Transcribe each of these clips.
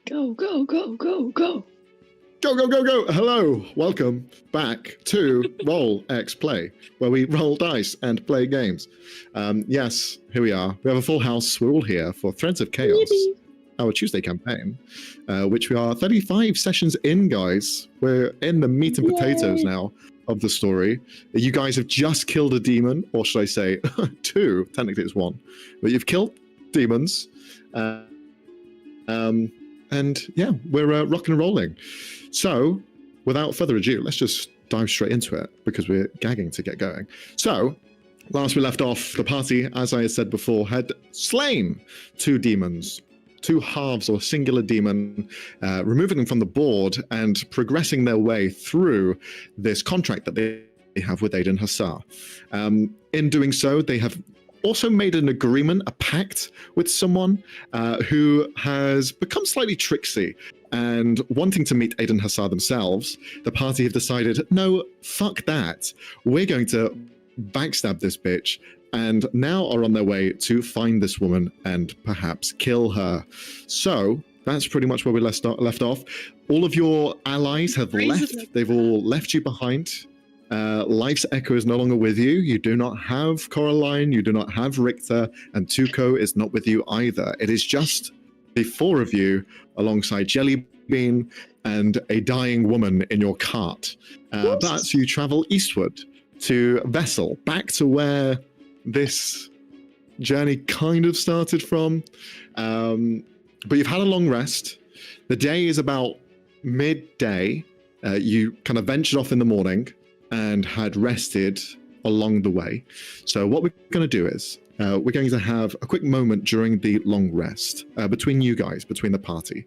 Go, go, go, go, go. Go, go, go, go! Hello! Welcome back to Roll X Play, where we roll dice and play games. Yes, here we are. We have a full house. We're all here for Threads of Chaos, our Tuesday campaign, which we are 35 sessions in, guys. We're in the meat and potatoes now of the story. You guys have just killed a demon, or should I say two? Technically it's one. But you've killed demons. And yeah, we're rocking and rolling. So, without further ado, let's just dive straight into it because we're gagging to get going. So, last we left off, the party, as I had said before, had slain two demons, two halves or singular demon, removing them from the board and progressing their way through this contract that they have with Aiden Hassar. In doing so, they have also made an agreement, a pact with someone who has become slightly tricksy. And wanting to meet Aiden Hassar themselves, the party have decided, no, fuck that. We're going to backstab this bitch, and now are on their way to find this woman and perhaps kill her. So that's pretty much where we left off. All of your allies have left. They've all left you behind. Life's Echo is no longer with you. You do not have Coraline, you do not have Richter, and Tuco is not with you either. It is just the four of you alongside Jellybean and a dying woman in your cart. But you travel eastward to Vesyl, back to where this journey kind of started from. But you've had a long rest. The day is about midday. You kind of ventured off in the morning and had rested along the way. So what we're going to do is we're going to have a quick moment during the long rest between you guys, between the party.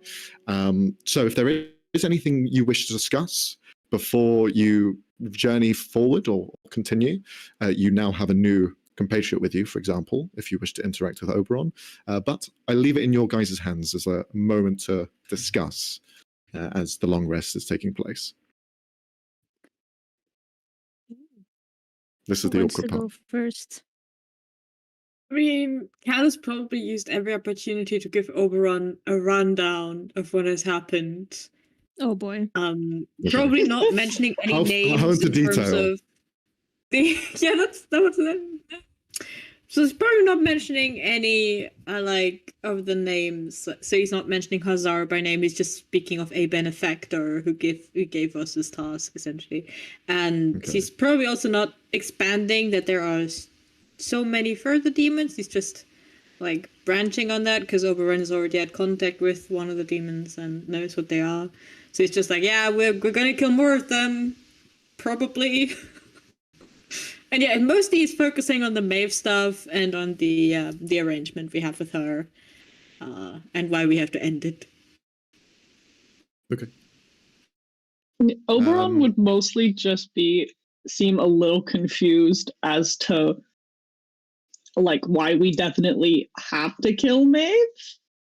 So if there is anything you wish to discuss before you journey forward or continue, you now have a new compatriot with you, for example, if you wish to interact with Oberon. But I leave it in your guys' hands as a moment to discuss as the long rest is taking place. This is the awkward part. First. I mean, Cal has probably used every opportunity to give Oberon a rundown of what has happened. Oh boy. Probably not mentioning any names in terms of the that was it. So he's probably not mentioning any of the names. So he's not mentioning Hazar by name. He's just speaking of a benefactor who gave us this task essentially, and he's probably also not expanding that there are so many further demons. He's just branching on that because Oberon has already had contact with one of the demons and knows what they are. So he's just yeah, we're gonna kill more of them, probably. And yeah, mostly he's focusing on the Maeve stuff and on the arrangement we have with her, and why we have to end it. Okay. Oberon would mostly just seem a little confused as to why we definitely have to kill Maeve.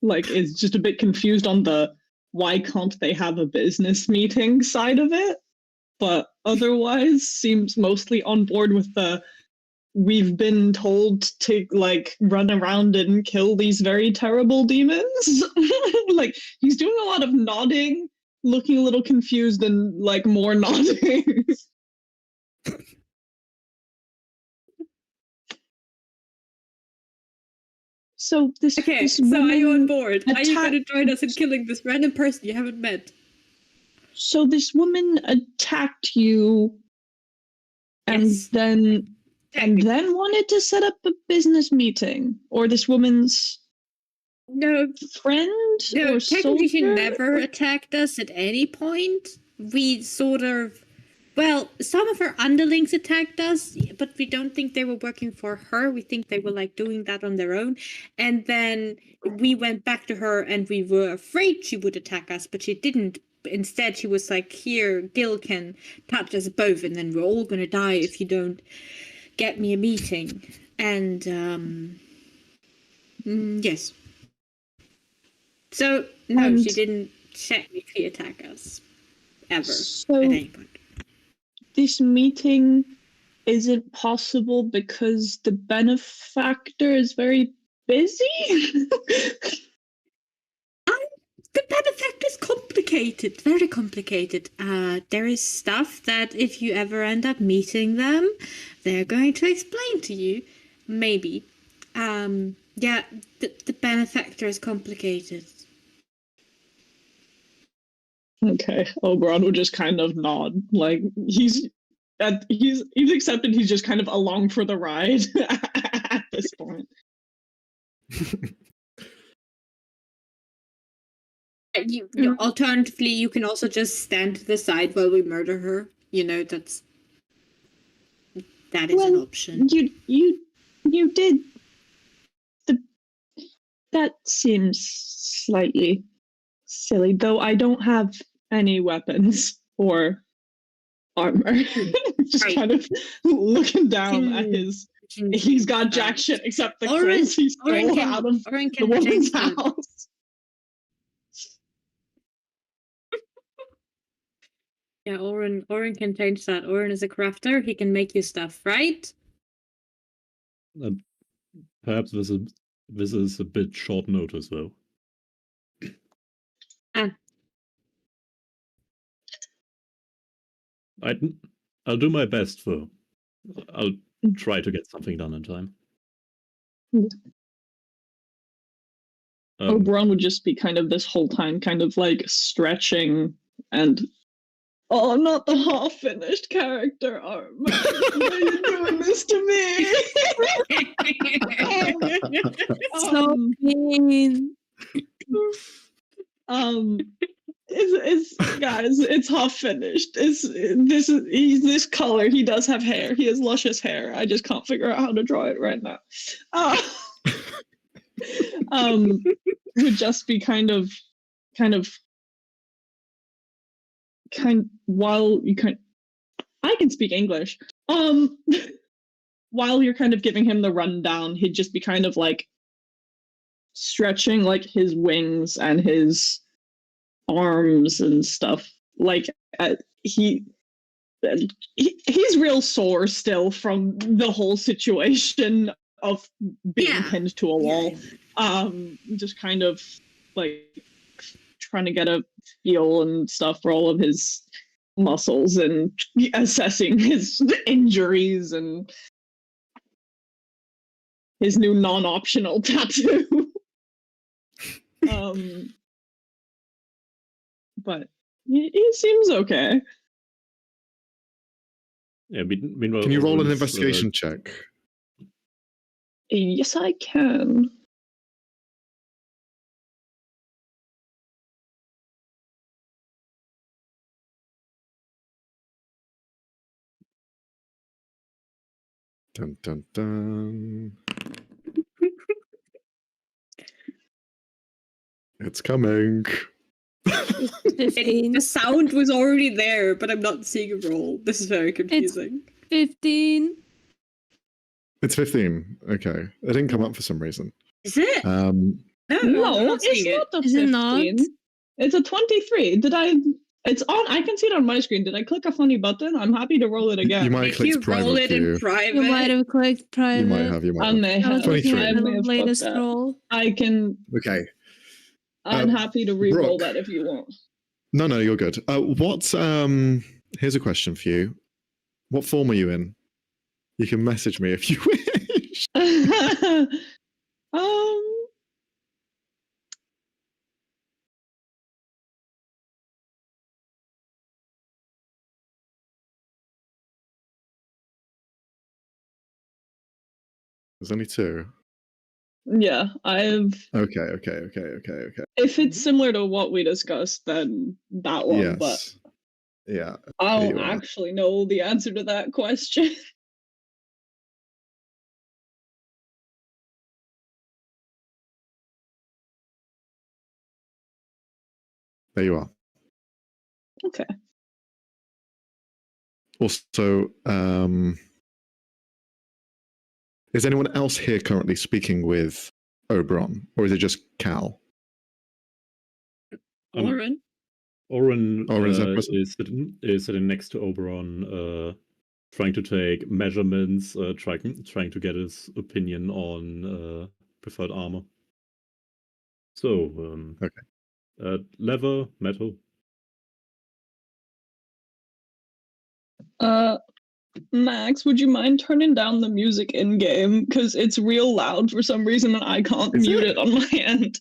Is just a bit confused on the why can't they have a business meeting side of it. But otherwise seems mostly on board with the we've been told to run around and kill these very terrible demons. He's doing a lot of nodding, looking a little confused and more nodding. So are you on board? Are you going to join us in killing this random person you haven't met? So this woman attacked you, and then wanted to set up a business meeting, or this woman's friend. No, or technically she soldier? never attacked us at any point. We some of her underlings attacked us, but we don't think they were working for her. We think they were doing that on their own. And then we went back to her, and we were afraid she would attack us, but she didn't. Instead, she was here, Gil can touch us both, and then we're all going to die if you don't get me a meeting. And, yes. So, no, she didn't technically attack us. Ever. So, at any point. This meeting isn't possible because the benefactor is very busy? the benefactor is complicated, very complicated. There is stuff that if you ever end up meeting them, they're going to explain to you. Maybe. Yeah, the benefactor is complicated. Okay, Oberon would just kind of nod, like he's accepted. He's just kind of along for the ride at this point. Alternatively, you can also just stand to the side while we murder her. That is an option. You did. That seems slightly silly, though. I don't have any weapons or armor. Just kind of looking down at his. He's got jack shit except the clothes he stole out of the woman's house. Yeah, Oren can change that. Oren is a crafter. He can make you stuff, right? Perhaps this is a bit short notice, though. I'll do my best, though. I'll try to get something done in time. Oberon would just be kind of this whole time kind of like stretching and not the half-finished character armor. Why are you doing this to me? So mean. Guys, it's half finished. He's this color. He does have hair. He has luscious hair. I just can't figure out how to draw it right now. Would just be kind while you I can speak English. While you're kind of giving him the rundown, he'd just be kind of like stretching like his wings and his arms and stuff. Like he's real sore still from the whole situation of being pinned to a wall. Just kind of like trying to get a feel and stuff for all of his muscles and assessing his injuries and his new non-optional tattoo. But he seems okay. Yeah, meanwhile, can you roll an investigation check? Yes, I can. Dun dun dun. It's coming. The sound was already there, but I'm not seeing a roll. This is very confusing. It's 15. It's 15. Okay. It didn't come up for some reason. Is it? No, it's not a 15. Is it not? It's a 23. It's on. I can see it on my screen. Did I click a funny button? I'm happy to roll it again. You might click private. Roll it in private. You might have clicked private. You might have. I may have. 23. Latest roll. I can. Okay. I'm happy to re-roll Brooke. that if you want. No, you're good. Here's a question for you. What form are you in? You can message me if you wish. There's only two. Yeah, I've. Okay. If it's similar to what we discussed, then that one. Yes. But yeah. I don't actually know the answer to that question. There you are. Okay. Also, is anyone else here currently speaking with Oberon, or is it just Cal? Oren is sitting next to Oberon, trying to take measurements, trying to get his opinion on preferred armor. So, okay. Leather, metal. Max, would you mind turning down the music in game? Because it's real loud for some reason and I can't mute it on my end.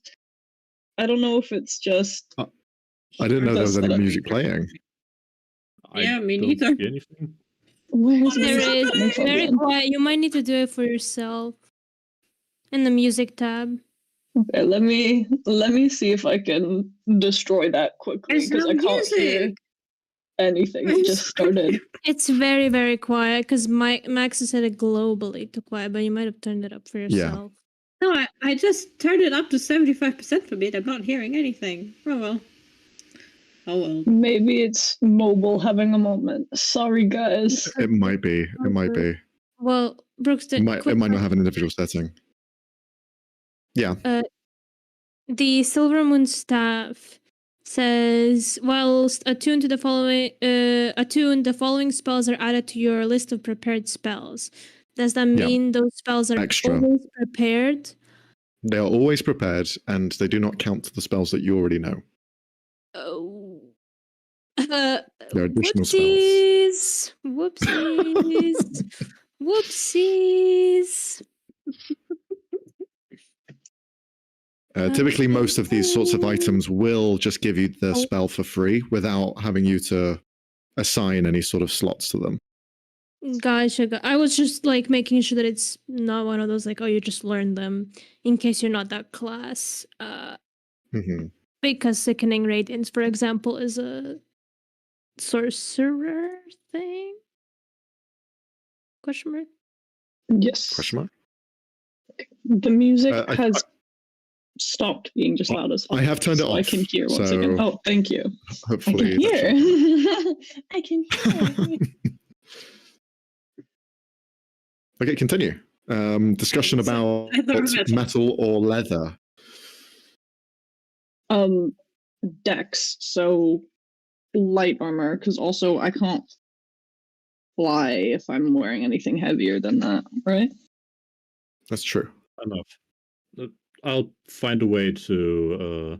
I don't know if it's just. I didn't know there was any music playing. Yeah, me don't neither. see anything. Where's There music is. coming It's from very then? quiet. You might need to do it for yourself. In the music tab. Okay, let me see if I can destroy that quickly There's because no I can't hear music. anything. It just started. It's very, very quiet because Max has set it globally to quiet, but you might have turned it up for yourself. No, I just turned it up to 75% for me. I'm not hearing anything. Oh well. Oh well. Maybe it's mobile having a moment. Sorry, guys. It might be. It might be. Well, Brooks, It might not have an individual setting. Yeah. The Silver Moon staff says, whilst attuned, the following spells are added to your list of prepared spells. Does that mean those spells are Extra. always prepared? They are always prepared, and they do not count to the spells that you already know. Oh. They're additional Whoopsies. Whoopsies. Whoopsies. Typically, most of these sorts of items will just give you the spell for free without having you to assign any sort of slots to them. Gotcha. I was just like making sure that it's not one of those like, oh, you just learn them in case you're not that class. Because Sickening Radiance, for example, is a sorcerer thing? Question mark? Yes. Question mark? The music has stopped being just loud as fuck. I have turned it off. I can hear once so again. Oh, thank you. Hopefully, I can hear. I can hear. Okay, continue. Discussion about metal or leather. Dex. So light armor, because also I can't fly if I'm wearing anything heavier than that, right? That's true. Enough. I'll find a way to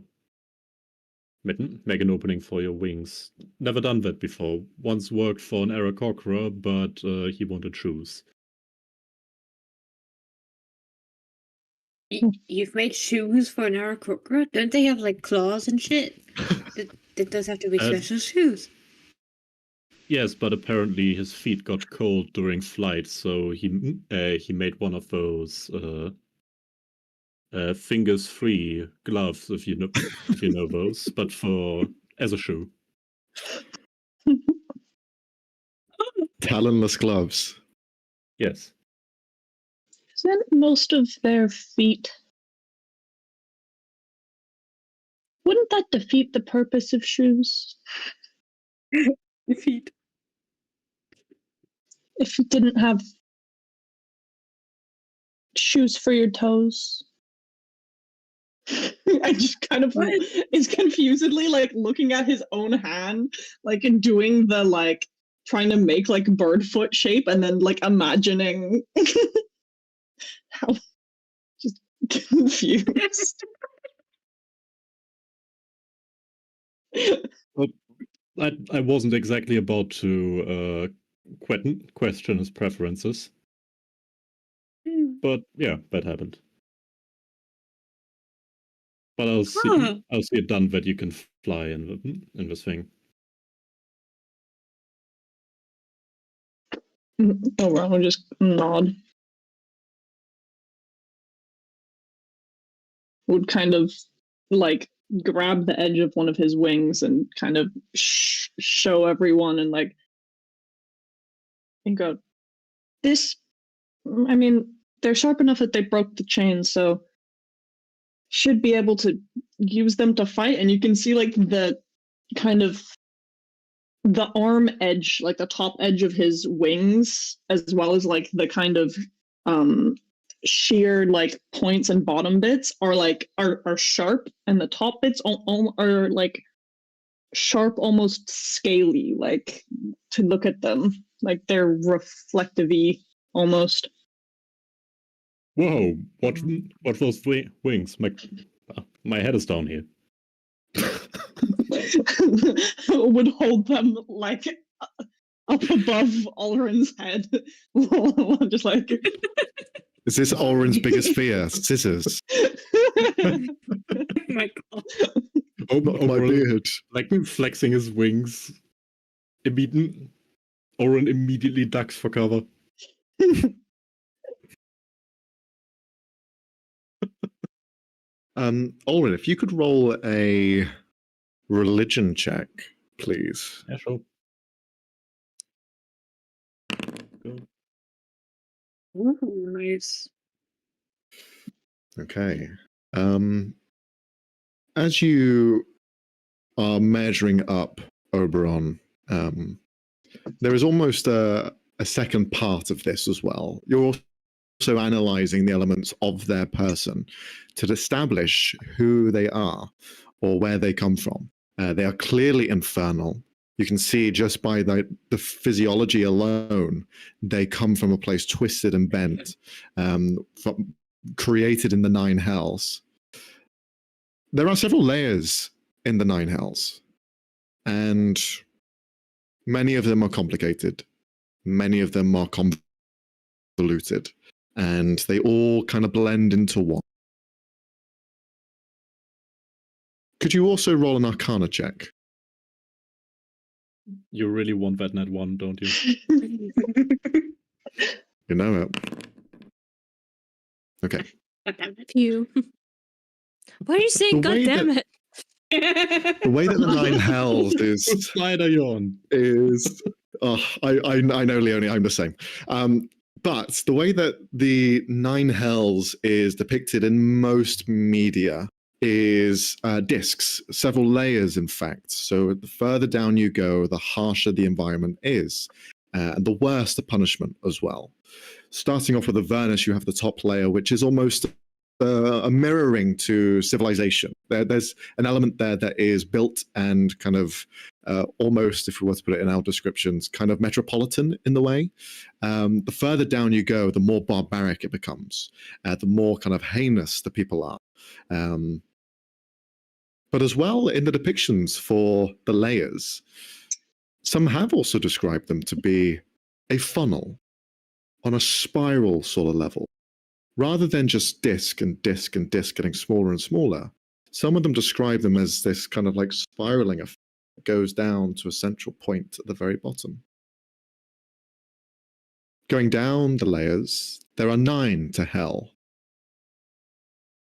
make an opening for your wings. Never done that before. Once worked for an Aarakocra, but he wanted shoes. You've made shoes for an Aarakocra? Don't they have like claws and shit? That does have to be special shoes. Yes, but apparently his feet got cold during flight, so he made one of those fingers-free gloves, if you know those, but as a shoe. Talonless gloves. Yes. Isn't most of their feet? Wouldn't that defeat the purpose of shoes? Feet. If you didn't have shoes for your toes. I just kind of is confusedly like looking at his own hand, like and doing the like trying to make like bird foot shape and then like imagining how just confused. Well, I wasn't exactly about to question his preferences. But yeah, that happened. But I'll see it done that you can fly in this thing. Oh, well, I'll just nod. Would kind of like grab the edge of one of his wings and kind of show everyone and like and go, this, I mean, they're sharp enough that they broke the chain, so should be able to use them to fight. And you can see like the kind of the arm edge, like the top edge of his wings, as well as like the kind of sheer like points and bottom bits are sharp, and the top bits are like sharp, almost scaly, like to look at them, like they're reflective-y almost. Whoa! What those wings? My head is down here. would hold them like up above Ulrin's head. Just like. Is this Ulrin's biggest fear? Scissors. Oh my god. My beard. Like flexing his wings. Ulrin immediately ducks for cover. Ulrin, if you could roll a religion check, please. Yeah, sure. Go. Ooh, nice. Okay. As you are measuring up Oberon, there is almost a second part of this as well. You're also analyzing the elements of their person to establish who they are or where they come from. They are clearly infernal. You can see just by the physiology alone, they come from a place twisted and bent, created in the Nine Hells. There are several layers in the Nine Hells, and many of them are complicated. Many of them are convoluted, and they all kind of blend into one. Could you also roll an Arcana check? You really want that net one, don't you? You know it. Okay. You. Why are you saying The God way damn that- it? The way that the Nine Hells is What side are you on? I know, Leonie, I'm the same. But the way that the Nine Hells is depicted in most media is discs, several layers, in fact. So the further down you go, the harsher the environment is, and the worse the punishment as well. Starting off with Avernus, you have the top layer, which is almost a mirroring to civilization. There's an element there that is built and kind of almost, if we were to put it in our descriptions, kind of metropolitan in the way. The further down you go, the more barbaric it becomes, the more kind of heinous the people are. But as well, in the depictions for the layers, some have also described them to be a funnel on a spiral sort of level. Rather than just disc and disc and disc getting smaller and smaller, some of them describe them as this kind of like spiraling effect that goes down to a central point at the very bottom. Going down the layers, there are 9 to hell.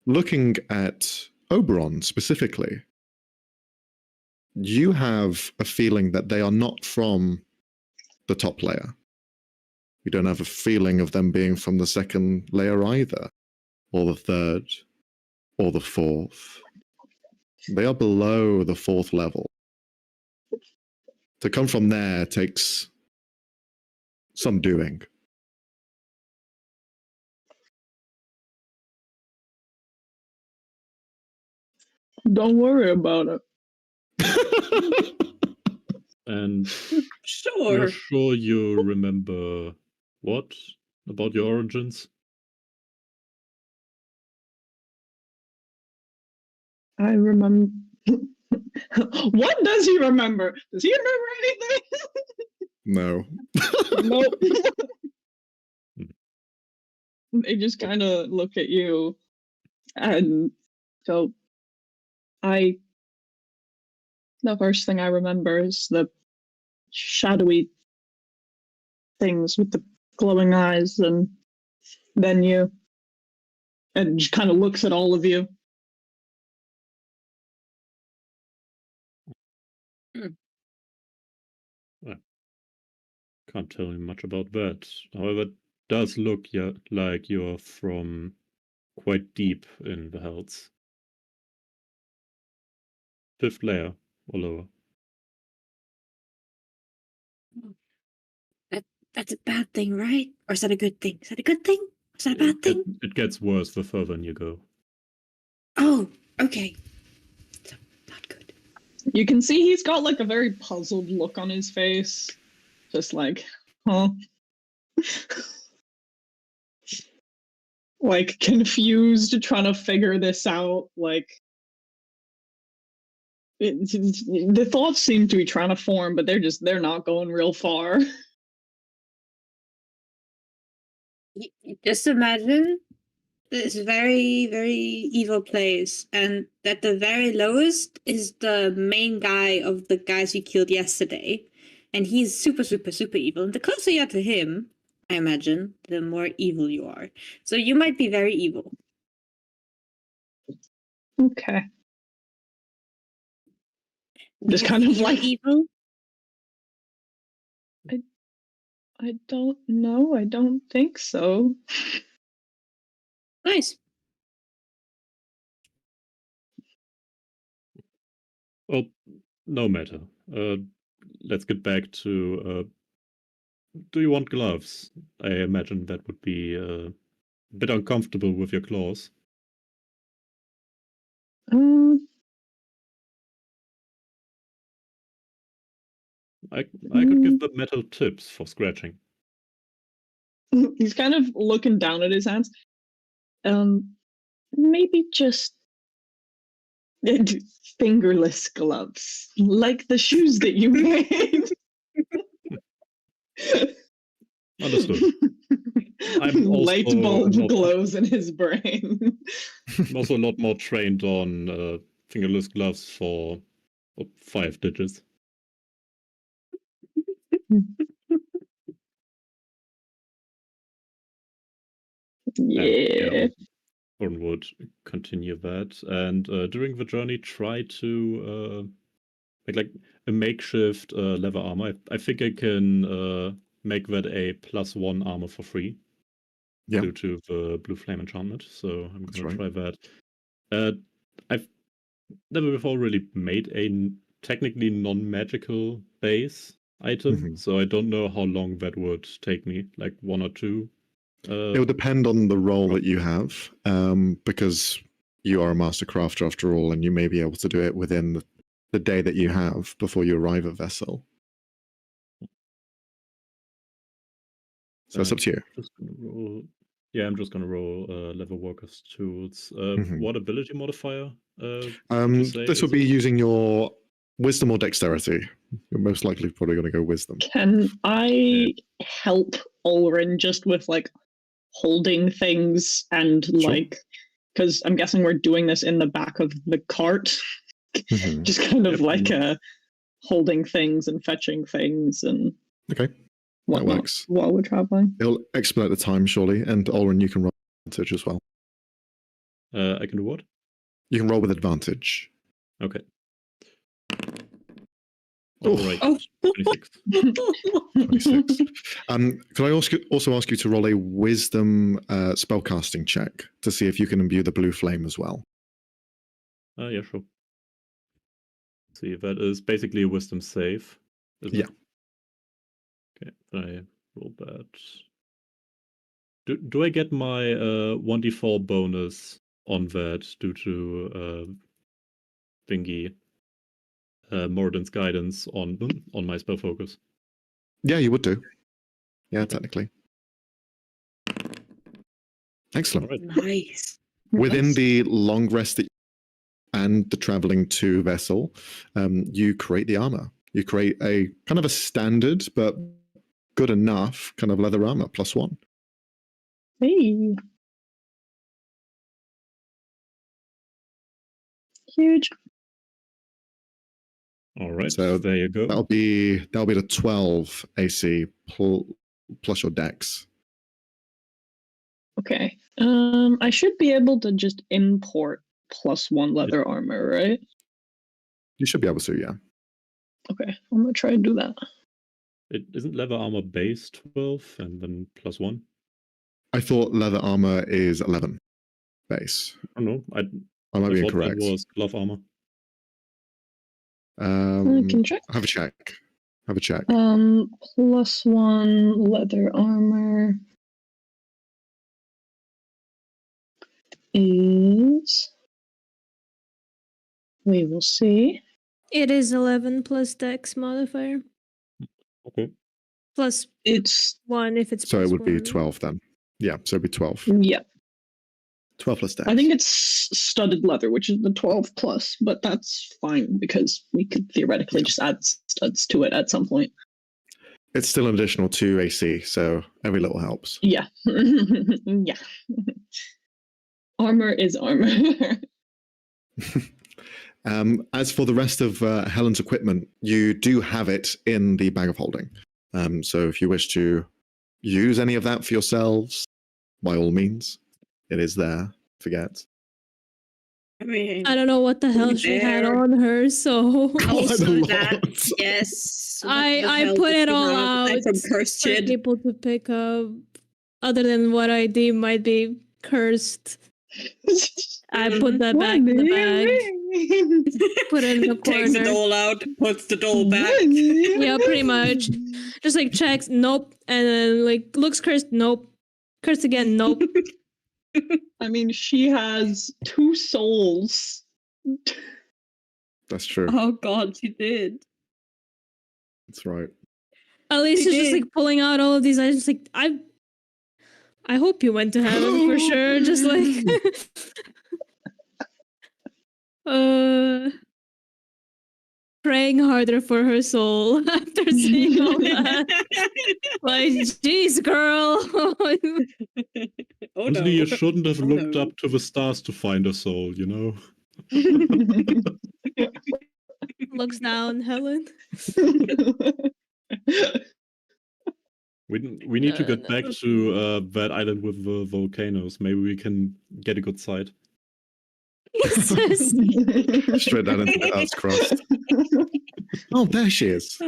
Looking at Oberon specifically, you have a feeling that they are not from the top layer. You don't have a feeling of them being from the second layer either, or the third, or the fourth. They are below the 4th level. To come from there takes some doing. Don't worry about it. And Sure. you're sure you remember what about your origins? I remember. What does he remember? Does he remember anything? No. Nope. They just kind of look at you, and so the first thing I remember is the shadowy things with the glowing eyes, and then you, and just kind of looks at all of you. Can't tell you much about that. However, it does look like you're from quite deep in the hells. 5th layer or lower. That's a bad thing, right? Or is that a good thing? Is that a good thing? Is that a bad thing? It gets worse the further you go. Oh, okay. So, not good. You can see he's got like a very puzzled look on his face. Just like, huh? Like confused, trying to figure this out. Like, the thoughts seem to be trying to form, but they're not going real far. Just imagine this very, very evil place, and at the very lowest is the main guy of the guys you killed yesterday, and he's super, super, super evil. And the closer you are to him, I imagine, the more evil you are. So you might be very evil. Okay. Just kind of like evil. I don't know. I don't think so. Nice. Well, no matter. Let's get back to. Do you want gloves? I imagine that would be a bit uncomfortable with your claws. I could give them metal tips for scratching. He's kind of looking down at his hands. Maybe just fingerless gloves, like the shoes that you made. Understood. I'm also light bulb glows in his brain. I'm also a lot more trained on fingerless gloves for 5 digits. Yeah. One would continue that, and during the journey, try to make like a makeshift leather armor. I think I can make that a +1 armor for free. Yeah. Due to the blue flame enchantment, so I'm gonna try that. I've never before really made a technically non-magical base item, so I don't know how long that would take me, like 1 or 2. It would depend on the role that you have, because you are a master crafter after all, and you may be able to do it within the day that you have before you arrive at Vesyl. So it's up to you. I'm just gonna roll level workers tools. What ability modifier? This would be using your wisdom or dexterity. You're most likely probably going to go wisdom. Can I help Ulrin just with like holding things and like, because I'm guessing we're doing this in the back of the cart, just kind of like holding things and fetching things and that works while we're traveling. It'll expedite the time surely, and Ulrin, you can roll advantage as well. I can do what? You can roll with advantage. Okay. All right. 26. 26. Could I also ask you to roll a wisdom spellcasting check to see if you can imbue the blue flame as well? Yeah, sure. See, that is basically a wisdom save. Isn't it? Okay, I roll that. Do I get my 1d4 bonus on that due to thingy Moradin's guidance on my spell focus? Yeah, you would do. Yeah, technically. Excellent. Right. Nice. Within the long rest and the traveling to Vesyl, you create the armor. You create a kind of a standard but good enough kind of leather armor +1. Hey. Huge. All right. So there you go. That'll be the 12 AC plus your dex. Okay. I should be able to just import +1 leather armor, right? You should be able to, yeah. Okay, I'm gonna try to do that. It isn't leather armor base 12 and then +1? I thought leather armor is 11 base. I don't know. I might be thought incorrect. That was glove armor. I can check. Have a check. +1 leather armor is. We will see. It is 11 plus dex modifier. Okay. Plus it's 1 if it's so plus it would be 1. 12 then. Yeah, so it'd be 12. Yeah. 12 plus dex. I think it's studded leather, which is the 12 plus, but that's fine because we could theoretically just add studs to it at some point. It's still an additional 2 AC, so every little helps. Yeah. Yeah. Armor is armor. As for the rest of Helen's equipment, you do have it in the bag of holding. So if you wish to use any of that for yourselves, by all means, it is there. Forget. I mean, I don't know what the hell she had on her, so also that, yes. I put it all out from cursed for shit. people to pick up. Other than what I deem might be cursed, I put that back in the bag. Put it in the corner. Takes it all out, puts the doll back. Yeah, pretty much. Just like checks, nope, and then like looks cursed, nope. Cursed again, nope. I mean, she has 2 souls. That's true. Oh god, she did. That's right. At least she's just like pulling out all of these. I just like I hope you went to heaven for sure. Just like praying harder for her soul after seeing all that. Like, jeez, girl. Oh Honestly, you shouldn't have looked up to the stars to find a soul, you know? Looks down, Helen. We need to get back to that island with the volcanoes. Maybe we can get a good sight. Straight down into the Earth's crust. Oh, there she is.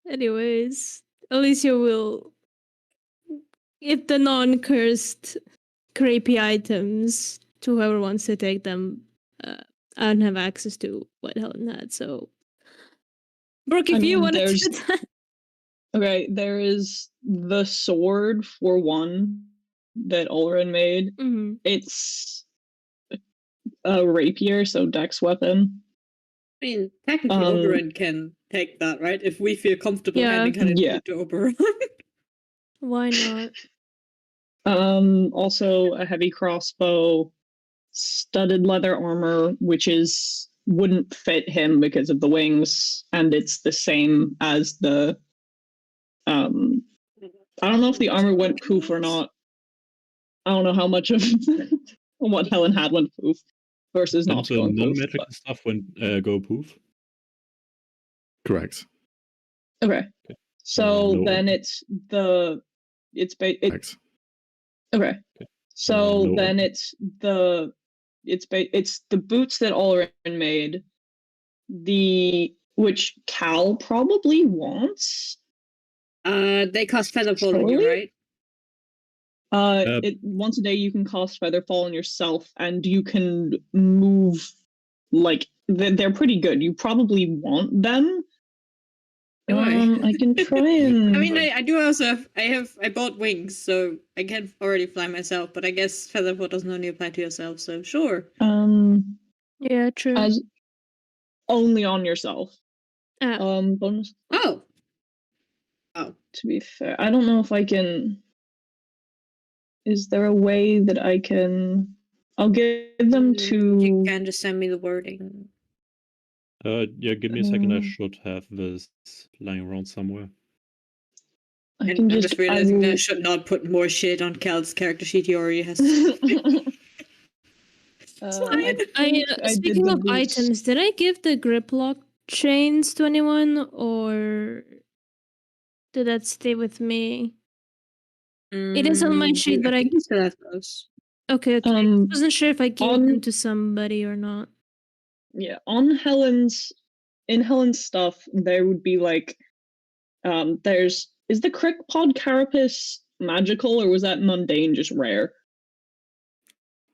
Anyways, Alicia will give the non-cursed creepy items to whoever wants to take them. I don't have access to what Helen had, so Brooke, if you want to do that. Okay, there is the sword for one that Ulrin made. Mm-hmm. It's a rapier, so dex weapon. I mean, technically Oberon can take that, right? If we feel comfortable handing it to Oberon. Why not? Also a heavy crossbow, studded leather armor, which wouldn't fit him because of the wings, and it's the same as the I don't know if the armor went poof or not. I don't know how much of what Helen had went poof versus not going poof. Non-magical stuff went go poof? Correct. Okay. So then it's okay. So then it's the boots that Ulrin made, which Cal probably wants. They cost Featherfall on you, right? Once a day you can cast Featherfall on yourself, and you can move. Like they're pretty good. You probably want them. I can try and. I mean, I do also. I bought wings, so I can already fly myself. But I guess Featherfall doesn't only apply to yourself, so sure. Yeah, true. As only on yourself. Bonus. Oh. To be fair, I don't know if I can. Is there a way that I can? I'll give them to. You can just send me the wording. Yeah, give me a second. I should have this lying around somewhere. I'm just realizing that I should not put more shit on Cal's character sheet. He already has. Speaking of items, did I give the grip lock chains to anyone, or did that stay with me? It is on my sheet, but I still have those. Okay. I wasn't sure if I gave them to somebody or not. Yeah, in Helen's stuff, there would be like, is the crick pod carapace magical, or was that mundane, just rare?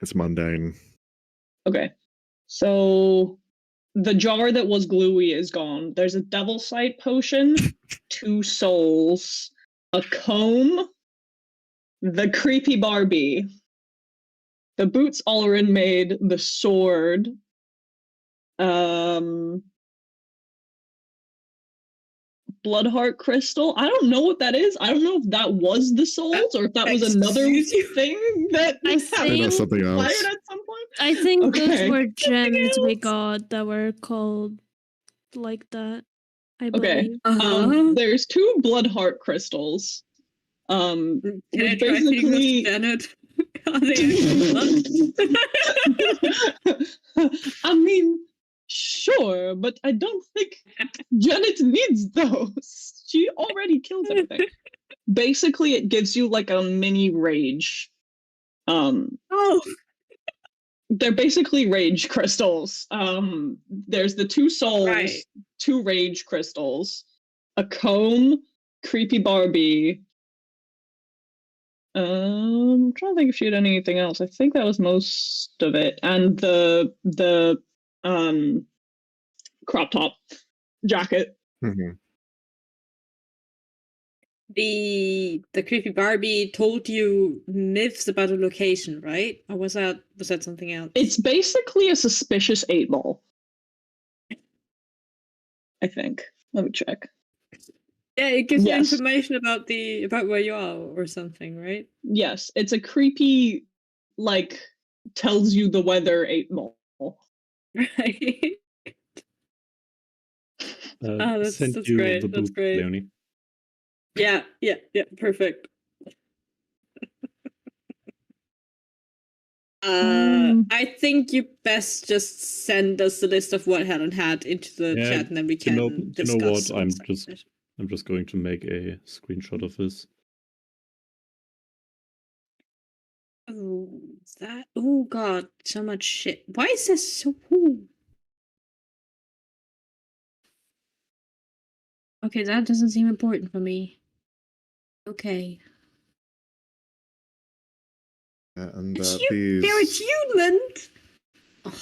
It's mundane. Okay, so the jar that was gluey is gone. There's a devil sight potion, 2 souls, a comb, the creepy Barbie, the boots Ulrin made, the sword, Bloodheart crystal. I don't know what that is. I don't know if that was the souls or if that was another thing that I think something else. fired at some point. I think Okay. those were gems we got that were called like that. I believe. There's 2 Bloodheart crystals. Can I Which try feeding those to basically Janet? Are they actually blood? I mean, sure, but I don't think Janet needs those. She already killed everything. Basically, it gives you like a mini rage. Oh, They're basically rage crystals. There's the 2 souls, right. 2 rage crystals, a comb, creepy Barbie. I'm trying to think if she had anything else. I think that was most of it. And the crop top jacket. Mm-hmm. The creepy Barbie told you myths about a location, right? Or was that something else? It's basically a suspicious 8-ball. I think. Let me check. Yeah, it gives you Yes. information about where you are or something, right? Yes, it's a creepy, like, tells you the weather 8-ball. Right. That's Sent you great. the That's book, great. Leonie. Yeah, perfect. I think you best just send us the list of what Helen had into the chat, and then we can discuss. You know what? alongside it. I'm just going to make a screenshot of this. Oh, that. Oh God, so much shit. Why is this so? Ooh. Okay, that doesn't seem important for me. Okay. And They're these. attunement. Oh,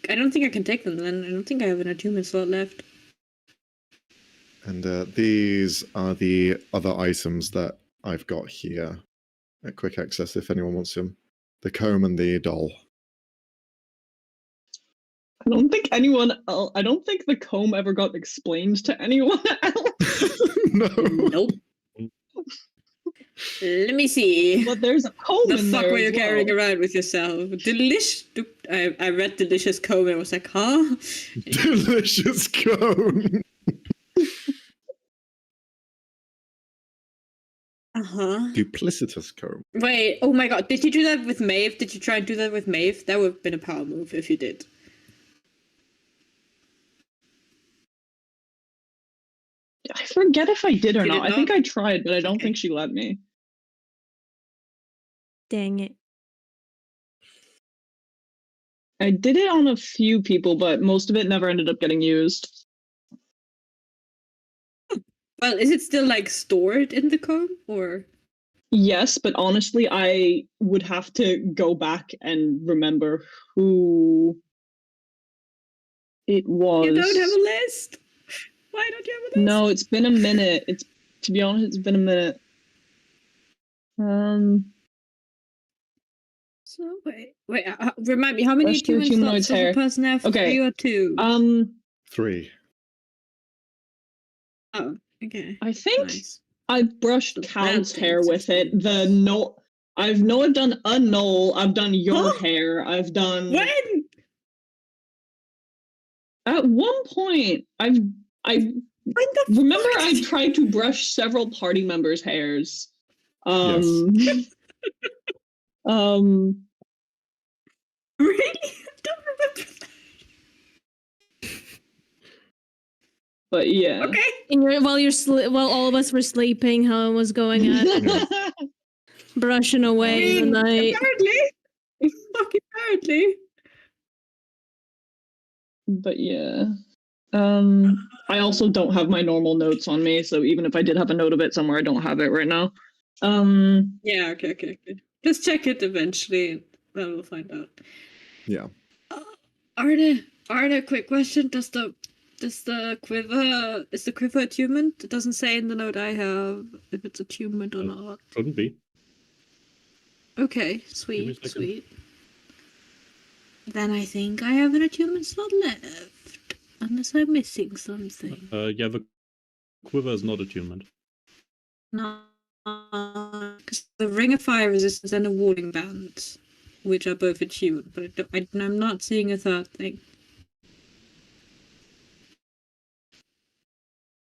I don't think I can take them then. I don't think I have an attunement slot left. And these are the other items that I've got here at quick access if anyone wants them. The comb and the doll. I don't think the comb ever got explained to anyone else. No. Nope. Let me see. But there's a comb The in fuck there were you as carrying well. around with yourself? I read delicious comb and I was like, huh? Delicious comb. Duplicitous comb. Wait, oh my god, did you do that with Maeve? Did you try and do that with Maeve? That would have been a power move if you did. I forget if I did or You not. did I think not? I tried, but I don't Okay. think she let me. Dang it. I did it on a few people, but most of it never ended up getting used. Well, is it still like stored in the comb or? Yes, but honestly, I would have to go back and remember who it was. You don't have a list? Why don't you have a list? No, it's been a minute. To be honest, it's been a minute. So wait. Remind me, how many Rescue attunement humanoid's slots does hair. a person have? Okay. 3 or 2? 3. Oh, okay. I think Nice. I've brushed So Cal's that hair thing's with it. actually- I've done a Noel. I've done your Huh? hair. I've done. When? At one point, I When the remember fuck I did you- tried to brush several party members' hairs. Yes. Really? I don't remember that. But yeah. Okay. While all of us were sleeping, Helen was going at it, brushing away in the night. Apparently. But yeah. I also don't have my normal notes on me, so even if I did have a note of it somewhere, I don't have it right now. Yeah, okay. Just check it eventually, then we'll find out. Yeah. Arne, quick question. Is the quiver attunement? It doesn't say in the note I have if it's attunement or not. Shouldn't be. Okay, me a sweet. second. Then I think I have an attunement slot left. Unless I'm missing something. Yeah, the quiver is not attunement. No, because the ring of fire resistance and the warding bands, which are both attuned, but I'm not seeing a third thing.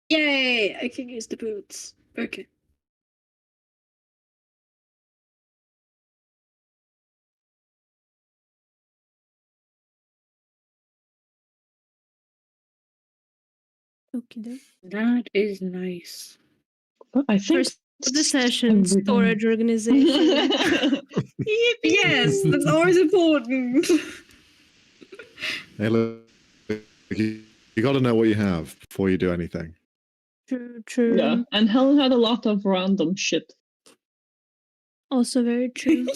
Yay! I can use the boots. Okay. Okay, That is nice. I think first of the session, storage organization. Yes, that's always important. Hey, look, you got to know what you have before you do anything. True. Yeah, and Helen had a lot of random shit. Also very true.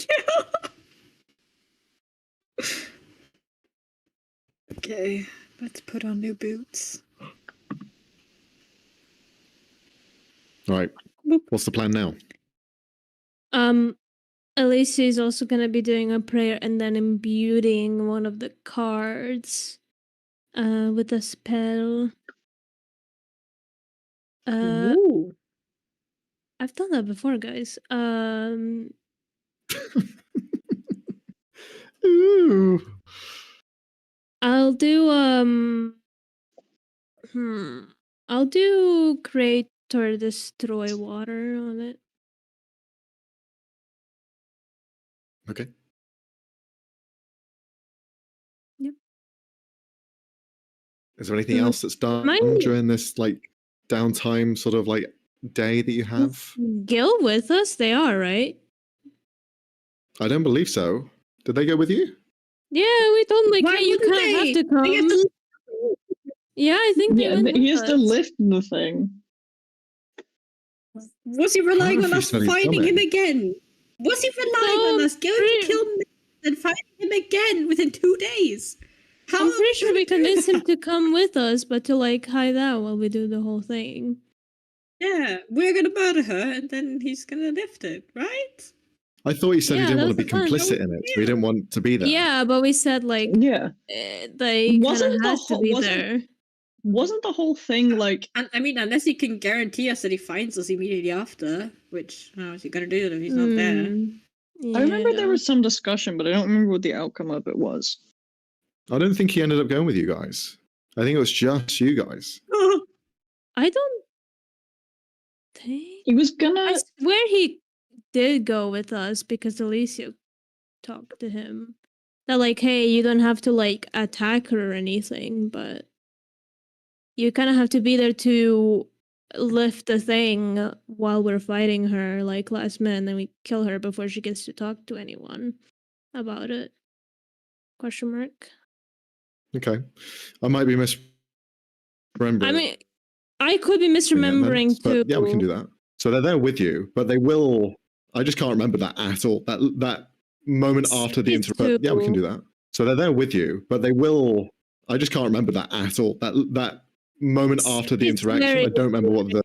Okay, let's put on new boots. All right. What's the plan now? Alicia is also gonna be doing a prayer and then imbuing one of the cards with a spell. Ooh. I've done that before, guys. Ooh. I'll do I'll do create or destroy water on it. Okay. Yep. Is there anything else that's done during this like downtime sort of like day that you have? Gil with us? They are, right? I don't believe so. Did they go with you? Yeah, we told them like, Why hey, you wouldn't kind of they? have to come. They have to- Yeah, I think they Yeah, went he with has to us. lift the thing. Was he relying How on if us he said he's finding him coming? again? Was he relying No, on us going to pretty- kill him and finding him again within 2 days? How I'm are pretty sure gonna we do convinced him that? to come with us, but to like hide out while we do the whole thing. Yeah, we're gonna murder her and then he's gonna lift it, right? I thought he said he Yeah, didn't that want to was be the plan. complicit in it. So he didn't want to be there. Yeah, but we said like Yeah, they kind Wasn't of the had to whole- be wasn't- there. wasn't the whole thing like? And I mean, unless he can guarantee us that he finds us immediately after, which how is he gonna do it if he's not there? Yeah. I remember there was some discussion, but I don't remember what the outcome of it was. I don't think he ended up going with you guys. I think it was just you guys. I don't think. He was gonna. I swear he did go with us because Alicia talked to him. That like, hey, you don't have to like attack her or anything, but you kind of have to be there to lift the thing while we're fighting her, like last minute, and then we kill her before she gets to talk to anyone about it. Question mark. Okay. I might be misremembering. I mean, I could be misremembering too. But yeah, we can do that. So they're there with you, but they will. I just can't remember that at all. That moment after the intro. But yeah, we can do that. So they're there with you, but they will. I just can't remember that at all. That moment after the interaction. I don't remember what the.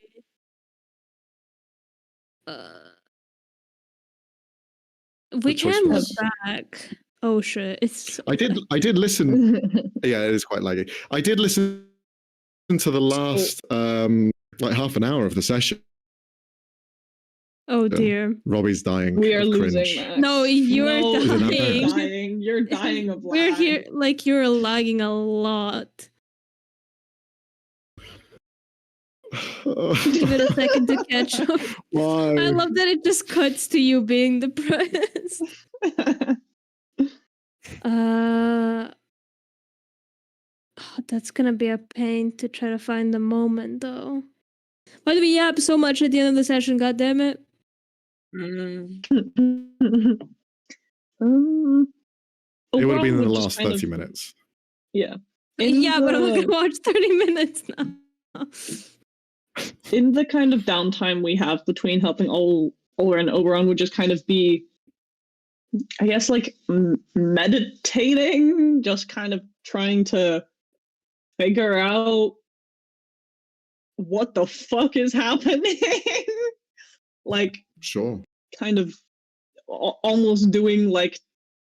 We choice can look was. back. Oh shit! It's. So I did listen. Yeah, it is quite laggy. I did listen to the last like half an hour of the session. Oh dear. Robbie's dying. We are of losing cringe. that. No, you're No, dying. You're dying. You're dying of lag. We're here, like you're lagging a lot. Give it a second to catch up. Why? I love that it just cuts to you being depressed. That's gonna be a pain to try to find the moment, though. Why do we yap so much at the end of the session? God damn it! It would have been in the overall, last 30 minutes. Yeah. Yeah, but I'm not gonna watch 30 minutes now. In the kind of downtime we have between helping Oler and Oberon would just kind of be, I guess, like meditating, just kind of trying to figure out what the fuck is happening. Like, Sure. kind of almost doing like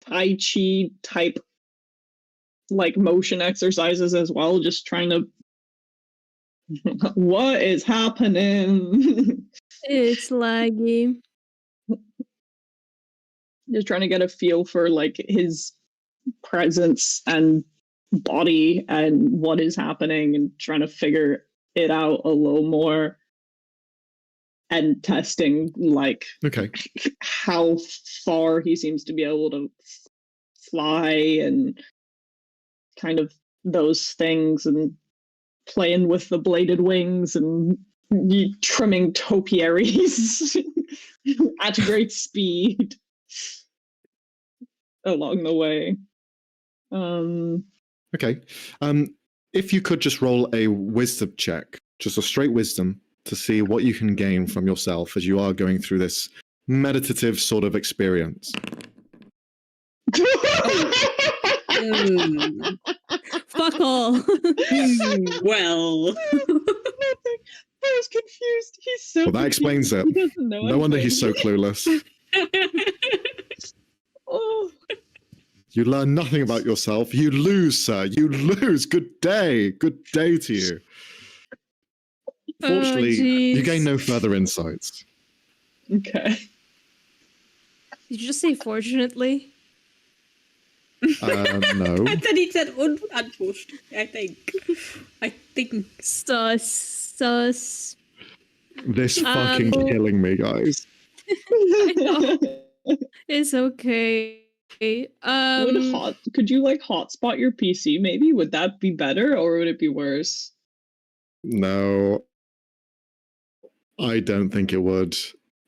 Tai Chi type like motion exercises as well, just trying to what is happening? It's laggy. Just trying to get a feel for like his presence and body and what is happening and trying to figure it out a little more and testing like how far he seems to be able to fly and kind of those things and playing with the bladed wings and trimming topiaries at great speed along the way. Okay. If you could just roll a wisdom check, just a straight wisdom, to see what you can gain from yourself as you are going through this meditative sort of experience. Fuck all. Well. I was confused. He's so Well, that explains it. No wonder he's so clueless. Oh. You learn nothing about yourself. You lose, sir. You lose. Good day. Good day to you. Fortunately, you gain no further insights. Okay. Did you just say fortunately? No. I thought he said unfortunately, I think. Sus. This fucking killing me, guys. It's okay. Could you like hotspot your PC maybe? Would that be better or would it be worse? No. I don't think it would.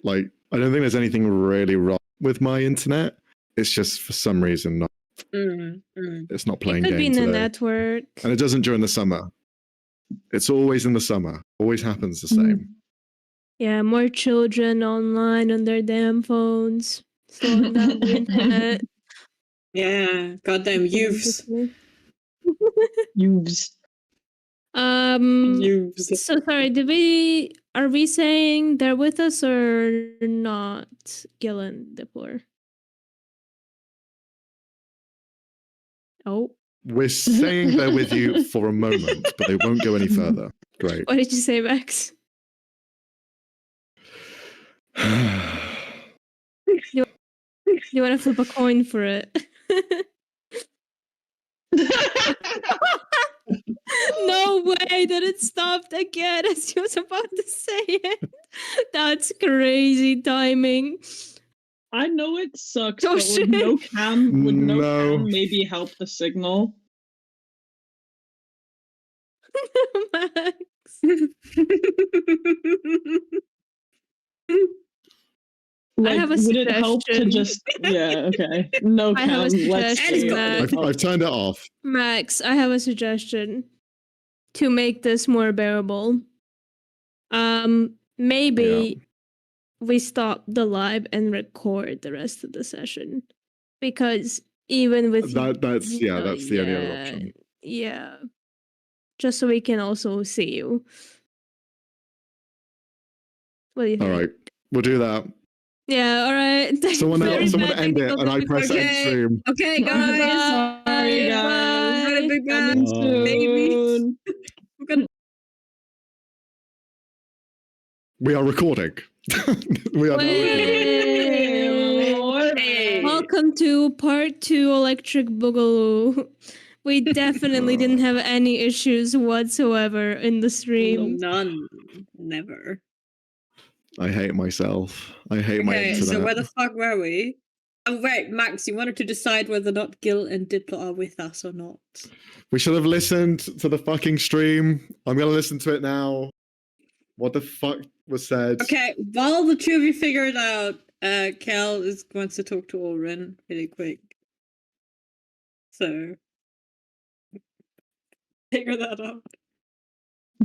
Like, I don't think there's anything really wrong with my internet. It's just for some reason not. It's not playing games. It could be in today. the network. And it doesn't during the summer. It's always in the summer. Always happens the same. Yeah, more children online on their damn phones. Slowing down the internet. Yeah, goddamn youths. Youths. So sorry, are we saying they're with us or not, Gil and Dippler? Oh. We're saying they're with you for a moment, but they won't go any further. Great. What did you say, Max? You want to flip a coin for it? No way that it stopped again as he was about to say it. That's crazy timing. I know it sucks, but would no cam maybe help the signal? Max. Like, I have a would suggestion. it help to just okay? No cam. I have a suggestion. I've turned it off. Max, I have a suggestion to make this more bearable. Maybe we stop the live and record the rest of the session, because even with that's the only other option. Yeah, just so we can also see you. What do you think? All right, we'll do that. Yeah, all right. Someone end it, and I press end stream. Okay, guys. Sorry, guys. Coming soon. We are recording. We are now recording. Welcome to part 2 Electric Boogaloo. We definitely didn't have any issues whatsoever in the stream. None. Never. I hate myself. I hate my internet. So where the fuck were we? Oh, wait, Max, you wanted to decide whether or not Gil and Diplo are with us or not. We should have listened to the fucking stream. I'm going to listen to it now. What the fuck was said? Okay, while the two of you figure it out, Kel wants to talk to Oren really quick. So, figure that out.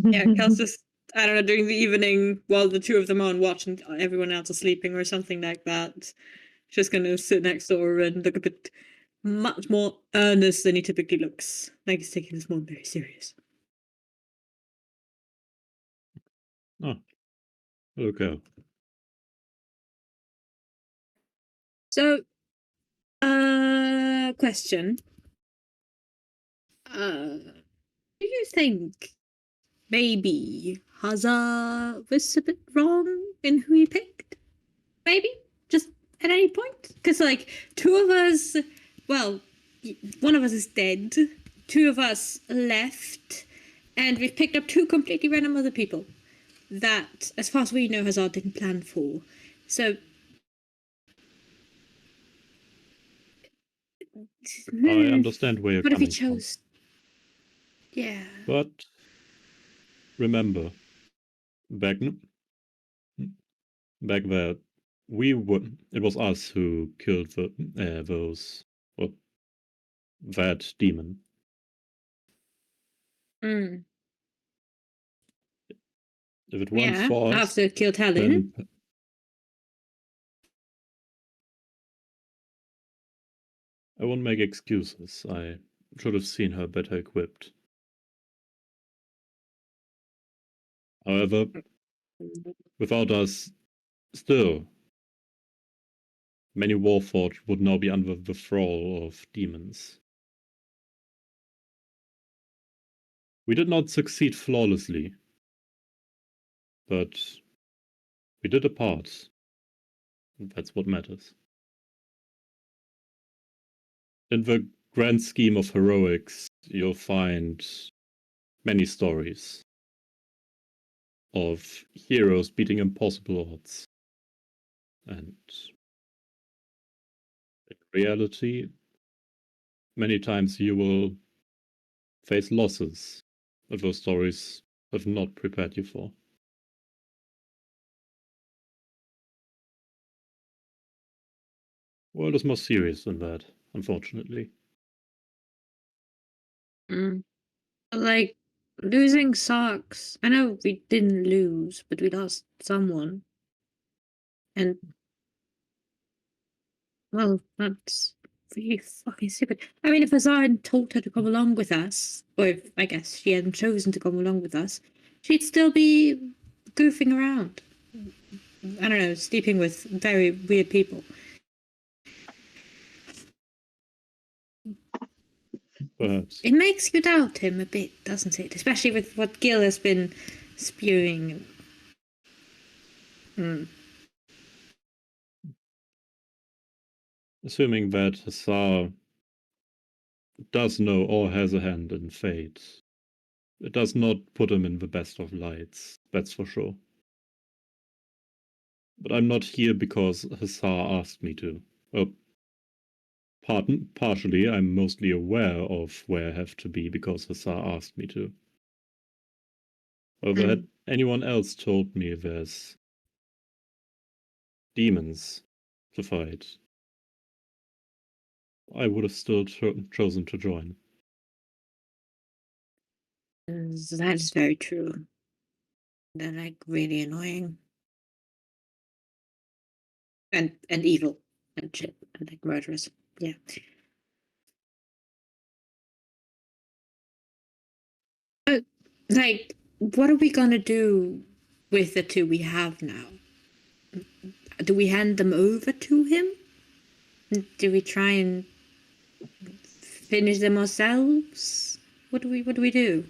Yeah, Kel's just, I don't know, during the evening while the two of them are on watch and everyone else is sleeping or something like that. Just gonna sit next to Oren and look a bit much more earnest than he typically looks. Like he's taking this one very serious. Oh. Okay. So, question. Do you think maybe Hazard was a bit wrong in who he picked? Maybe? Just at any point? Because, like, two of us, well, one of us is dead, two of us left, and we've picked up two completely random other people that, as far as we know, Hazard didn't plan for. So, I understand where you're what if he coming from. chose? Yeah. But remember, back there, it was us who killed that demon. Mm. If it weren't for us, after killed Helen. then I won't make excuses. I should have seen her better equipped. However, without us, still, many Warforged would now be under the thrall of demons. We did not succeed flawlessly, but we did a part. That's what matters. In the grand scheme of heroics, you'll find many stories of heroes beating impossible odds. And in reality, many times you will face losses that those stories have not prepared you for. World is more serious than that, unfortunately. Like, losing sucks. I know we didn't lose, but we lost someone. And, well, that's really fucking stupid. I mean, if Azar hadn't told her to come along with us, or if, I guess, she hadn't chosen to come along with us, she'd still be goofing around. I don't know, sleeping with very weird people. Perhaps. It makes you doubt him a bit, doesn't it? Especially with what Gil has been spewing. Assuming that Hazar does know or has a hand in fate, it does not put him in the best of lights, that's for sure. But I'm not here because Hazar asked me to. Well, partially, I'm mostly aware of where I have to be because Hazar asked me to. However, had anyone else told me there's demons to fight, I would have still chosen to join. That's very true. They're like really annoying. And evil and shit. And like murderous. Yeah. But like, what are we gonna do with the two we have now? Do we hand them over to him? Do we try and finish them ourselves? What do we do?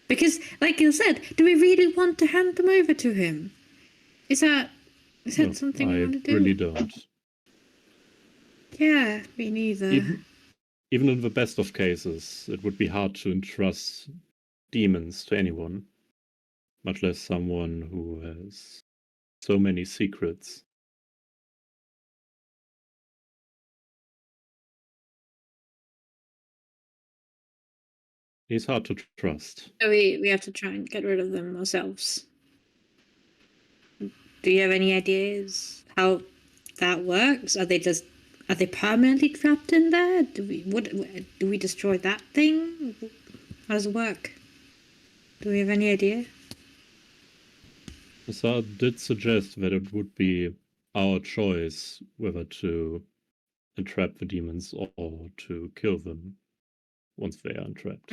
Because, like you said, do we really want to hand them over to him? Is that something we want to do? I really don't. Yeah, me neither. Even in the best of cases, it would be hard to entrust demons to anyone, much less someone who has so many secrets. He's hard to trust. So we have to try and get rid of them ourselves. Do you have any ideas how that works? Are they permanently trapped in there? Do we destroy that thing? How does it work? Do we have any idea? Hazar did suggest that it would be our choice whether to entrap the demons or to kill them once they are entrapped.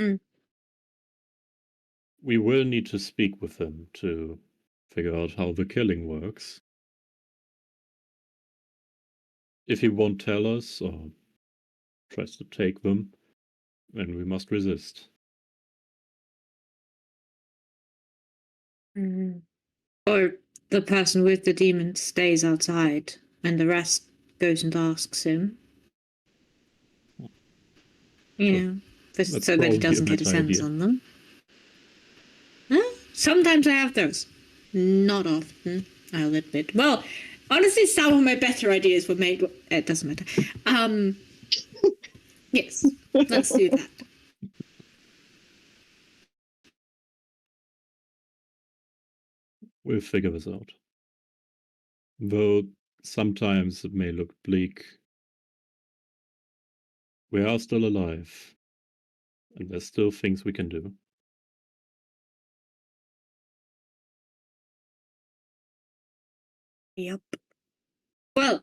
We will need to speak with him to figure out how the killing works. If he won't tell us or tries to take them, and we must resist. Or the person with the demon stays outside and the rest goes and asks him. So that he doesn't get his hands on them. Sometimes I have those. Not often, I'll admit. Well, honestly, some of my better ideas were made. It doesn't matter. Yes, let's do that. We'll figure this out. Though sometimes it may look bleak, we are still alive, and there's still things we can do. Yep. Well,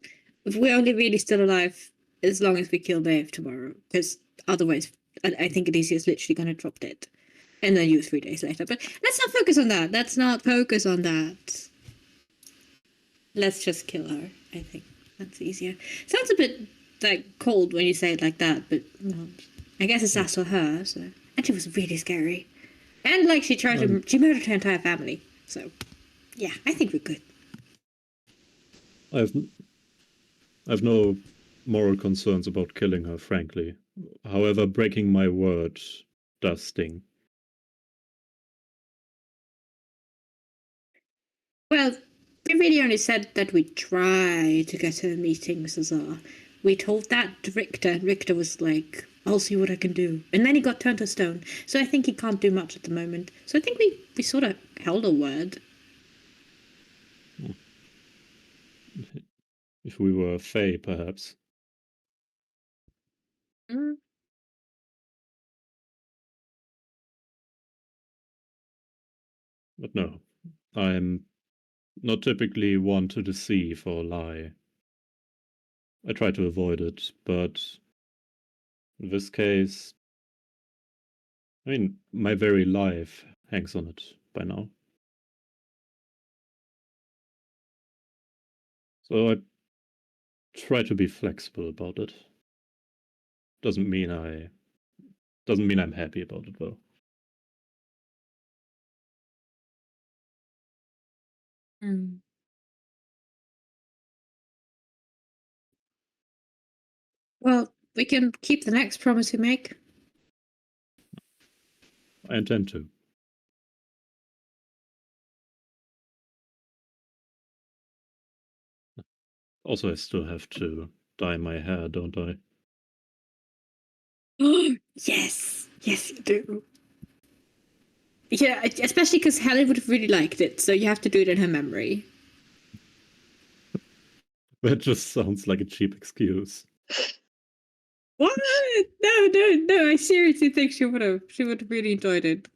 we're only really still alive as long as we kill Dave tomorrow, because otherwise, I think Alicia's literally going to drop dead. And then you 3 days later. But let's not focus on that. Let's not focus on that. Let's just kill her, I think. That's easier. Sounds a bit, cold when you say it like that, but no. I guess it's us or her, so... And she was really scary. And, she tried to... She murdered her entire family. So, yeah, I think we're good. I've no moral concerns about killing her, frankly. However, breaking my word does sting. Well, we really only said that we try to get her meetings, Azar. We told that to Richter, and Richter was like, I'll see what I can do. And then he got turned to stone, so I think he can't do much at the moment. So I think we sort of held a word. If we were Fae, perhaps. But no, I'm not typically one to deceive or lie. I try to avoid it, but in this case, I mean, my very life hangs on it by now. So I try to be flexible about it. Doesn't mean I'm happy about it though. Well, we can keep the next promise we make. I intend to. Also, I still have to dye my hair, don't I? Yes, you do. Yeah, especially because Helen would have really liked it, so you have to do it in her memory. That just sounds like a cheap excuse. What? No, I seriously think she would have really enjoyed it.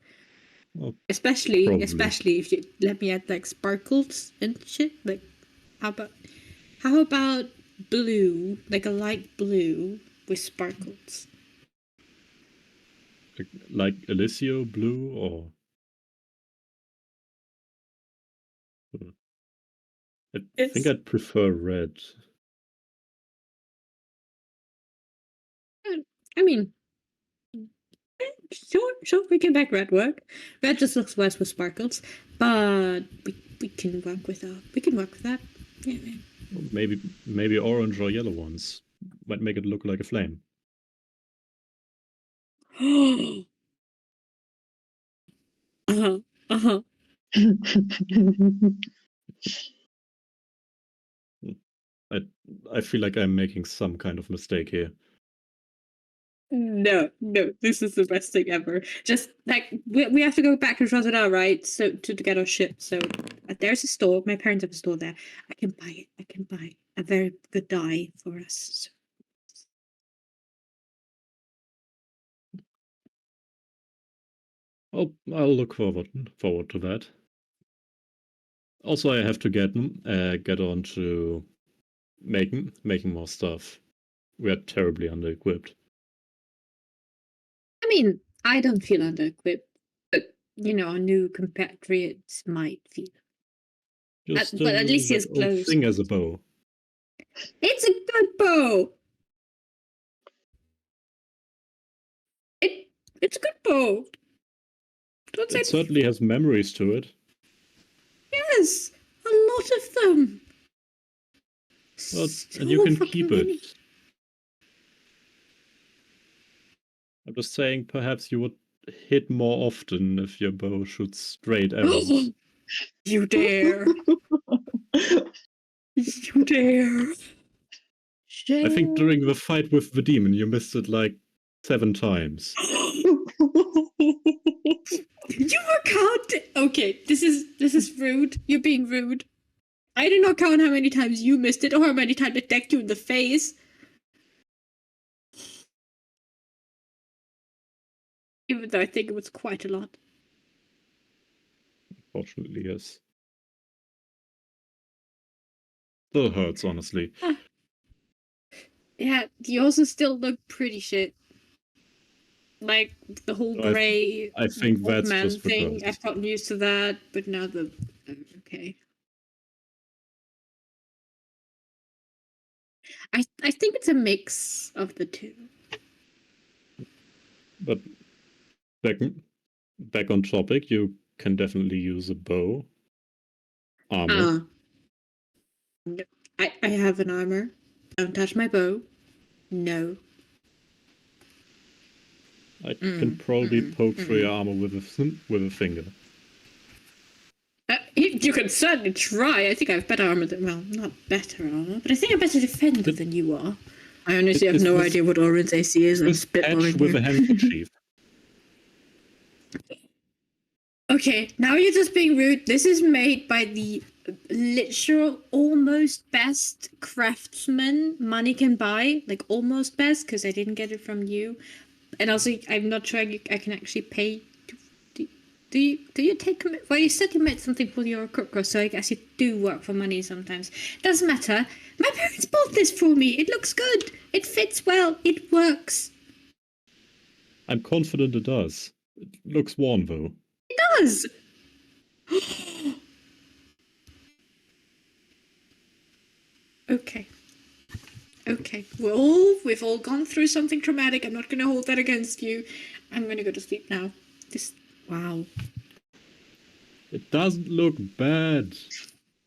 Well, especially probably. if you let me add sparkles and shit. How about blue, a light blue with sparkles? Like Alicio blue or... I think I'd prefer red. I mean, sure, we can make red work. Red just looks worse with sparkles, but we can work with that. We can work with that. Yeah. Maybe orange or yellow ones might make it look like a flame. I feel like I'm making some kind of mistake here. No, this is the best thing ever. Just we have to go back to Rosada, right? So to get our ship. So there's a store. My parents have a store there. I can buy it. I can buy a very good dye for us. I'll look forward to that. Also, I have to get on to making more stuff. We are terribly under-equipped. I mean, I don't feel under-equipped, but our new compatriots might feel. Just but at least he has clothes. Thing as a bow. It's a good bow. It's a good bow. Don't say It certainly has memories to it. Yes, a lot of them. Well, So and you can fucking keep many. it. I'm just saying, perhaps you would hit more often if your bow shoots straight arrows. You dare. You dare. I think during the fight with the demon, you missed it like 7 times. You were counting. Okay, this is rude. You're being rude. I did not count how many times you missed it or how many times it decked you in the face. Even though I think it was quite a lot. Fortunately, yes. Still hurts, honestly. Yeah, you also still look pretty shit. Like the whole grey I think that's man just thing. because. I've gotten used to that, but now okay. I think it's a mix of the two. But back on topic, you can definitely use a bow. Armor. I have an armor. Don't touch my bow. No. I can probably poke through your armor with a finger. You can certainly try. I think I have better armor than, well, not better armor, but I think I'm better defender than you are. I honestly have no idea what Orin's AC is. I'm spitballing with here. a handkerchief. Okay, now you're just being rude. This is made by the literal almost best craftsman money can buy. Like almost best, because I didn't get it from you. And also, I'm not sure I can actually pay. Do you take, well, you said you made something for your cook, so I guess you do work for money sometimes. Doesn't matter. My parents bought this for me. It looks good. It fits well. It works. I'm confident it does. It looks worn, though. It does. Okay. Okay. We've all gone through something traumatic. I'm not gonna hold that against you. I'm gonna go to sleep now. Wow. It doesn't look bad.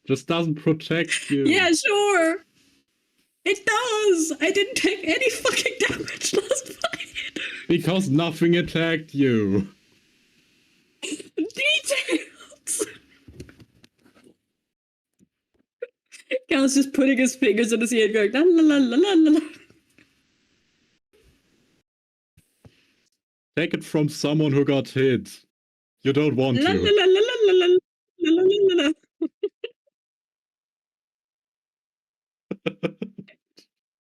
Just doesn't protect you. Yeah, sure. It does. I didn't take any fucking damage last fight. Because nothing attacked you. Details. Cal's just putting his fingers in his ear going la la la la la la. Take it from someone who got hit. You don't want La to. la la la la la la la la la.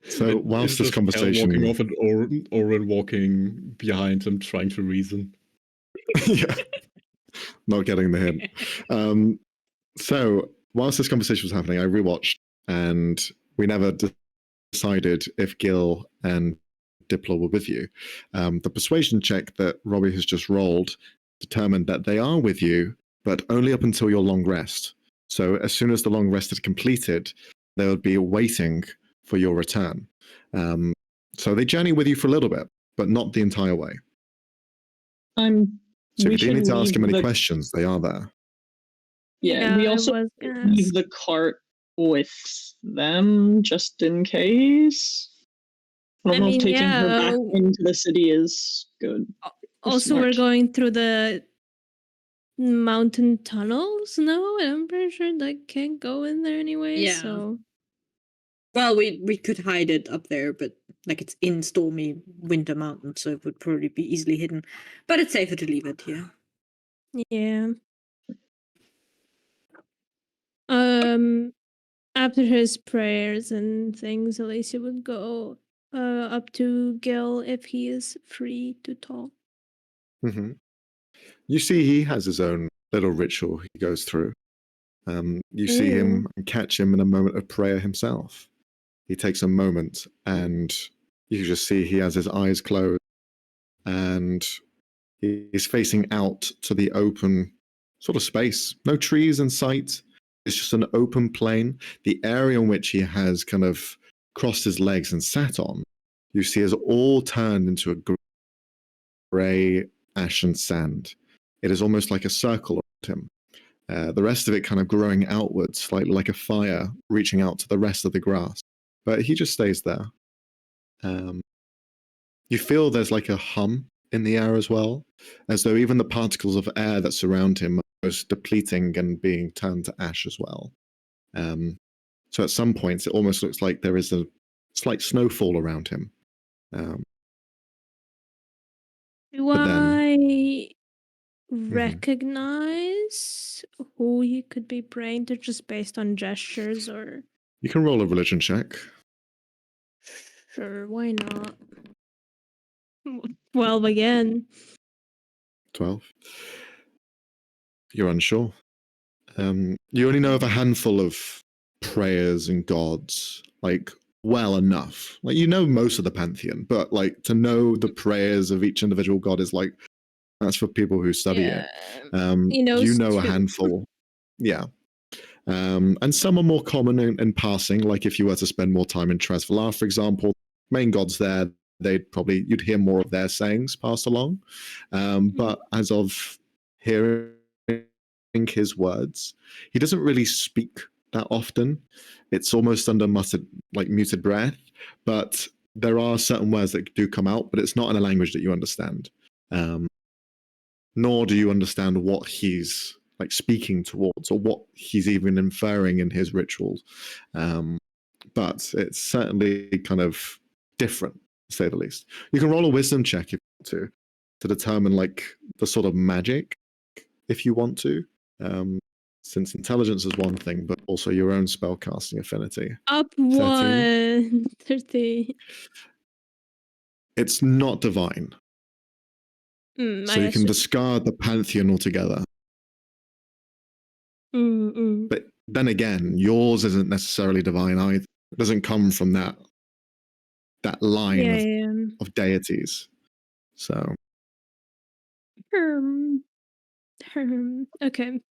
So whilst this conversation, walking off and Orin walking behind him, trying to reason. Yeah, not getting the hint. So whilst this conversation was happening, I rewatched, and we never decided if Gil and Diplo were with you. The persuasion check that Robbie has just rolled determined that they are with you, but only up until your long rest. So as soon as the long rest is completed, they would be waiting for your return. So they journey with you for a little bit, but not the entire way. So if you do need to ask him any questions, they are there. Yeah, we also leave the cart with them just in case. I don't know if taking her back into the city is good. Also, we're going through the mountain tunnels now, and I'm pretty sure that can't go in there anyway. Yeah. So. Well, we could hide it up there, but like it's in stormy winter mountain, so it would probably be easily hidden. But it's safer to leave it here. Yeah. After his prayers and things, Alicia would go up to Gil if he is free to talk. Mm-hmm. You see he has his own little ritual he goes through. You see him and catch him in a moment of prayer himself. He takes a moment and you just see he has his eyes closed and he's facing out to the open sort of space. No trees in sight. It's just an open plain. The area on which he has kind of crossed his legs and sat on, you see is all turned into a grey ash and sand. It is almost like a circle around him. The rest of it kind of growing outwards, slightly like a fire reaching out to the rest of the grass. But he just stays there. You feel there's like a hum in the air as well, as though even the particles of air that surround him are almost depleting and being turned to ash as well. So at some points, it almost looks like there is a slight snowfall around him. Do I recognize who he could be praying to just based on gestures, or? You can roll a religion check. Sure, why not? 12 again. 12. You're unsure. You only know of a handful of prayers and gods, like, well enough. Like, you know most of the pantheon, but like to know the prayers of each individual god is like, that's for people who study it. You know a handful. Yeah. And some are more common in passing, like if you were to spend more time in Tresvalar, for example, main gods there, you'd hear more of their sayings passed along. But as of hearing his words, he doesn't really speak that often. It's almost under muted breath, but there are certain words that do come out, but it's not in a language that you understand. Nor do you understand what he's like speaking towards or what he's even inferring in his rituals. But it's certainly kind of different, to say the least. You can roll a wisdom check if you want to determine like the sort of magic, if you want to. Since intelligence is one thing, but also your own spellcasting affinity. Up 1. 30. It's not divine. So you can discard the pantheon altogether. But then again, yours isn't necessarily divine either. It doesn't come from that line of deities. So. Okay.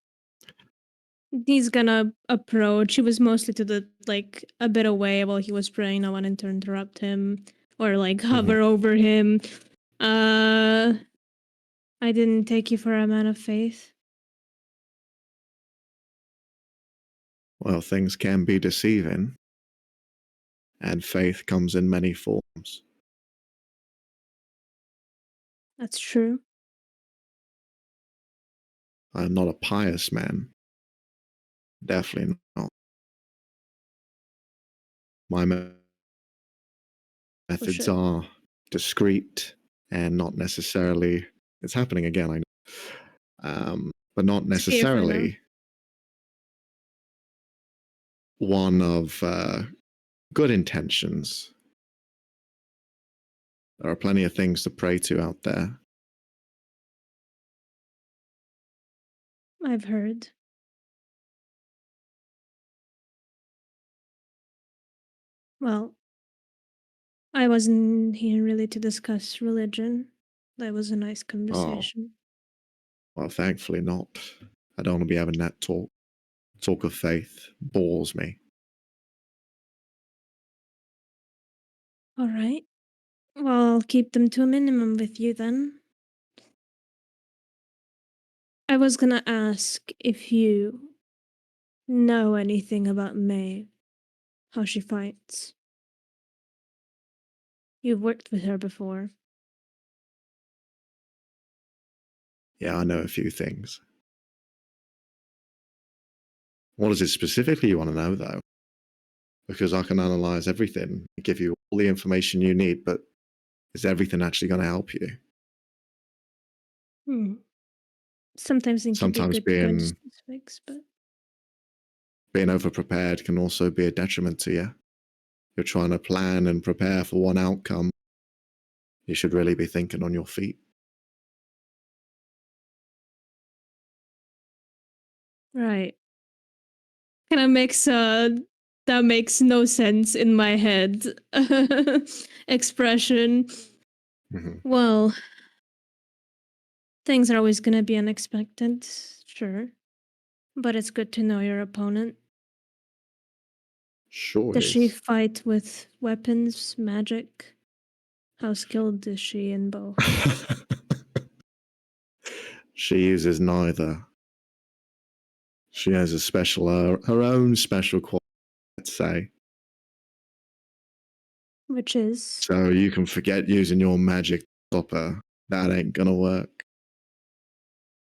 He's gonna approach. He was mostly to the a bit away while he was praying. I wanted to interrupt him or hover over him. I didn't take you for a man of faith. Well, things can be deceiving, and faith comes in many forms. That's true. I'm not a pious man. Definitely not. My methods are discreet and not necessarily. It's happening again, I know. But not necessarily one of good intentions. There are plenty of things to pray to out there. I've heard. Well, I wasn't here really to discuss religion. That was a nice conversation. Well, thankfully not. I don't want to be having that talk. Talk of faith bores me. All right. Well, I'll keep them to a minimum with you then. I was gonna ask if you know anything about May, how she fights. You've worked with her before. Yeah, I know a few things. What is it specifically you want to know, though? Because I can analyze everything, give you all the information you need, but is everything actually going to help you? Sometimes being specifics, but being overprepared can also be a detriment to you. You're trying to plan and prepare for one outcome. You should really be thinking on your feet. Right. Kind of makes that makes no sense in my head. Expression. Well, things are always going to be unexpected, sure. But it's good to know your opponent. Sure. Does she fight with weapons, magic? How skilled is she in both? She uses neither. She has a special, her own special quality, let's say. Which is? So you can forget using your magic to stop her. That ain't gonna work.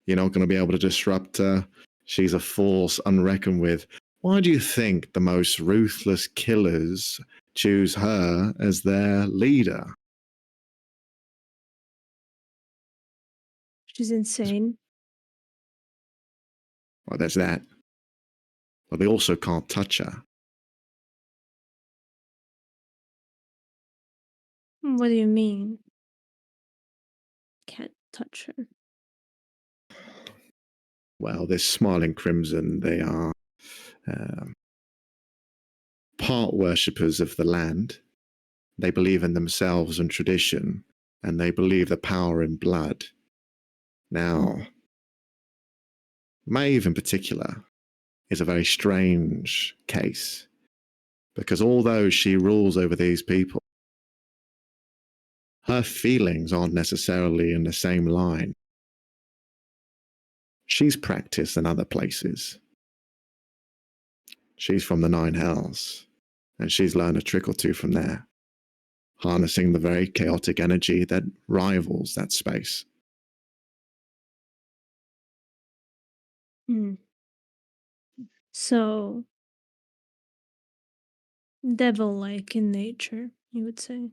You're not gonna be able to disrupt her. She's a force unreckoned with. Why do you think the most ruthless killers choose her as their leader? She's insane. Well, there's that. But they also can't touch her. What do you mean? Can't touch her. Well, this Smiling Crimson, they are part worshippers of the land. They believe in themselves and tradition, and they believe the power in blood. Now, Maeve in particular is a very strange case, because although she rules over these people, her feelings aren't necessarily in the same line. She's practiced in other places. She's from the Nine Hells, and she's learned a trick or two from there, harnessing the very chaotic energy that rivals that space. So, devil-like in nature, you would say.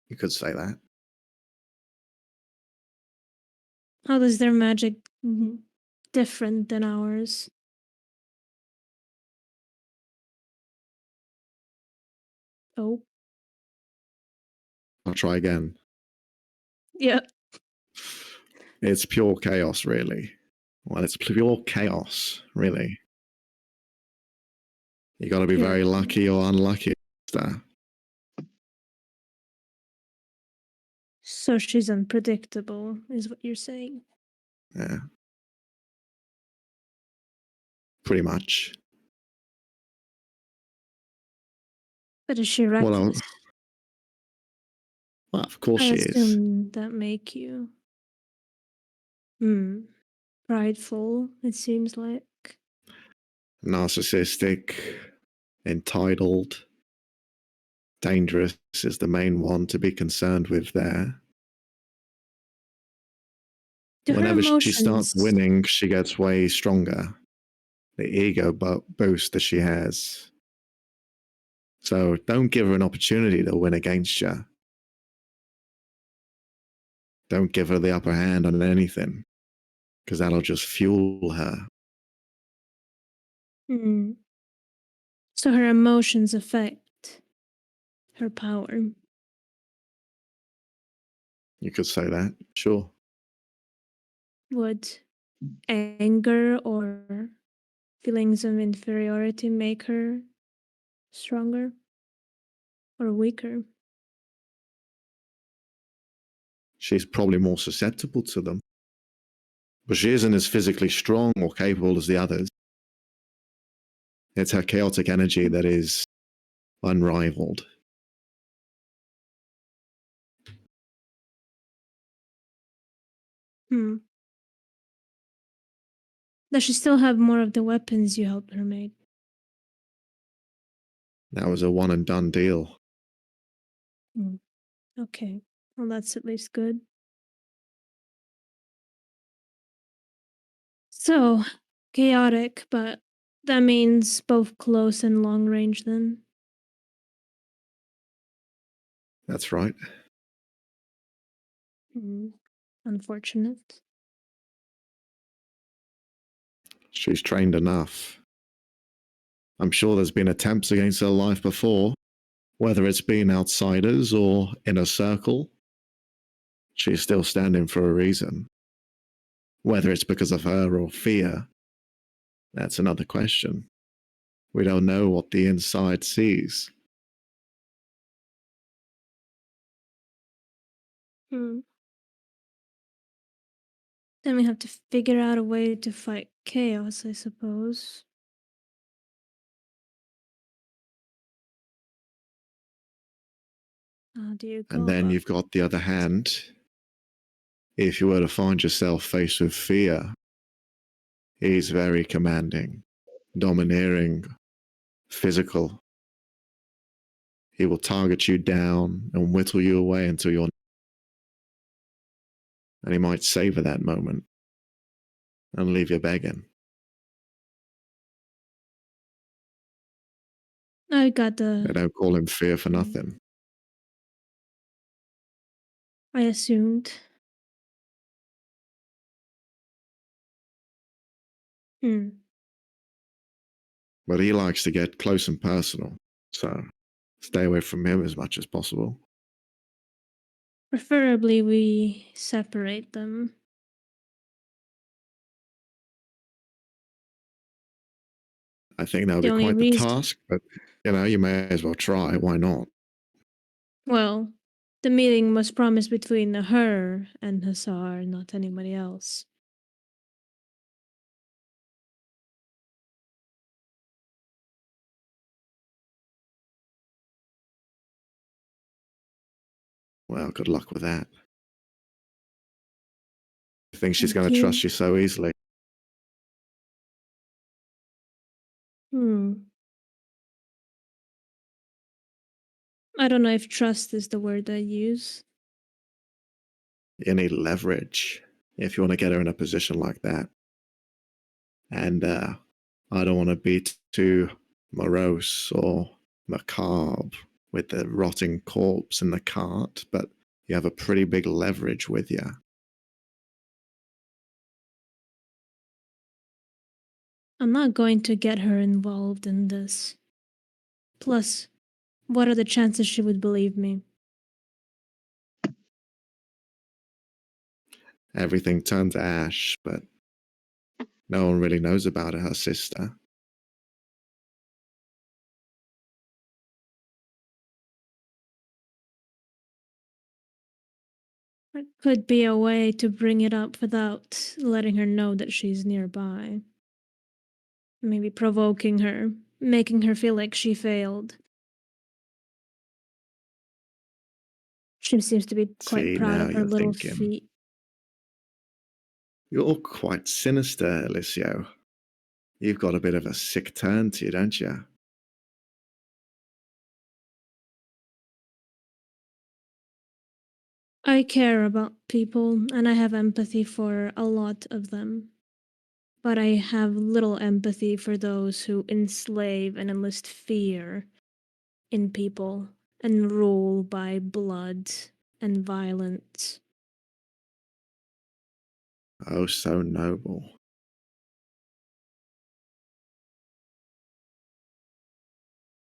You could say that. How does their magic different than ours? Oh. I'll try again. Yeah. It's pure chaos, really. Well, it's pure chaos, really. You got to be very lucky or unlucky. So she's unpredictable, is what you're saying. Yeah. Pretty much. But is she reckless? Well, of course she is. I assume that make you prideful, it seems like. Narcissistic, entitled, dangerous is the main one to be concerned with there. Whenever she starts winning, she gets way stronger. The ego boost that she has. So don't give her an opportunity to win against you. Don't give her the upper hand on anything, because that'll just fuel her. So her emotions affect her power. You could say that, sure. Would anger or feelings of inferiority make her stronger or weaker? She's probably more susceptible to them. But she isn't as physically strong or capable as the others. It's her chaotic energy that is unrivaled. Does she still have more of the weapons you helped her make? That was a one and done deal. Okay. Well, that's at least good. So, chaotic, but that means both close and long range then? That's right. Unfortunate. She's trained enough. I'm sure there's been attempts against her life before, whether it's been outsiders or in a circle. She's still standing for a reason. Whether it's because of her or fear, that's another question. We don't know what the inside sees. Then we have to figure out a way to fight chaos, I suppose. How do you go And then about you've got the other hand. if you were to find yourself faced with fear, he's very commanding, domineering, physical. He will target you down and whittle you away until you're. And he might savor that moment and leave you begging. I got They the. don't call him fear for nothing. I assumed. But he likes to get close and personal, so stay away from him as much as possible. Preferably, we separate them. I think that would be quite the task, but you may as well try. Why not? Well, the meeting was promised between her and Hussar, not anybody else. Well, good luck with that. I think she's going to trust you so easily. I don't know if trust is the word I use. You need leverage if you want to get her in a position like that. And I don't want to be too morose or macabre with the rotting corpse in the cart, but you have a pretty big leverage with you. I'm not going to get her involved in this. Plus, what are the chances she would believe me? Everything turned to ash, but no one really knows about her sister. It could be a way to bring it up without letting her know that she's nearby. Maybe provoking her, making her feel like she failed. She seems to be quite proud of her little feat. You're quite sinister, Alicio. You've got a bit of a sick turn to you, don't you? I care about people, and I have empathy for a lot of them. But I have little empathy for those who enslave and enlist fear in people and rule by blood and violence. Oh, so noble.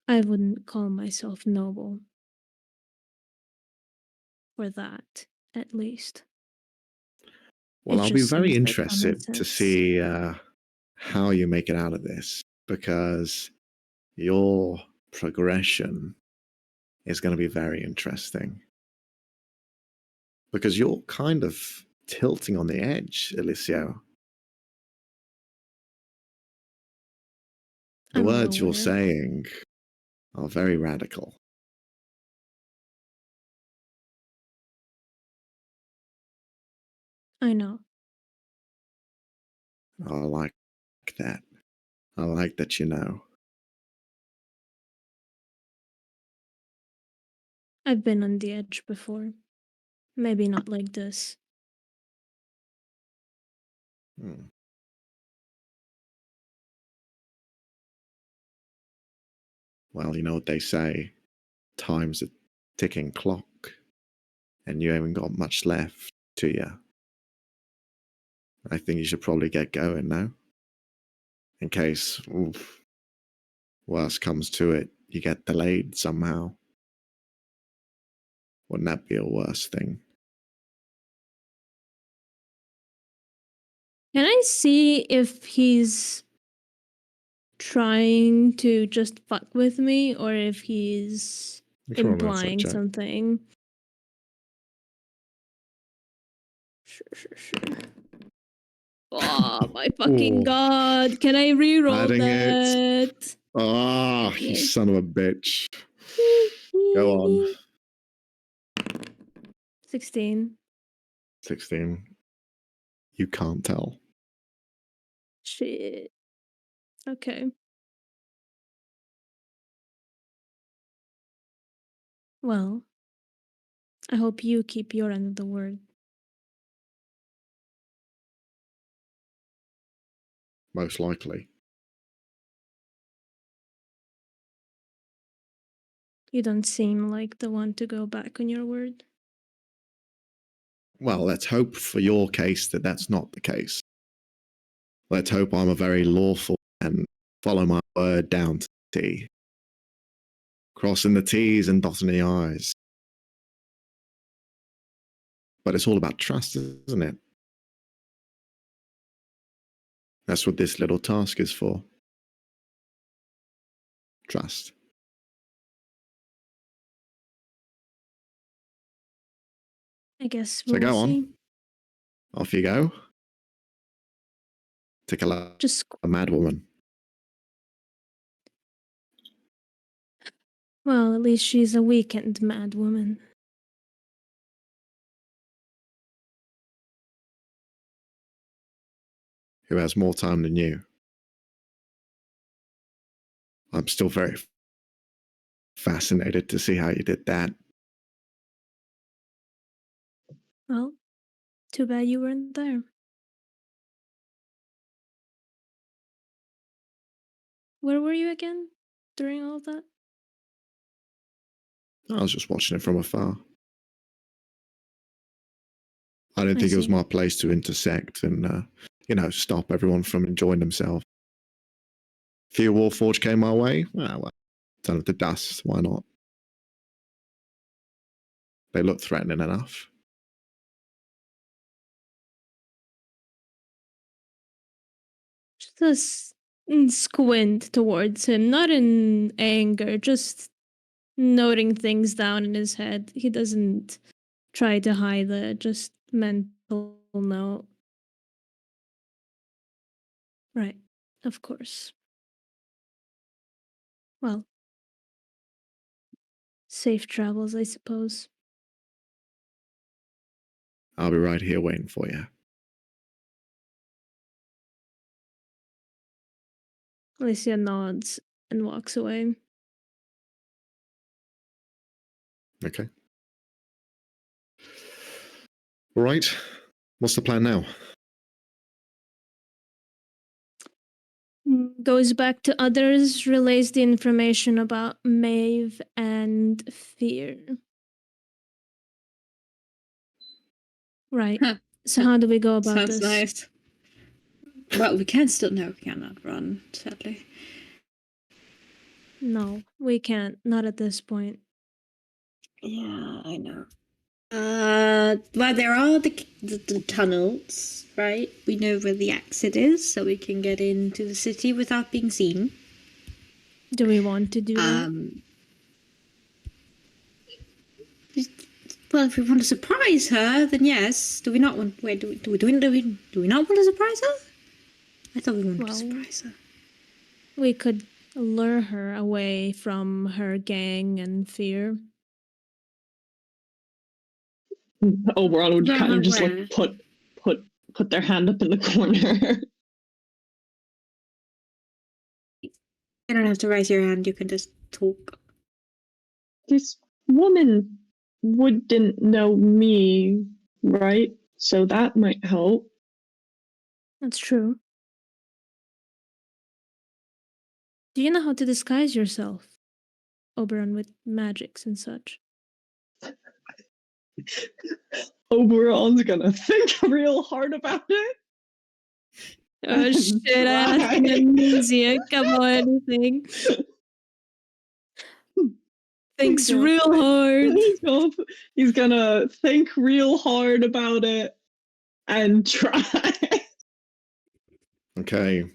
I wouldn't call myself noble. For that, at least. Well, I'll be very interested to see how you make it out of this, because your progression is going to be very interesting. Because you're kind of tilting on the edge, Alicio. The words you're saying are very radical. I know. I like that. I like that you know. I've been on the edge before. Maybe not like this. Well, you know what they say. Time's a ticking clock. And you haven't got much left to you. I think you should probably get going now. In case, worst comes to it, you get delayed somehow. Wouldn't that be a worse thing? Can I see if he's trying to just fuck with me or if he's implying something? Sure. Oh my fucking god. Can I reroll that? Oh, you son of a bitch. Go on. 16. 16. You can't tell. Shit. Okay. Well, I hope you keep your end of the word. Most likely. You don't seem like the one to go back on your word. Well, let's hope for your case that that's not the case. Let's hope I'm a very lawful and follow my word down to the T. Crossing the T's and dotting the I's. But it's all about trust, isn't it? That's what this little task is for. Trust. I guess So we'll go see. on. Off you go. Take a Just mad woman. well, at least she's a weekend mad woman. Who has more time than you. I'm still very fascinated to see how you did that. Well, too bad you weren't there. Where were you again during all of that? I was just watching it from afar. I didn't I think it was see. my place to intersect and, stop everyone from enjoying themselves. Few Warforged came my way. Well, turn it to dust. Why not? They look threatening enough. Just squint towards him, not in anger, just noting things down in his head. He doesn't try to hide it, just mental note. Right, of course. Well, safe travels, I suppose. I'll be right here waiting for you. Alicia nods and walks away. Okay. All right. What's the plan now? Goes back to others, relays the information about Maeve and Fear. Right. Huh. So how do we go about Sounds this? nice. Well, we can still no, we cannot run, sadly. No, we can't. Not at this point. Yeah, I know. Well, there are the tunnels, right? We know where the exit is, so we can get into the city without being seen. Do we want to do that? Well, if we want to surprise her, then yes. Do we not want? Wait, do we not want to surprise her? I thought we wanted to surprise her. We could lure her away from her gang and Fear. Oberon would Lure kind her of just where? like put their hand up in the corner. You don't have to raise your hand. You can just talk. This woman wouldn't know me, right? So that might help. That's true. Do you know how to disguise yourself, Oberon, with magics and such? Oberon's gonna think real hard about it. Oh shit, I asked an amnesia. Come on, anything. Thinks real hard. He's gonna think real hard about it and try. Okay.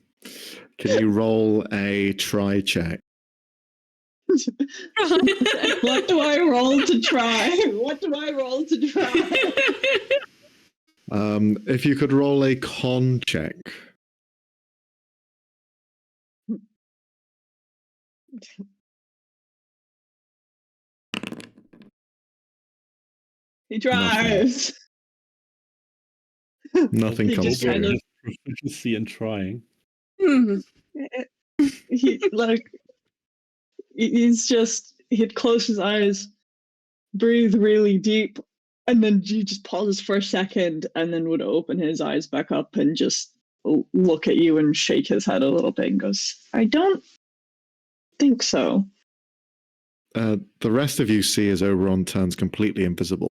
Can you roll a try check? What do I roll to try? What do I roll to try? If you could roll a con check. He tries. Nothing He comes just to kind you. of- proficiency in trying. He'd close his eyes, breathe really deep, and then he just pauses for a second and then would open his eyes back up and just look at you and shake his head a little bit and goes, I don't think so. The rest of you see as Oberon turns completely invisible.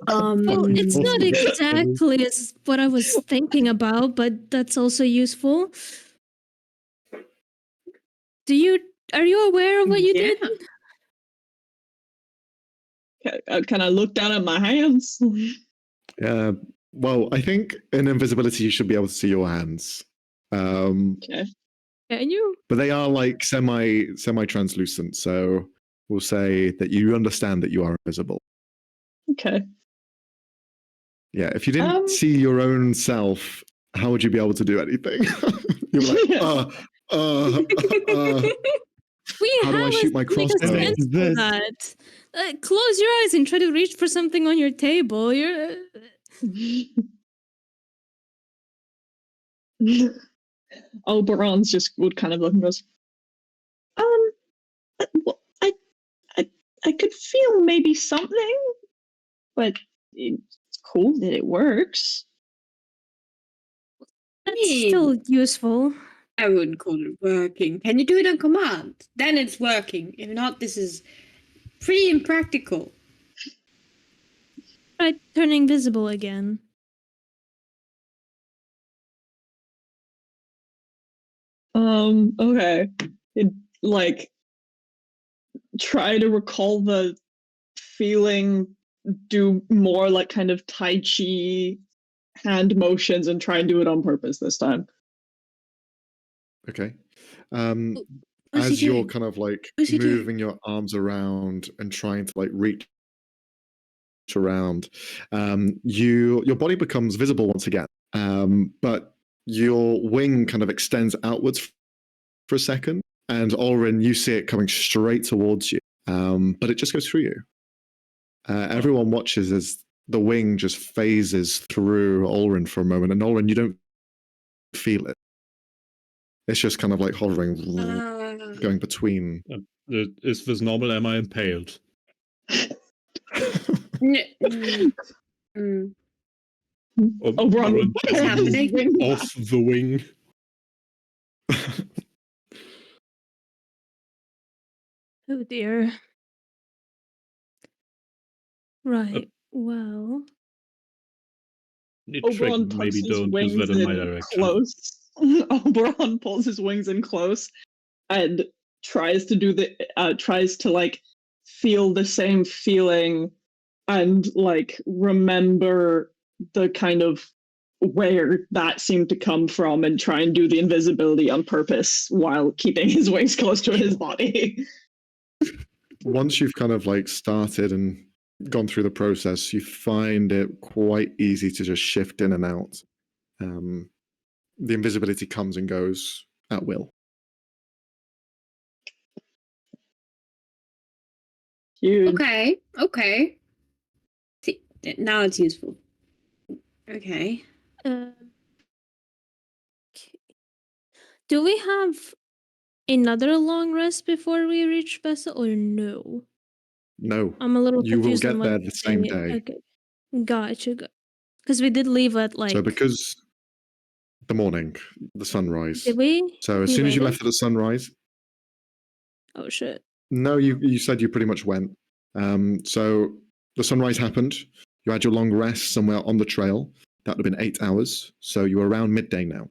Well, it's not exactly as what I was thinking about, but that's also useful. Are you aware of what you did? Can I look down at my hands? Well, I think in invisibility you should be able to see your hands. Okay. Can you? But they are like semi-translucent, so we'll say that you understand that you are invisible. Okay. Yeah, if you didn't see your own self, how would you be able to do anything? You'd be like, how do I shoot my crossbow? For that. Close your eyes and try to reach for something on your table. You're. Oberon's just would kind of look and goes, I could feel maybe something, but it's cool that it works. That's still useful. I wouldn't call it working. Can you do it on command? Then it's working. If not, this is pretty impractical. Try turning visible again. Okay. Try to recall the feeling, do more like kind of Tai Chi hand motions and try and do it on purpose this time. Okay. As you're kind of like moving your arms around and trying to like reach around, your body becomes visible once again. But your wing kind of extends outwards for a second, and Ulrin, you see it coming straight towards you, but it just goes through you. Everyone watches as the wing just phases through Ulrin for a moment, and Ulrin, you don't feel it. It's just kind of like hovering, going between. Is this normal? Am I impaled? Oberon, what is happening? Off the wing. Oh dear. Right. Well. Oberon maybe don't use that in my direction. Close. Oberon pulls his wings in close and tries to like feel the same feeling and like remember the kind of where that seemed to come from and try and do the invisibility on purpose while keeping his wings close to his body. Once you've kind of like started and gone through the process, you find it quite easy to just shift in and out. The invisibility comes and goes at will. Huge. Okay. See, now it's useful. Okay. Do we have another long rest before we reach Vesyl, or no? No. I'm a little confused. You will get there the same day. Okay. Gotcha. Because we did leave at like... So because the morning, the sunrise. Did we? So as soon as you left at the sunrise... Oh, shit. No, you said you pretty much went. So the sunrise happened. You had your long rest somewhere on the trail. That would have been 8 hours. So you're around midday now.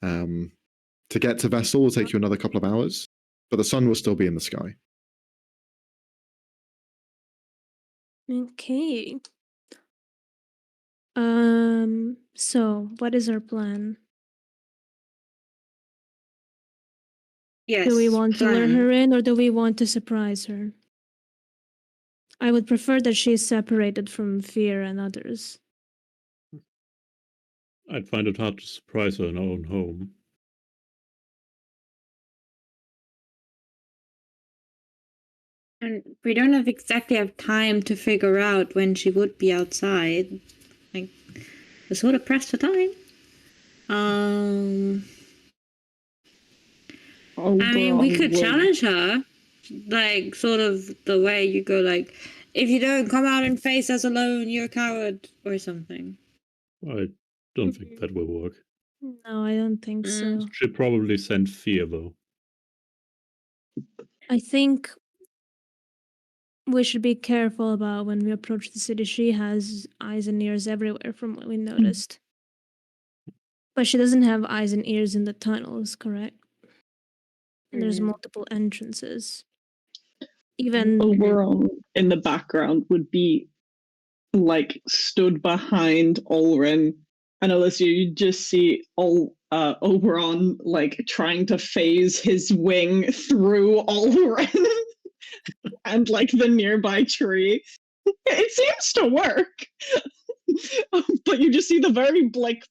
To get to Vesyl will take you another couple of hours, but the sun will still be in the sky. Okay. So what is our plan? Yes. Do we want to lure her in, or do we want to surprise her? I would prefer that she is separated from Fear and others. I'd find it hard to surprise her in her own home. And we don't exactly have time to figure out when she would be outside. Like, we're sort of pressed for time. I mean, we could challenge her, like, sort of the way you go, like, if you don't come out and face us alone, you're a coward, or something. I don't think that will work. No, I don't think so. She'll probably send fear, though. I think we should be careful about when we approach the city. She has eyes and ears everywhere, from what we noticed. But she doesn't have eyes and ears in the tunnels, correct? And there's multiple entrances. Even Oberon in the background would be like stood behind Ulrin, and Alicia, you just see Oberon like trying to phase his wing through Ulrin and like the nearby tree. It seems to work. But you just see the very like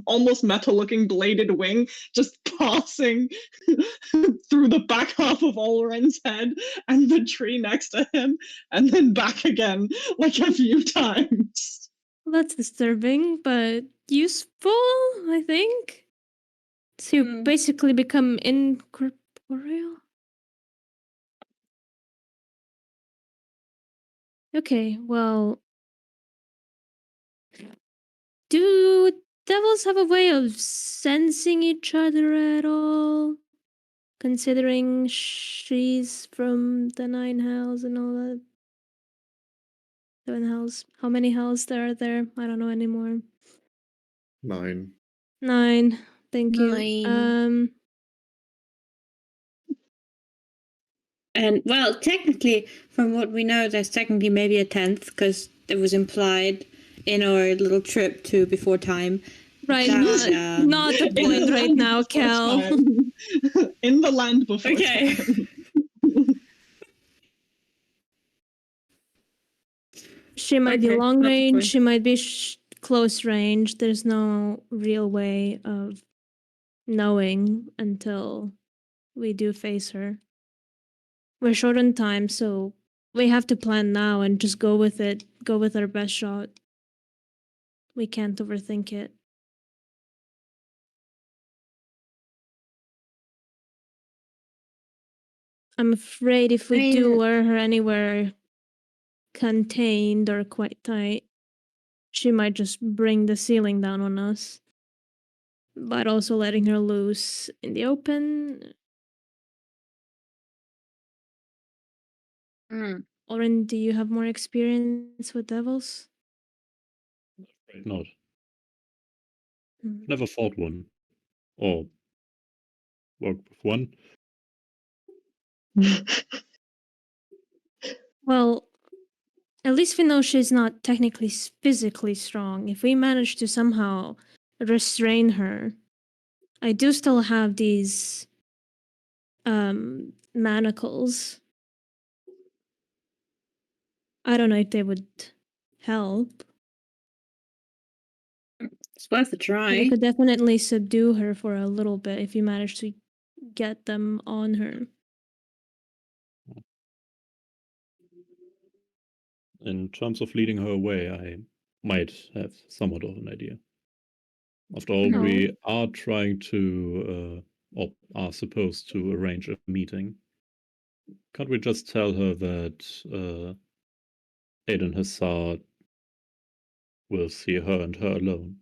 almost metal-looking bladed wing just passing through the back half of Ulrin's head and the tree next to him, and then back again like a few times. That's disturbing, but useful, I think. So you basically become incorporeal. Okay, well, do devils have a way of sensing each other at all? Considering she's from the 9 hells and all that. 7 hells. How many hells there are there? I don't know anymore. 9. 9. Thank you. 9. And, well, technically, from what we know, there's technically maybe a 10th, because it was implied in our little trip to Before Time. Right, not the point right now, Cal. In the land before Okay. time. She might be long range, she might be close range. There's no real way of knowing until we do face her. We're short on time, so we have to plan now and just go with it. Go with our best shot. We can't overthink it. I'm afraid if we do wear her anywhere contained or quite tight, she might just bring the ceiling down on us. But also letting her loose in the open. Oren, do you have more experience with devils? Not. Never fought one. Or worked with one. Well, at least we know she's not technically physically strong. If we manage to somehow restrain her, I do still have these manacles. I don't know if they would help. It's worth a try. We could definitely subdue her for a little bit if you manage to get them on her. In terms of leading her away, I might have somewhat of an idea. After all, we are trying to, or are supposed to arrange a meeting. Can't we just tell her that Aiden Hassard will see her and her alone?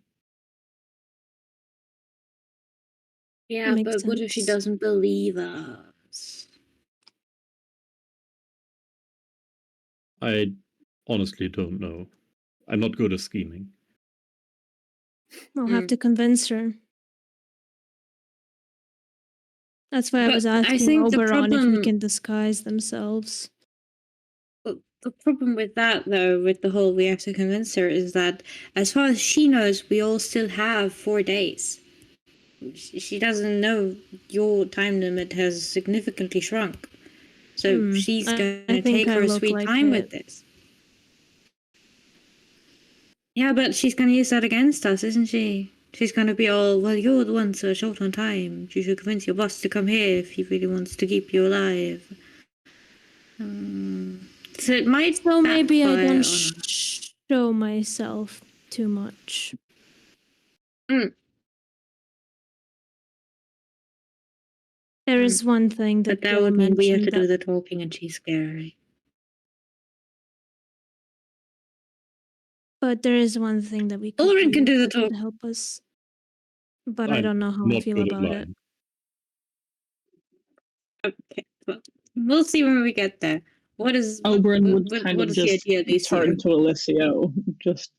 Yeah, but what if she doesn't believe us? I honestly don't know. I'm not good at scheming. I'll have to convince her. That's why I was asking Oberon if we can disguise themselves. The problem with that, though, with the whole we have to convince her, is that as far as she knows, we all still have 4 days. She doesn't know your time limit has significantly shrunk. So she's going to take her sweet time with this. Yeah, but she's going to use that against us, isn't she? She's going to be all, well, you're the ones who are short on time. You should convince your boss to come here if he really wants to keep you alive. So it might. So maybe I backfire don't on her. show myself too much. There is one thing that But that Gil would mean we have to mentioned do that, the talking and she's scary. but there is one thing that we could Ulrich can do the that would talk. help us. But I I'm don't know how I not feel good at about it. lying. Okay, well, we'll see when we get there. What is Oberyn would what kind of is the just idea, Alicia? turn to Alicio, just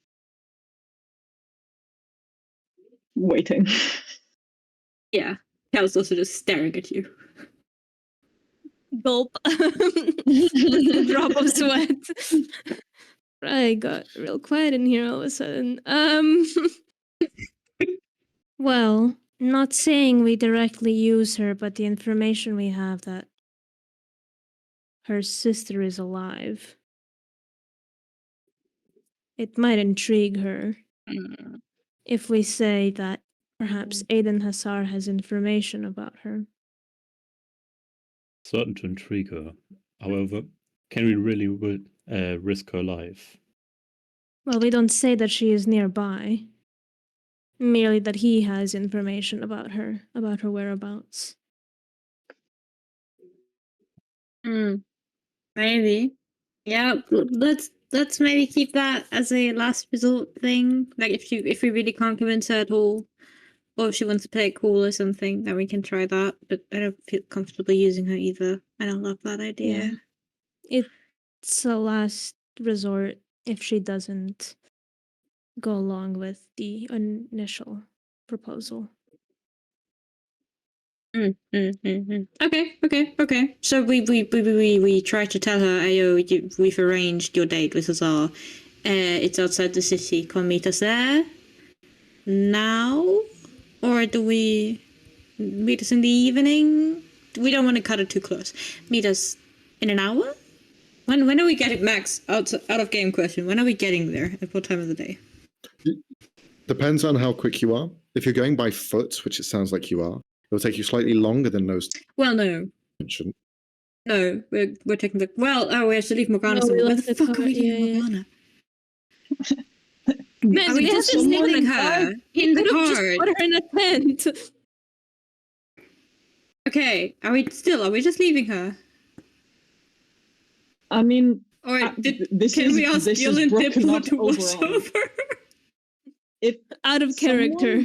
waiting. Yeah, Cal's also just staring at you. Gulp. Just a drop of sweat. I got real quiet in here all of a sudden. Well, not saying we directly use her, but the information we have that her sister is alive. It might intrigue her if we say that perhaps Aiden Hassar has information about her. Certain to intrigue her. However, can we really risk her life? Well, we don't say that she is nearby. Merely that he has information about her whereabouts. Maybe. Yeah, let's maybe keep that as a last resort thing. Like if we really can't convince her at all, or if she wants to play it cool or something, then we can try that. But I don't feel comfortable using her either. I don't love that idea. Yeah. It's a last resort if she doesn't go along with the initial proposal. Okay. So we try to tell her, Ayo, we've arranged your date with Azar. It's outside the city. Come meet us there now, or do we meet us in the evening? We don't want to cut it too close. Meet us in an hour. When are we getting Max out of game question? When are we getting there? At what time of the day? Depends on how quick you are. If you're going by foot, which it sounds like you are, it'll take you slightly longer than those. Well, no. No, we're taking the. Well, we have to leave Morgana. No, Where the fuck are we leaving Morgana? Man, Are we just leaving her in the car? Just put her in a tent. Okay, are we just leaving her? I mean, Or can we ask Gil and Diplo to watch over? If out of character.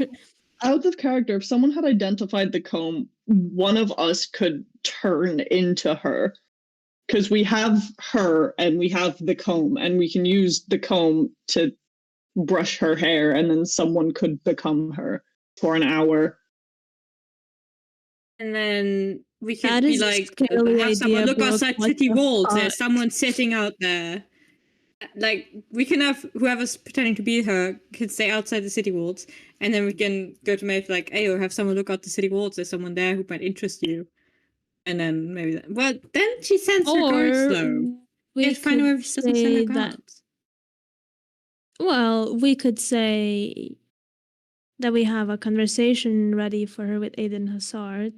If someone had identified the comb, one of us could turn into her. Because we have her and we have the comb, and we can use the comb to brush her hair, and then someone could become her for an hour. And then we could be like, have someone look outside city walls. There's someone sitting out there. Like, we can have whoever's pretending to be her can stay outside the city walls, and then we can go to Maeve like, hey, or have someone look out the city walls. There's someone there who might interest you. And then maybe that. Well, then she sends her guards, though. We have to find whoever she doesn't send her guards. Well, we could say that we have a conversation ready for her with Aiden Hassard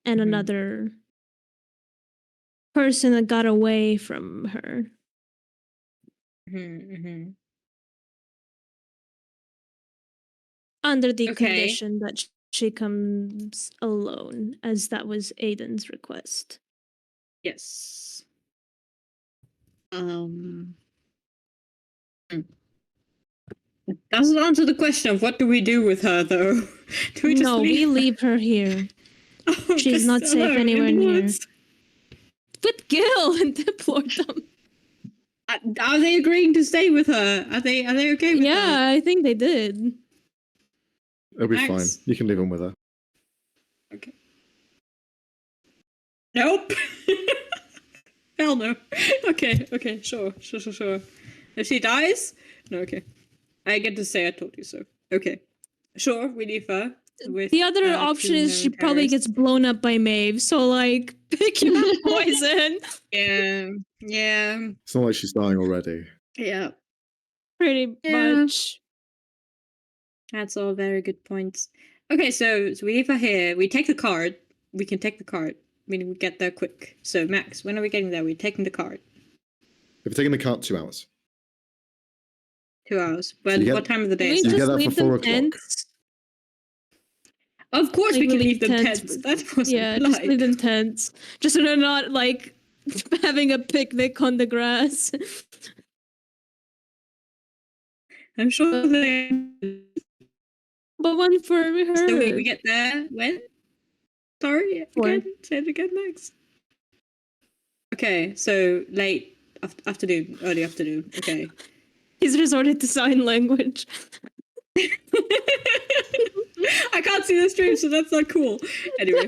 and another person that got away from her. Under the condition that she comes alone, as that was Aiden's request. Yes. Doesn't answer the question of what do we do with her, though. Do we just we leave her here. She's not safe anywhere near. With Gil and deplore them. Are they agreeing to stay with her? Are they okay with that? Yeah, I think they did. It'll be fine. You can leave them with her. Okay. Nope. Hell no. Okay, sure. If she dies? No, okay. I get to say I told you so. Okay. Sure, we leave her. With, the other option is she probably gets blown up by Maeve, so like pick your poison. Yeah. It's not like she's dying already. Yeah. Pretty much. That's all very good points. Okay, so we leave her here. We take the card. We can take the card. meaning we get there quick. So Max, when are we getting there? We're taking the cart. If we're taking the cart, 2 hours. 2 hours. When? What time of the day? We is You it? get just that for leave them 4 o'clock. tents. Of course, Like, we can we leave them leave tents. tents. That wasn't Yeah, polite. just leave them tents. Just so they're not like having a picnic on the grass. I'm sure they. But one for her. So we get there when? Sorry, Four. again. Say it again, Max. Okay, so late afternoon, early afternoon. Okay. He's resorted to sign language. I can't see the stream, so that's not cool. Anyway,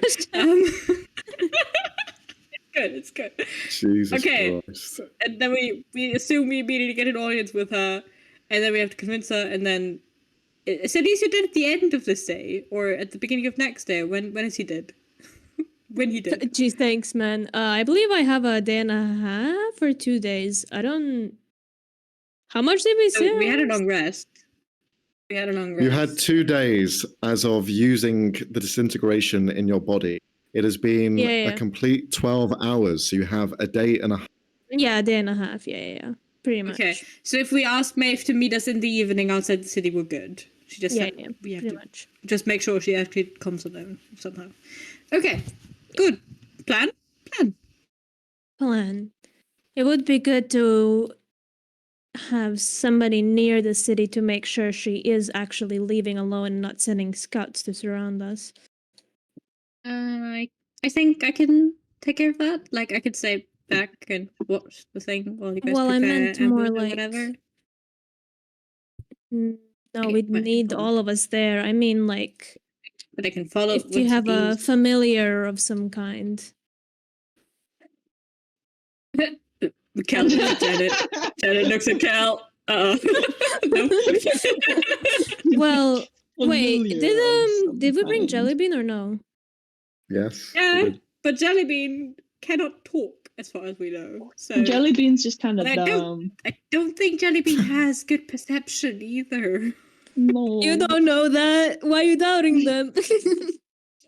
it's good. Jesus Okay. Christ. And then we assume we immediately get an audience with her, and then we have to convince her, and then so Alicia did at the end of this day, or at the beginning of next day. When is he dead? When he did? Gee, thanks, man. I believe I have a day and a half or 2 days. I don't. How much did we say? So we had a long rest. You had 2 days as of using the disintegration in your body. It has been Yeah. a complete 12 hours, so you have a day and a half. Yeah, a day and a half. Yeah. Pretty much. Okay, so if we ask Maeve to meet us in the evening outside the city, we're good. She just said we have pretty to much. just make sure she actually comes alone somehow. Okay, good. Plan. Plan. It would be good to have somebody near the city to make sure she is actually leaving alone and not sending scouts to surround us. I think I can take care of that. Like I could stay back and watch the thing while you guys Well, I prepare meant more ambush or like- whatever. No, Okay, we'd but- need all of us there. I mean, like, But I can follow. if you with have a these- familiar of some kind. Cal, Janet looks at Cal. No. Well, wait, Familiar of did we some bring kind. Jellybean or no? Yes. Yeah, Good. but Jellybean cannot talk, as far as we know. So Jellybean's just kind of But I don't- dumb. I don't think Jellybean has good perception either. No. You don't know that. Why are you doubting them?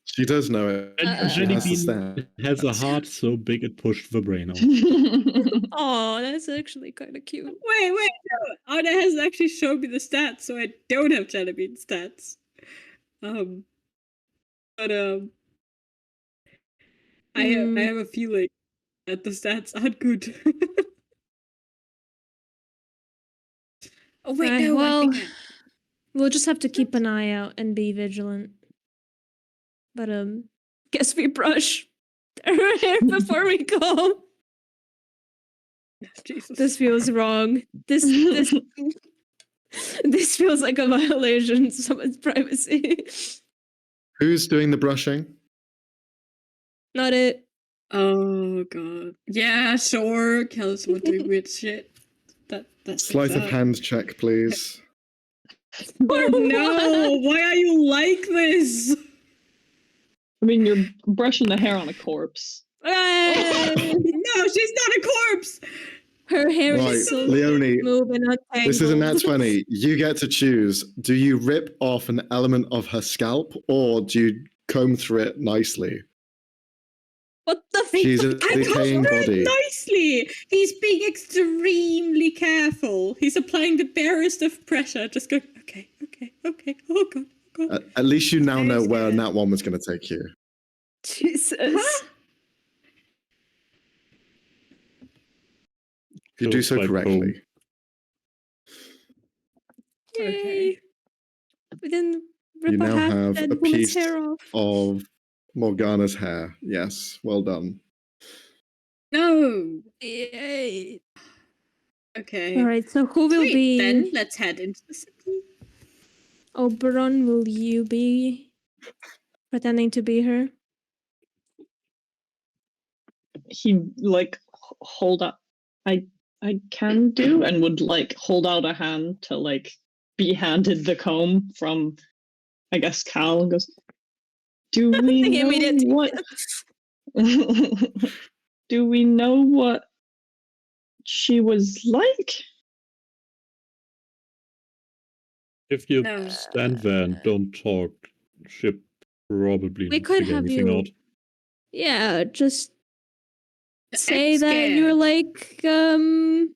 She does know it. And She has the Jellybean stat. has a heart so big it pushed the brain out. Oh, that's actually kind of cute. Wait, no. Anna hasn't actually shown me the stats, so I don't have Jellybean stats. But I have a feeling that the stats aren't good. Oh wait, Right, no. well, I think we'll just have to keep an eye out and be vigilant. But guess we brush her hair before we go. Jesus. This feels wrong. This this feels like a violation of someone's privacy. Who's doing the brushing? Not it. Oh god. Yeah, sure. Kel's one doing weird shit. That's Sleight of hand check, please. Oh no! Why are you like this? I mean, you're brushing the hair on a corpse. Hey! No, she's not a corpse. Her hair Right, is so Leonie, smooth and not this is a nat tangled. 20. You get to choose. Do you rip off an element of her scalp or do you comb through it nicely? What the fuck? She's a I decaying covered body. nicely. He's being extremely careful. He's applying the barest of pressure. Just go. Okay. Oh god. At least you now I'm know where scared. that one was going to take you. Jesus. Huh? If you do Feels so like correctly. home. Yay. We didn't rip You now half have dead a woman's piece hair off. of Morgana's hair. Yes, well done. No. Yay. Okay. All right, so who will Sweet, be... Then let's head into the city. Oberon, will you be pretending to be her? He like hold up. I can do and would like hold out a hand to like be handed the comb from, I guess, Cal, and goes, "Do we know Immediate- what? Do we know what she was like?" If you No. stand there and don't talk, she'll probably We could figure have anything you out. Yeah, just say I'm that you're scared.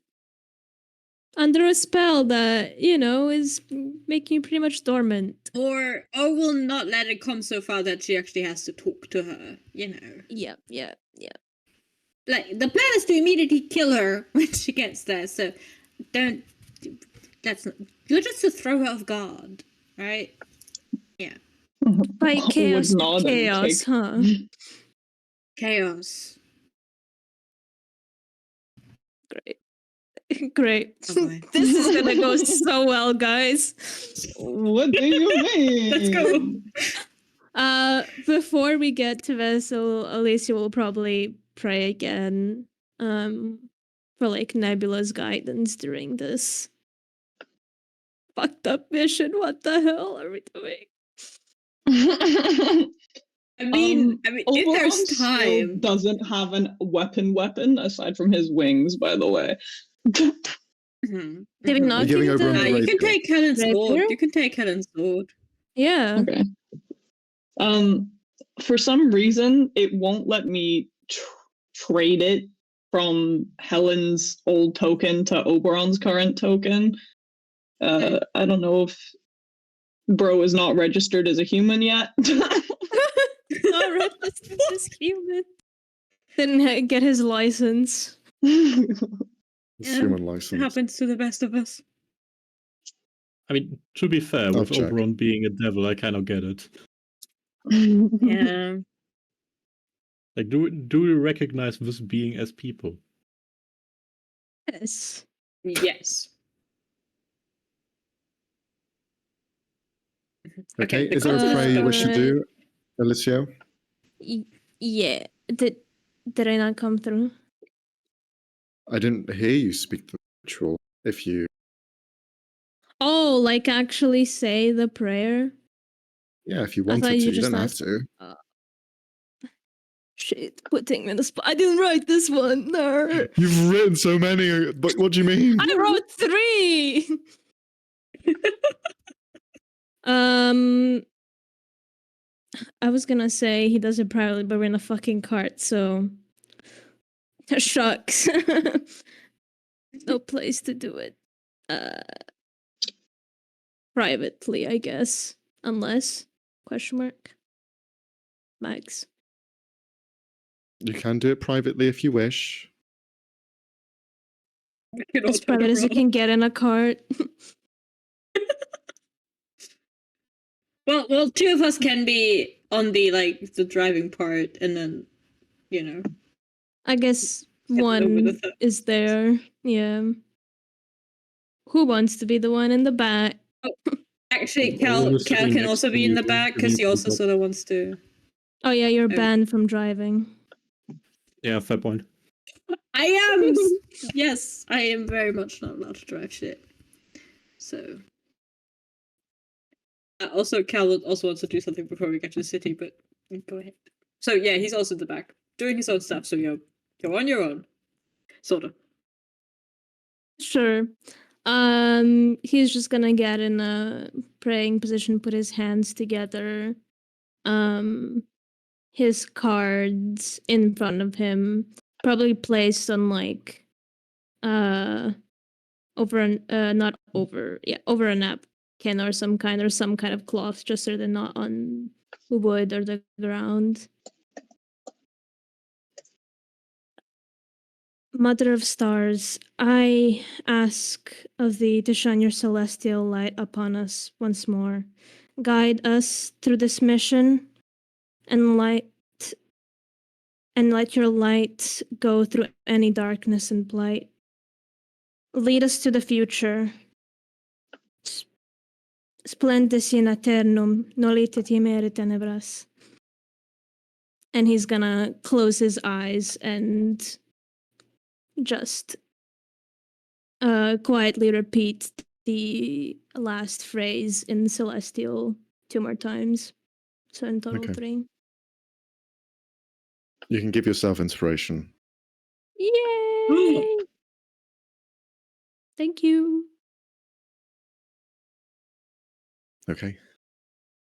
under a spell that, is making you pretty much dormant. Or we'll not let it come so far that she actually has to talk to her, Yeah. Like, the plan is to immediately kill her when she gets there, so don't... That's not... You're just to throw her off guard, right? Yeah. Fight chaos Would with not chaos, take- huh? Chaos. Great. Great. Okay. This is gonna go so well, guys. What do you mean? Let's go. Before we get to Vesyl, Alicia will probably pray again for like Nebula's guidance during this fucked up mission. What the hell are we doing? I mean, if Oberon there's still time... doesn't have an weapon aside from his wings, by the way. Mhm, Did we mhm. not You're giving give Oberon the- the You rapier. can take Helen's sword. Rapier? You can take Helen's sword. Yeah. Okay. For some reason, it won't let me trade it from Helen's old token to Oberon's current token. I don't know if Bro is not registered as a human yet. Not registered as human. Didn't get his license. It's Yeah. human It license. happens to the best of us. I mean, to be fair, I'll with check. Oberon being a devil, I kind of get it. Yeah. Like, do we recognize this being as people? Yes. Yes. Okay, the is there a concept prayer you wish to Uh, do, Alicia? Yeah. Did I not come through? I didn't hear you speak the ritual. If you... Oh, like actually say the prayer? Yeah, if you I wanted thought to. you You just don't have asked- to. Shit, putting me in the spot. I didn't write this one. No. You've written so many, but what do you mean? I wrote 3. I was gonna say he does it privately, but we're in a fucking cart, so shucks. No place to do it. Privately, I guess. Unless question mark. Max. You can do it privately if you wish. As private as you can get in a cart. Well, 2 of us can be on the driving part, and then, I guess over the one third. is there. Yeah. Who wants to be the one in the back? Actually, Well, Cal who's sitting can next also to be in the you back if because he you also put- sort of wants to. Oh yeah, you're banned from driving. Yeah, fair point. I am. Yes, I am very much not allowed to drive shit. So. Also, Cal also wants to do something before we get to the city, but go ahead. So yeah, he's also in the back doing his own stuff. So you're on your own, sort of. Sure. He's just gonna get in a praying position, put his hands together, his cards in front of him, probably placed on like over a napkin or some kind of cloth, just so they're not on wood or the ground. Mother of Stars, I ask of thee to shine your celestial light upon us once more. Guide us through this mission, and let your light go through any darkness and blight. Lead us to the future. Splendis in aeternum, nolite timere tenebras. And he's gonna close his eyes and just quietly repeat the last phrase in Celestial 2 more times. So in total Okay. 3. You can give yourself inspiration. Yay! Thank you. Okay.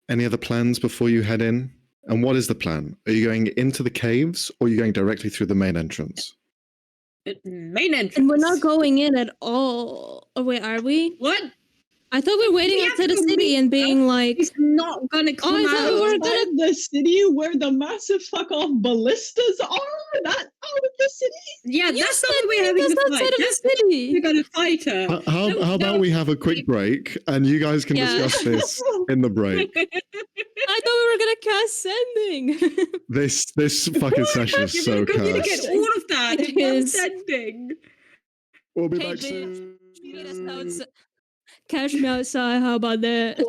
Any other plans before you head in? And what is the plan? Are you going into the caves or are you going directly through the main entrance? Main entrance. And we're not going in at all. Oh, wait, are we? What? I thought we were waiting outside the city and being like, he's not gonna come I thought out. we were Outside the city where the massive fuck off ballistas are? Not out of the city? Yeah, You that's not said what we're having that's to outside fight. of the That's not city. we're gonna fight her. How about we have a quick break and you guys can Yeah. discuss this in the break? I thought we were gonna cast sending. This fucking session is You're so gonna communicate cursed. all of that It in one is. sending. We'll be Hey, back bitch, meet us soon. outside. Catch me outside. How about that?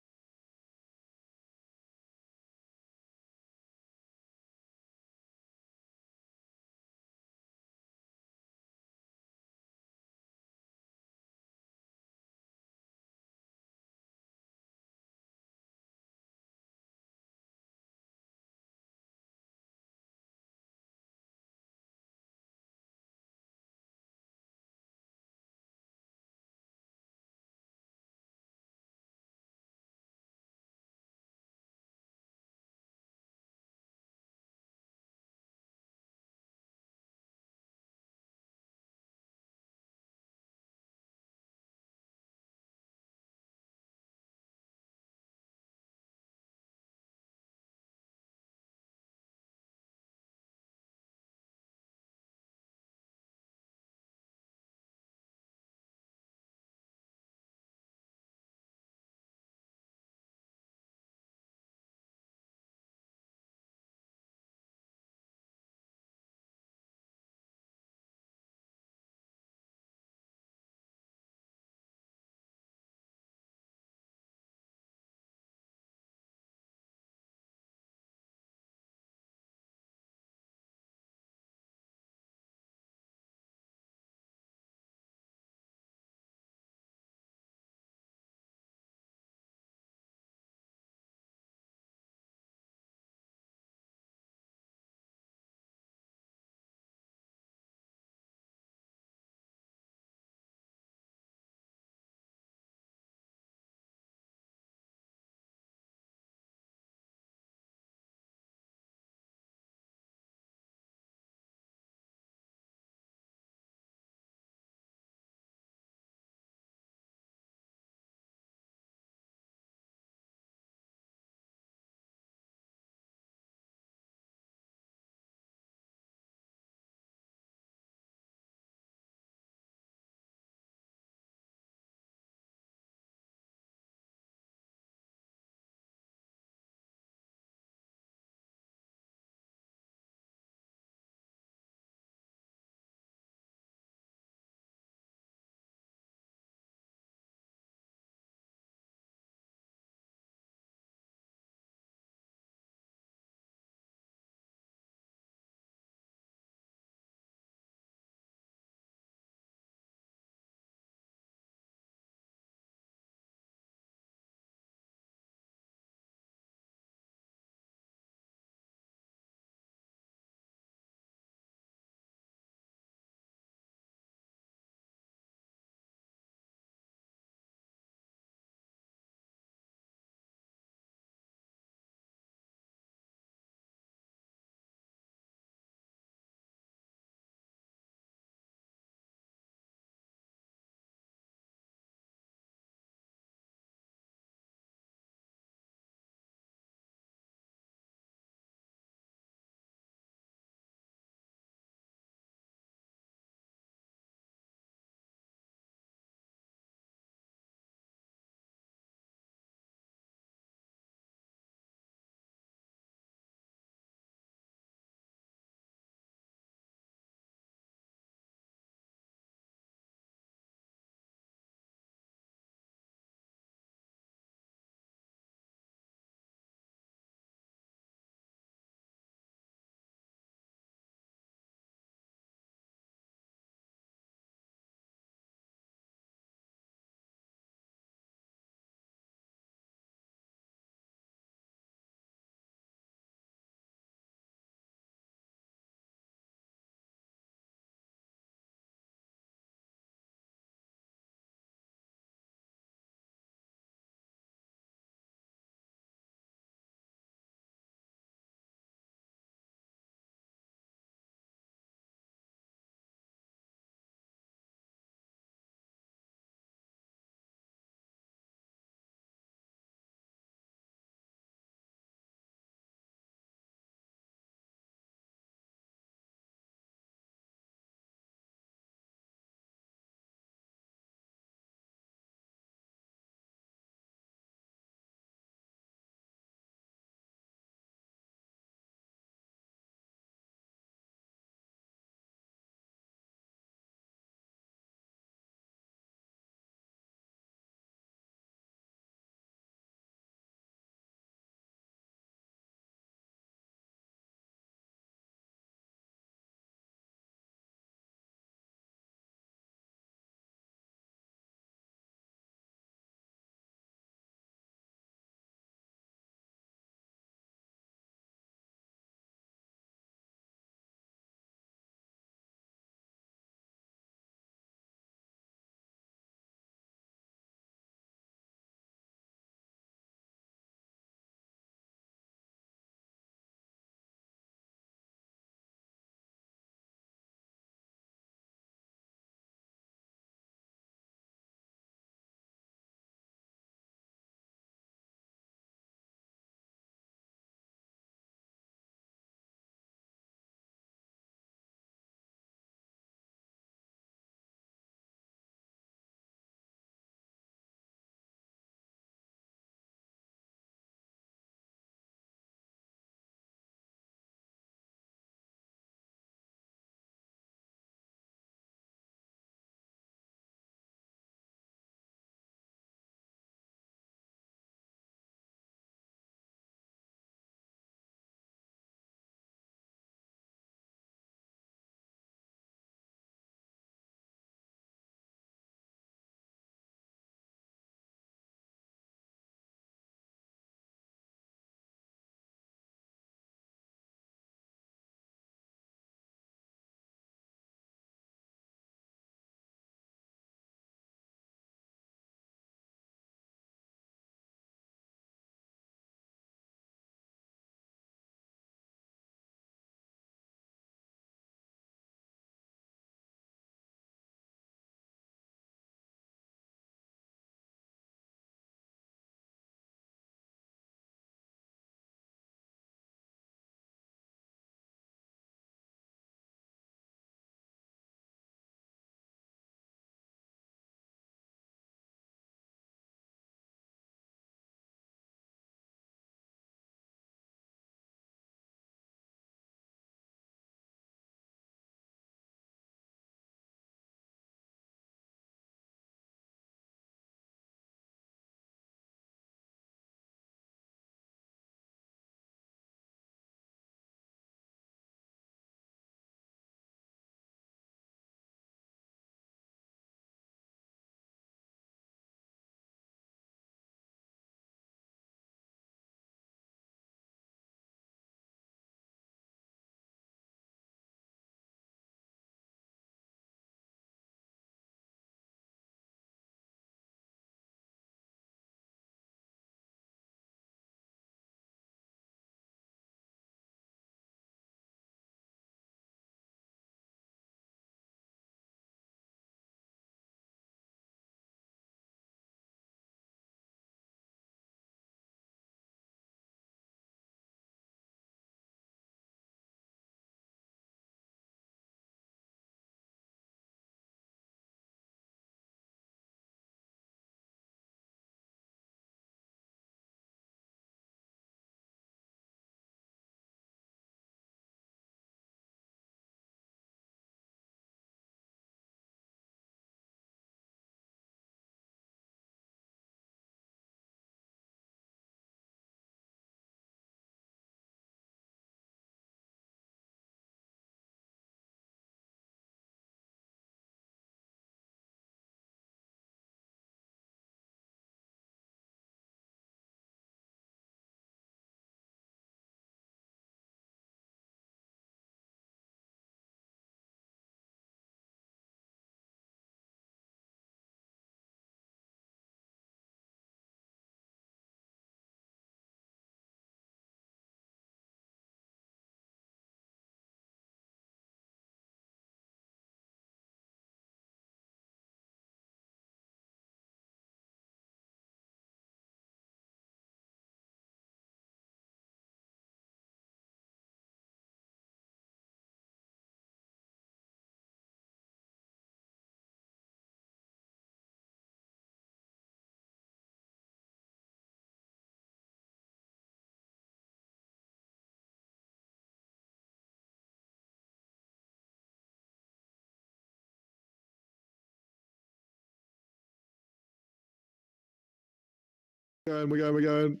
We're going.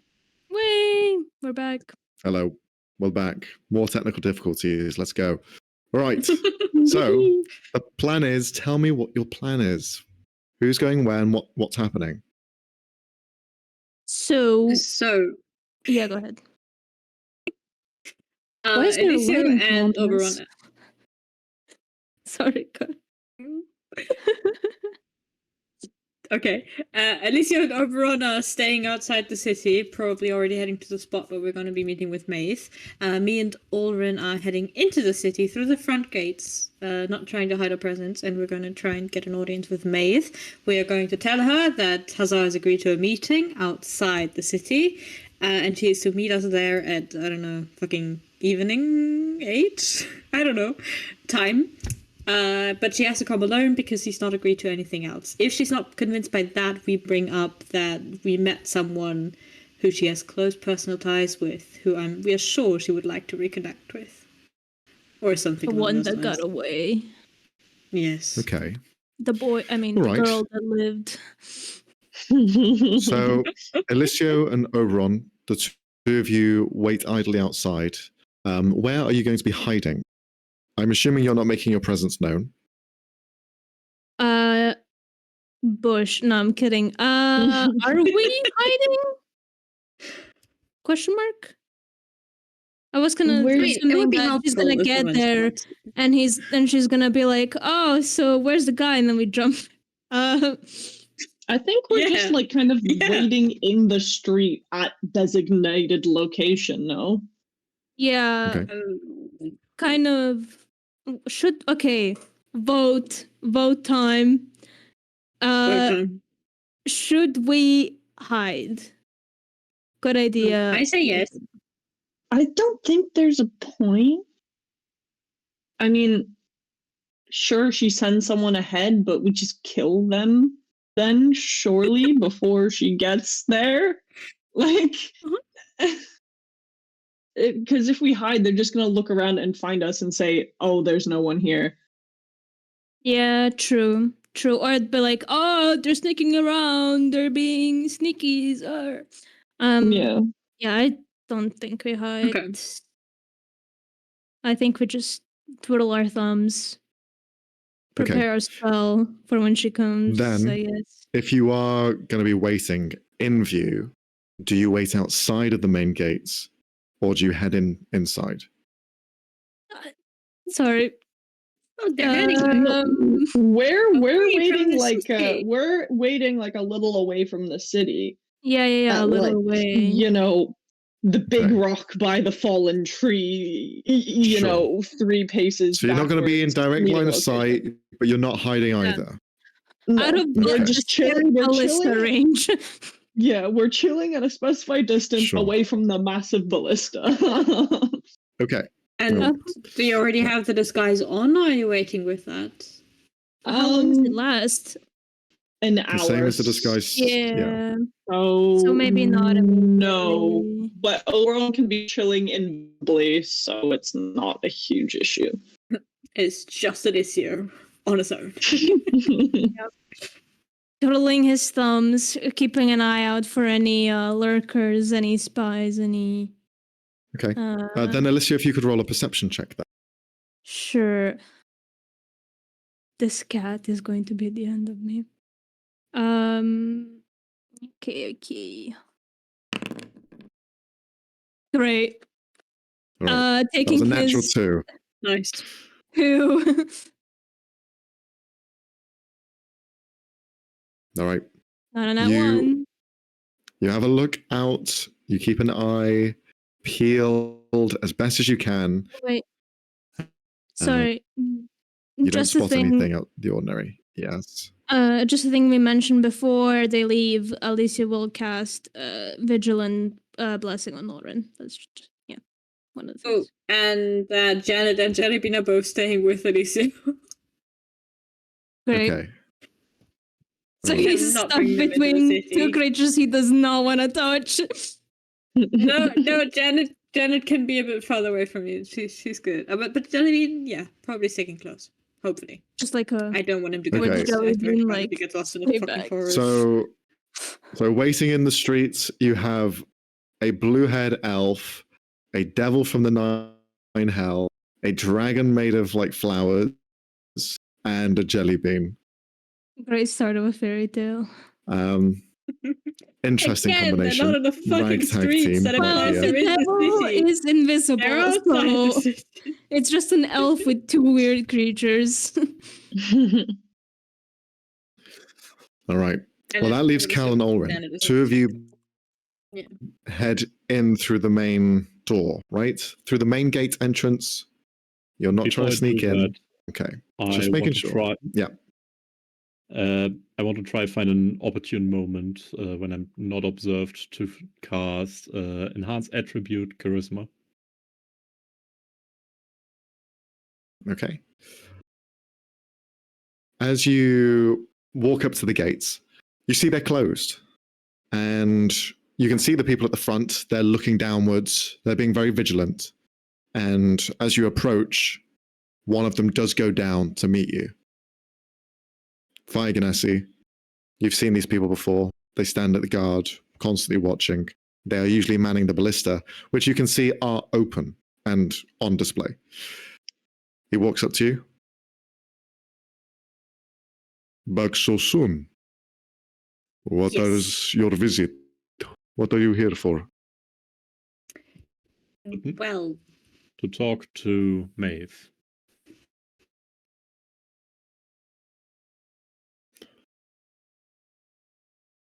Whee! We're back. Hello. We're back. More technical difficulties. Let's go. All right. So the plan is, tell me what your plan is. Who's going where and what's happening? So yeah, go ahead. Why is there Alicia lighting and on this? Oberon. Sorry, go. Okay. Alicia and Oberon are staying outside the city, probably already heading to the spot where we're going to be meeting with Maeve. Me and Ulrin are heading into the city through the front gates, not trying to hide our presence, and we're going to try and get an audience with Maeve. We are going to tell her that Hazar has agreed to a meeting outside the city, and she is to meet us there at, I don't know, fucking evening 8? I don't know. Time. But she has to come alone because he's not agreed to anything else. If she's not convinced by that, we bring up that we met someone who she has close personal ties with, who we are sure she would like to reconnect with. Or something The along one those that lines. got away. Yes. Okay. The boy, I mean, Right. the girl that lived. So Alicia and Oberon, the two of you wait idly outside. Where are you going to be hiding? I'm assuming you're not making your presence known. Bush. No, I'm kidding. Are we hiding? Question mark? I was gonna assuming that she's gonna get there, and she's gonna be like, "Oh, so where's the guy?" And then we jump. I think we're just like kind of waiting in the street at designated location. No. Yeah. Okay. Kind of. Vote time. Should we hide? Good idea. I say yes. I don't think there's a point. I mean, sure, she sends someone ahead, but we just kill them then, surely, before she gets there. Like, because if we hide, they're just going to look around and find us and say, oh, there's no one here. Yeah, true. Or it'd be like, oh, they're sneaking around, they're being sneakies, or yeah, I don't think we hide. Okay. I think we just twiddle our thumbs, prepare our spell for when she comes. Then, I guess. If you are going to be waiting in view, do you wait outside of the main gates, or do you head inside? Sorry. We're waiting we're waiting like a little away from the city. Yeah, a little away. You know, the big rock by the fallen tree. You know, 3 paces. So you're not going to be in direct line of sight, but you're not hiding either. No, out of we're just chilling. We're chilling. Range. Yeah, we're chilling at a specified distance away from the massive ballista. Okay. And do you already have the disguise on, or are you waiting with that? How long does it last? An hour. The same as the disguise. Yeah. So maybe not. No, but Oberon can be chilling invisibly, so it's not a huge issue. It's just an issue on its own. Twiddling his thumbs, keeping an eye out for any lurkers, any spies, any. Okay. Then Alicia, if you could roll a perception check there. Sure. This cat is going to be at the end of me. Okay. Great. Right. Taking that was a natural 2. Nice. 2. All right. Not a nat 1. You have a look out. You keep an eye peeled as best as you can. Wait. Sorry. You don't spot anything out the ordinary. Yes. Just a thing we mentioned before they leave, Alicia will cast Vigilant Blessing on Lauren. That's just, one of the things. And Janet and Jellybean are both staying with Alicia. Great. Okay. So he's stuck between 2 creatures he does not want to touch. No, Janet can be a bit farther away from you. She's good. But Jellybean, probably sticking close. Hopefully. Just like I don't want him to go Okay. Jellybean, like, to get lost in the fucking forest. So So waiting in the streets, you have a blue-haired elf, a devil from the nine hell, a dragon made of like flowers, and a jelly bean. Great start of a fairy tale. Interesting Again, combination. they're not in the fucking Ragtag streets team, that but Well, implies yeah. the they're in the devil city. is invisible, They're outside the so city. it's just an elf with two weird creatures. All right. And Well, that it's leaves really Cal and simple, Ulrin. then it is Two of you Yeah. head in through the main door, right? Through the main gate entrance. You're not Before trying to sneak I do in. that, Okay. I Just making want to sure. try. Yeah. I want to try find an opportune moment when I'm not observed to cast enhance attribute charisma. Okay. As you walk up to the gates, you see they're closed. And you can see the people at the front. They're looking downwards. They're being very vigilant. And as you approach, one of them does go down to meet you. Fire Ganassi, you've seen these people before. They stand at the guard, constantly watching. They are usually manning the ballista, which you can see are open and on display. He walks up to you. Back so soon. What Yes. is your visit? What are you here for? Well, To talk to Maeve.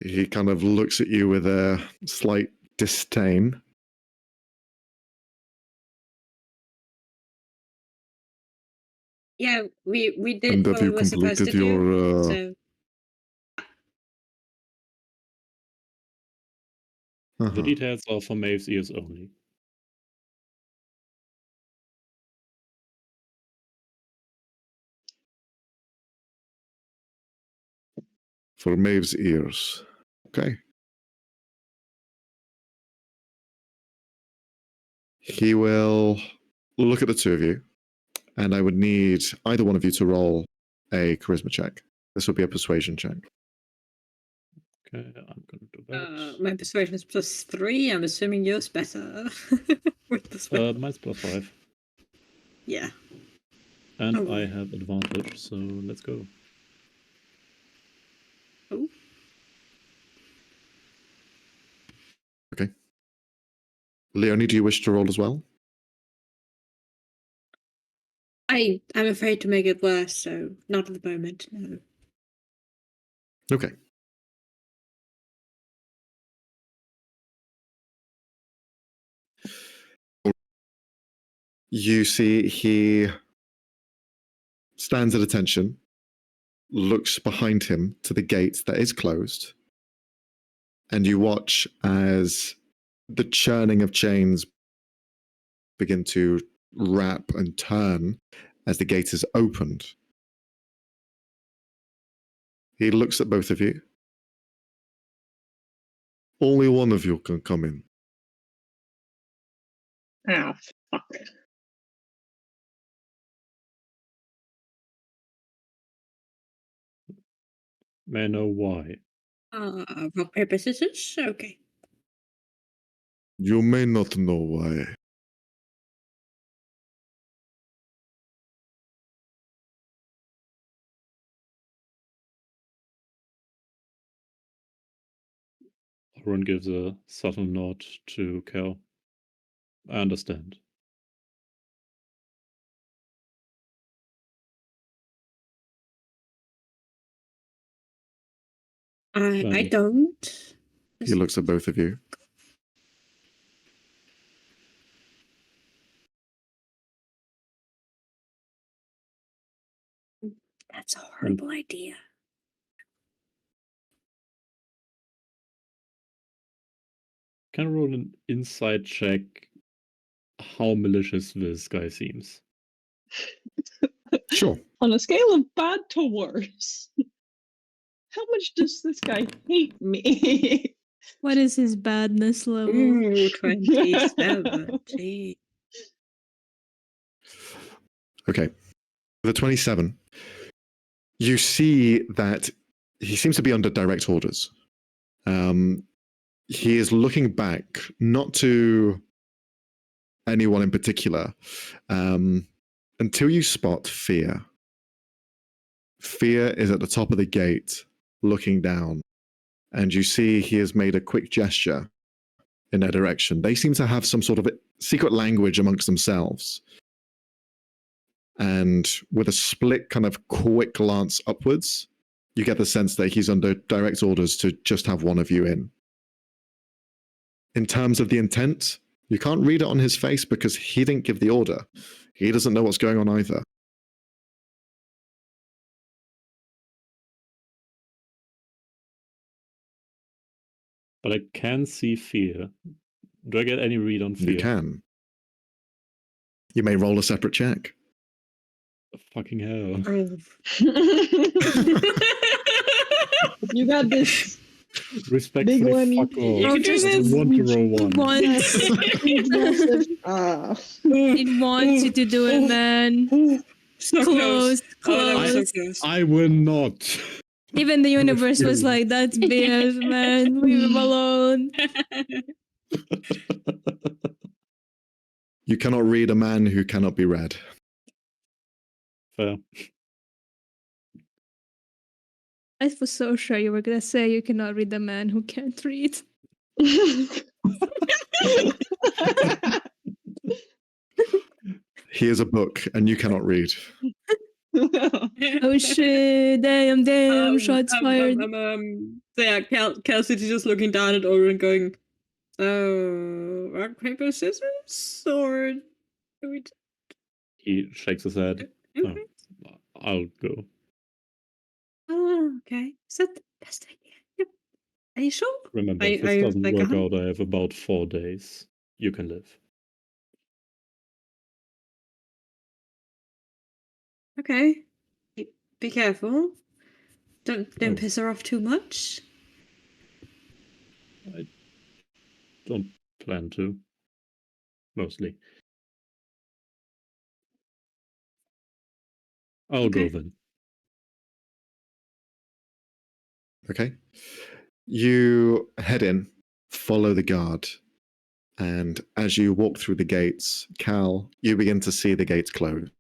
He kind of looks at you with a slight disdain. yeah, we did And have what we you were supposed to completed do. your... So The details are for Maeve's ears only. For Maeve's ears. Okay. He will look at the two of you, and I would need either one of you to roll a charisma check. This will be a persuasion check. Okay, I'm gonna do that. my persuasion is +3. I'm assuming yours better. With this one. Mine's +5. Yeah. And Oh. I have advantage, so let's go. Oh. Okay. Leonie, do you wish to roll as well? I'm afraid to make it worse, so not at the moment, no. Okay. You see he stands at attention, looks behind him to the gate that is closed, and you watch as the churning of chains begin to wrap and turn as the gate is opened. He looks at both of you. Only one of you can come in. Ah, fuck. May I know why? Rock, paper, scissors? Okay. You may not know why. Ron gives a subtle nod to Cal. I understand. I don't. He looks at both of you. That's a horrible idea. Can I roll an insight check how malicious this guy seems? Sure. On a scale of bad to worse, how much does this guy hate me? What is his badness level? Ooh, 27. Gee. Okay. The 27. You see that he seems to be under direct orders. He is looking back, not to anyone in particular, until you spot Fear. Fear is at the top of the gate, looking down, and you see he has made a quick gesture in their direction. They seem to have some sort of secret language amongst themselves. And with a split kind of quick glance upwards, you get the sense that he's under direct orders to just have one of you in. In terms of the intent, you can't read it on his face because he didn't give the order. He doesn't know what's going on either. But I can see Fear. Do I get any read on Fear? You can. You may roll a separate check. Fucking hell. You got this. Respectfully, Big one. fuck off. You can do this. I want to roll one. It wants you to do it, man. So Close. I will not. Even the universe was like, that's BS, man. Leave him alone. You cannot read a man who cannot be read. Fair. I was so sure you were going to say you cannot read the man who can't read. He is a book, and you cannot read. Oh shit, damn, shots fired. Kelsey's just looking down at Oren going, rock, paper, scissors? Or... He shakes his head. Okay. Oh, I'll go. Oh, okay. Is that the best idea? Yep. Are you sure? Remember, if this doesn't work out, I have about 4 days. You can live. Okay. Be careful. Don't piss her off too much. I don't plan to. Mostly. I'll go then. Okay. You head in, follow the guard, and as you walk through the gates, Cal, you begin to see the gates close.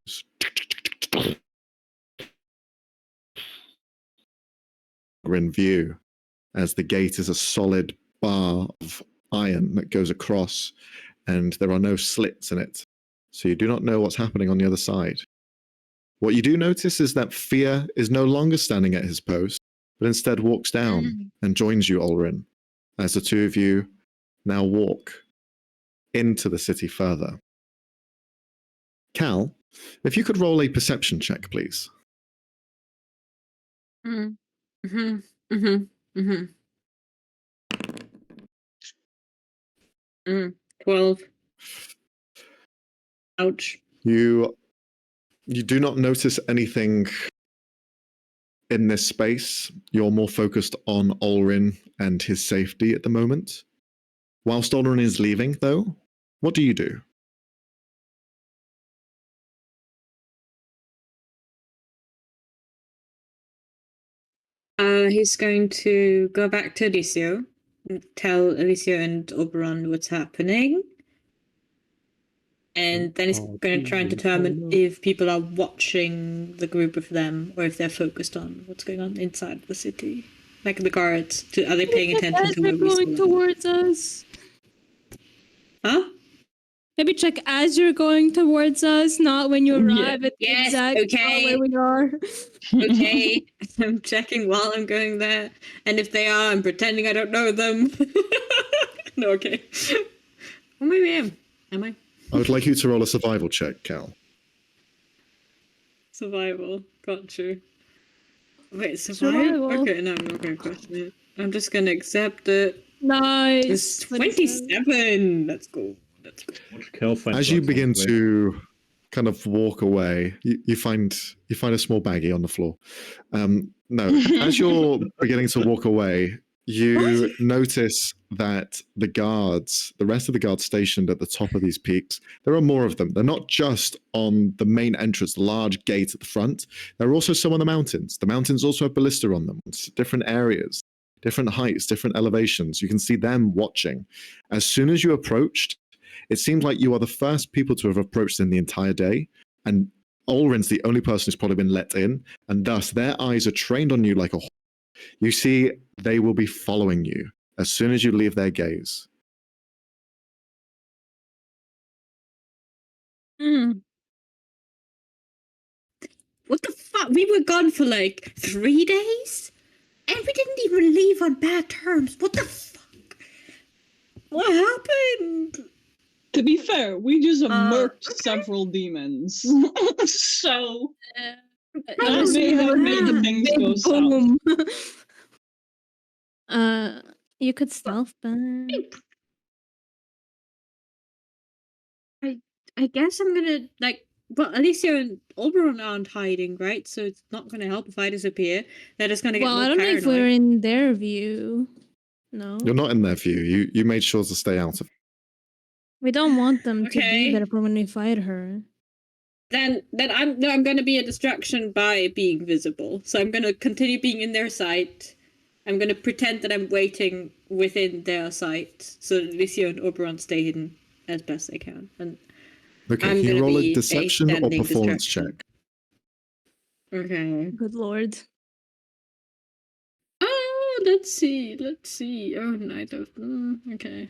We're in view as the gate is a solid bar of iron that goes across, and there are no slits in it, so you do not know what's happening on the other side. What you do notice is that Fear is no longer standing at his post, but instead walks down and joins you, Ulrin, as the two of you now walk into the city further. Cal, if you could roll a perception check, please. 12. Ouch. You do not notice anything in this space. You're more focused on Ulrin and his safety at the moment. Whilst Ulrin is leaving, though, what do you do? He's going to go back to Alicio, tell Alicio and Oberon what's happening, and then he's going to try and determine if people are watching the group of them or if they're focused on what's going on inside the city. Like the guards, are they paying attention to As what they're going towards us. Huh? Maybe check as you're going towards us, not when you arrive at the exact spot where we are. Okay, I'm checking while I'm going there, and if they are, I'm pretending I don't know them. No, okay. Well, maybe I am. Am I? I would like you to roll a survival check, Cal. Survival. Got you. Wait, survival? Okay, no, I'm not going to question it. I'm just going to accept it. Nice. It's 27. That's cool. As you begin to kind of walk away, you find a small baggie on the floor. No, as you're beginning to walk away, you notice that the rest of the guards stationed at the top of these peaks, there are more of them. They're not just on the main entrance, the large gate at the front. There are also some on the mountains. The mountains also have ballista on them. It's different areas. different heights, different elevations. You can see them watching. As soon as you approached, it seemed like you are the first people to have approached in the entire day, and Olrin's the only person who's probably been let in, and thus their eyes are trained on you like a hawk. You see, they will be following you as soon as you leave their gaze. What the fuck? We were gone for like 3 days? And we didn't even leave on bad terms. What the fuck? What happened? To be fair, we just murked several demons. So that may have made the things go south. You could stealth back. I guess I'm gonna like. But Alicia and Oberon aren't hiding, right? So it's not gonna help if I disappear. They're just gonna get more I don't paranoid. know if we're in their view. No. You're not in their view. You made sure to stay out of it. We don't want them to be there for when we fight her. Then I'm gonna be a distraction by being visible. So I'm gonna continue being in their sight. I'm gonna pretend that I'm waiting within their sight, so that Alicia and Oberon stay hidden as best they can. And okay, can you roll a deception or performance check? Okay. Good lord. Oh, let's see. Oh, Night of... okay.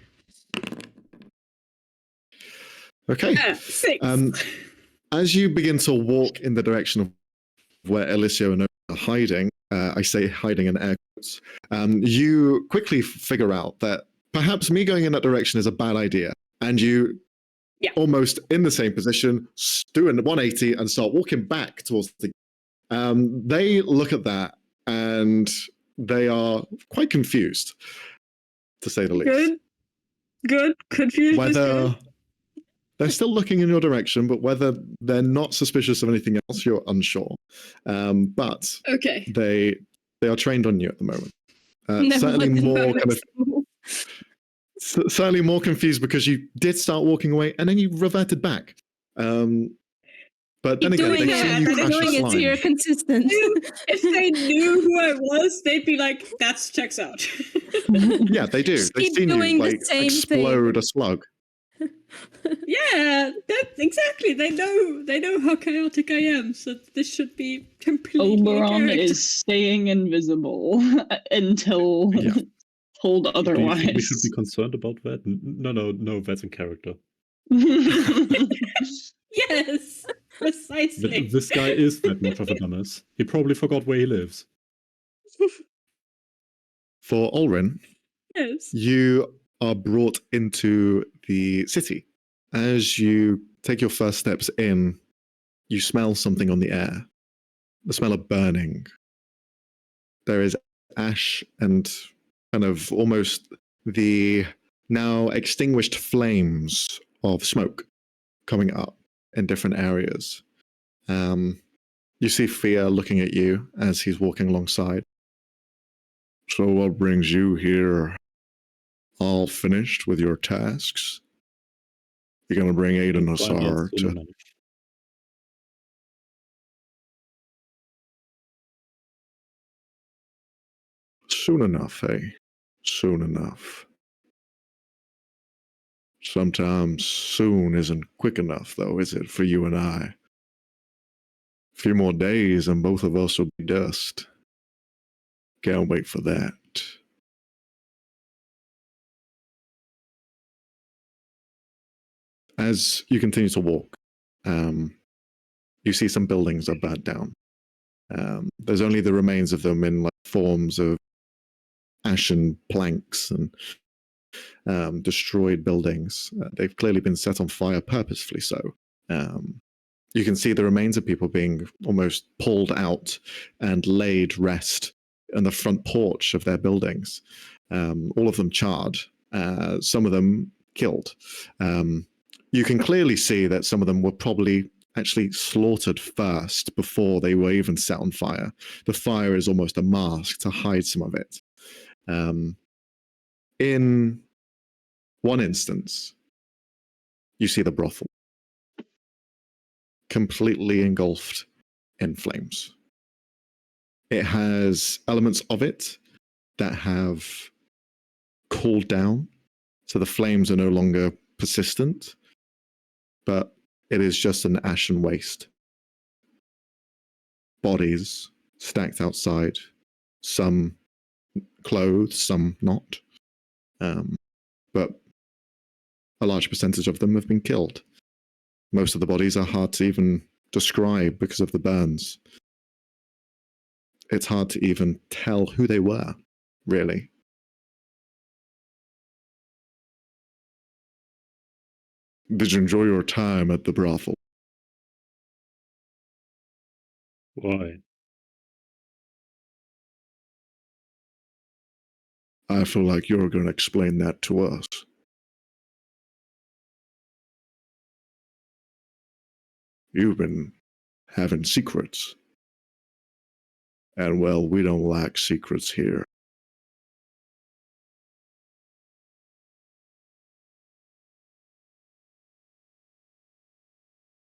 Okay. 6. As you begin to walk in the direction of where Alicia and Oberon are hiding, I say hiding in air quotes, you quickly figure out that perhaps me going in that direction is a bad idea. And you, almost in the same position, do a 180 and start walking back towards the... they look at that and they are quite confused, to say the least. Good. Confused. Whether they're still looking in your direction, but whether they're not suspicious of anything else, you're unsure. But they are trained on you at the moment. Certainly more kind of... Certainly more confused because you did start walking away and then you reverted back. But then again, they've seen you crash the slime. You're consistent. If they knew who I was, they'd be like, "That checks out." Yeah, they do. They've seen you like explode a slug. Yeah, exactly. They know how chaotic I am, so this should be completely. Oberon is staying invisible until told otherwise. Do you think we should be concerned about that? No, that's in character. Yes, precisely. This guy is that much of a dumbass. He probably forgot where he lives. For Olrin, you are brought into the city. As you take your first steps in, you smell something on the air. The smell of burning. There is ash and kind of almost the now extinguished flames of smoke coming up in different areas. You see Fia looking at you as he's walking alongside. So what brings you here? All finished with your tasks? You're going to bring Aiden Nassar to... Soon enough, eh? Soon enough. Sometimes soon isn't quick enough, though, is it, for you and I? A few more days and both of us will be dust. Can't wait for that. As you continue to walk, you see some buildings are burnt down. There's only the remains of them in like forms of ashen planks and destroyed buildings. They've clearly been set on fire purposefully so. You can see the remains of people being almost pulled out and laid rest on the front porch of their buildings. All of them charred, some of them killed. You can clearly see that some of them were probably actually slaughtered first before they were even set on fire. The fire is almost a mask to hide some of it. In one instance, you see the brothel completely engulfed in flames. It has elements of it that have cooled down. So the flames are no longer persistent, but it is just an ashen waste. Bodies stacked outside, some clothed, some not. But a large percentage of them have been killed. Most of the bodies are hard to even describe because of the burns. It's hard to even tell who they were, really. Did you enjoy your time at the brothel? Why? I feel like you're going to explain that to us. You've been having secrets. And well, we don't lack secrets here.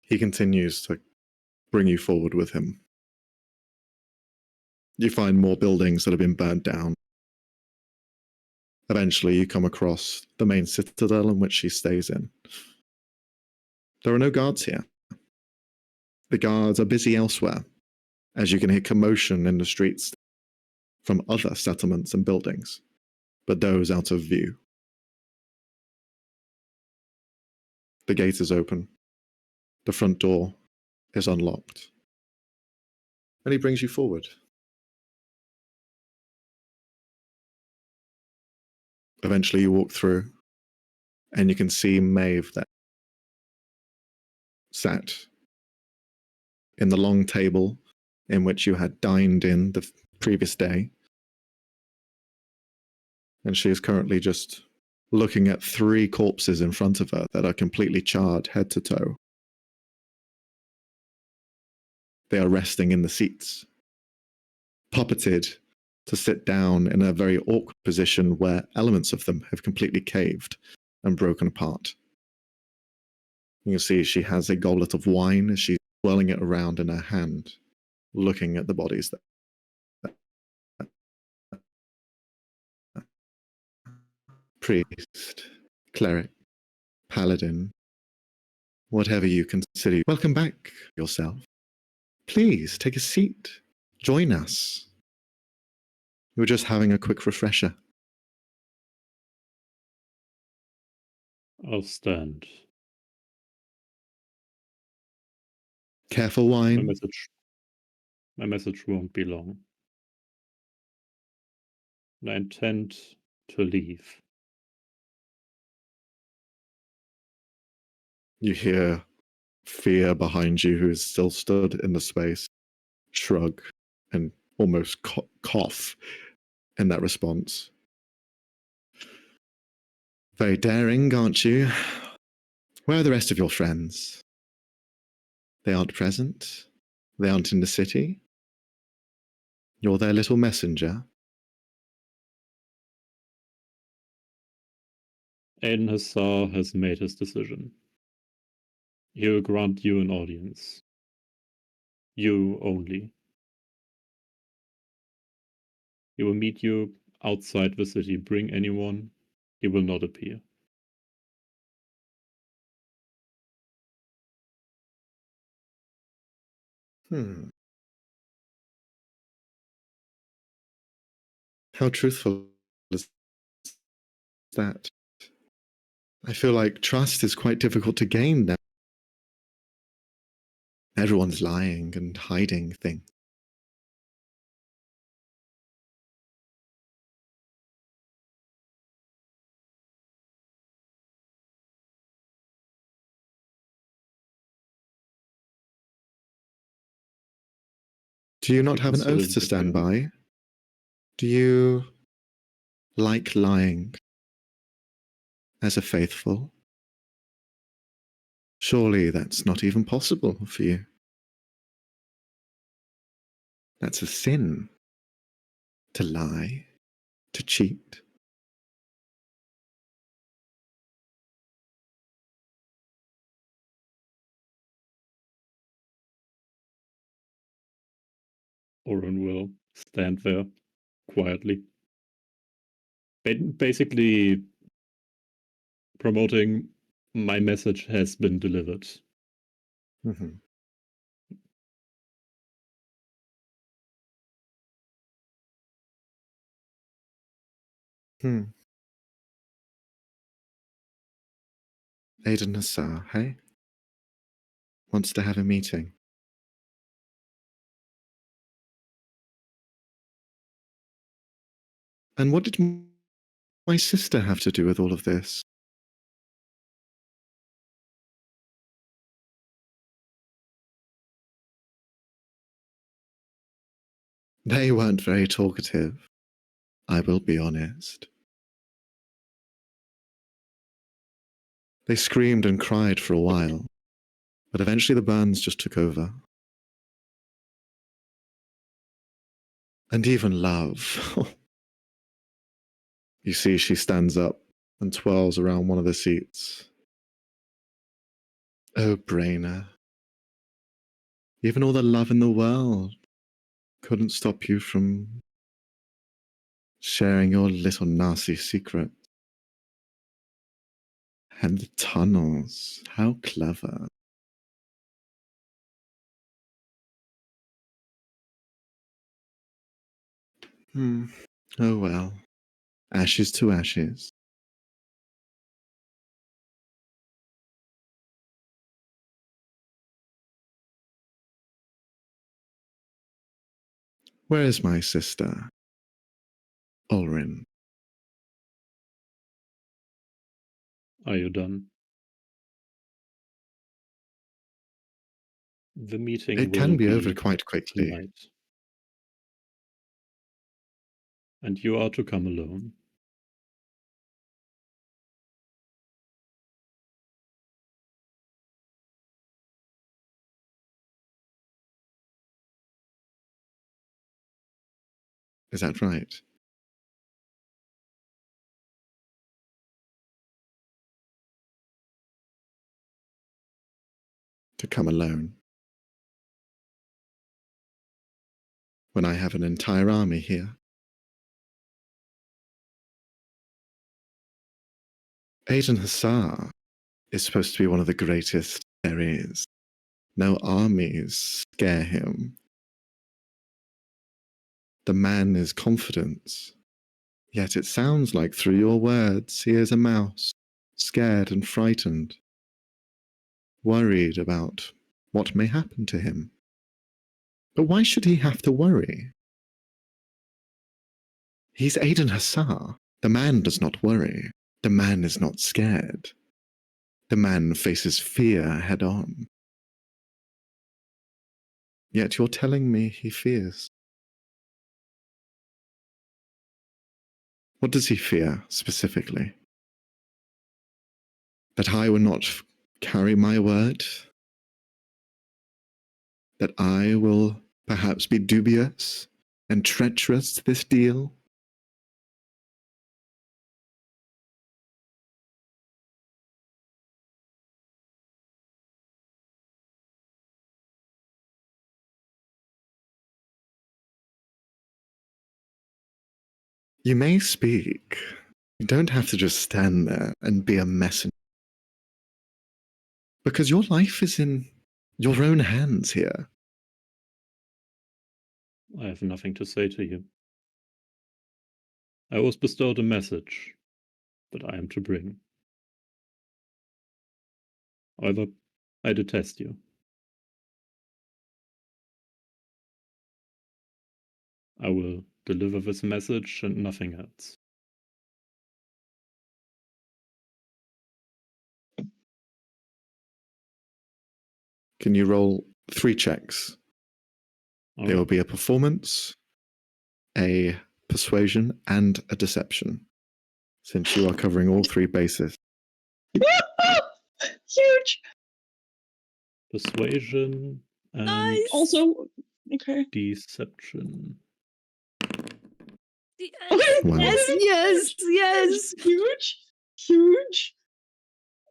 He continues to bring you forward with him. You find more buildings that have been burnt down. Eventually, you come across the main citadel in which she stays in. There are no guards here. The guards are busy elsewhere, as you can hear commotion in the streets from other settlements and buildings, but those out of view. The gate is open. The front door is unlocked. And he brings you forward. Eventually you walk through, and you can see Maeve there, sat in the long table in which you had dined in the previous day. And she is currently just looking at 3 corpses in front of her that are completely charred head to toe. They are resting in the seats, puppeted to sit down in a very awkward position where elements of them have completely caved and broken apart. You can see she has a goblet of wine as she's swirling it around in her hand, looking at the bodies there. Priest, cleric, paladin, whatever you consider. Welcome back yourself. Please take a seat. Join us. We were just having a quick refresher. I'll stand. Careful wine. My message won't be long. I intend to leave. You hear Fear behind you, who is still stood in the space, shrug and almost cough in that response. Very daring, aren't you? Where are the rest of your friends? They aren't present. They aren't in the city. You're their little messenger. Aiden Hassar has made his decision. He will grant you an audience. You only. He will meet you outside the city. Bring anyone. He will not appear. How truthful is that? I feel like trust is quite difficult to gain now. Everyone's lying and hiding things. Do you not have an oath to stand by? Do you like lying as a faithful? Surely that's not even possible for you. That's a sin. To lie, to cheat. Oren will stand there quietly. Basically, promoting my message has been delivered. Mm-hmm. Aiden Hassar, hey? Wants to have a meeting. And what did my sister have to do with all of this? They weren't very talkative, I will be honest. They screamed and cried for a while, but eventually the burns just took over. And even love. You see, she stands up and twirls around one of the seats. Oh, Brainer. Even all the love in the world couldn't stop you from sharing your little nasty secret. And the tunnels, how clever. Oh well, ashes to ashes. Where is my sister? Ulrin. Are you done? The meeting It can be over quite quickly. Tonight. And you are to come alone. Is that right? To come alone. When I have an entire army here. Aiden Hassar is supposed to be one of the greatest there is. No armies scare him. The man is confident. Yet it sounds like through your words he is a mouse, scared and frightened, worried about what may happen to him. But why should he have to worry? He's Aiden Hassar. The man does not worry. The man is not scared. The man faces fear head on. Yet you're telling me he fears. What does he fear specifically? That I will not carry my word? That I will perhaps be dubious and treacherous to this deal? You may speak. You don't have to just stand there and be a messenger. Because your life is in your own hands here. I have nothing to say to you. I was bestowed a message that I am to bring. However, I detest you. I will deliver this message and nothing else. Can you roll 3 checks? There will be a performance, a persuasion, and a deception, since you are covering all 3 bases. Huge! Persuasion and Nice. Also, okay. deception. Yes. Huge, huge,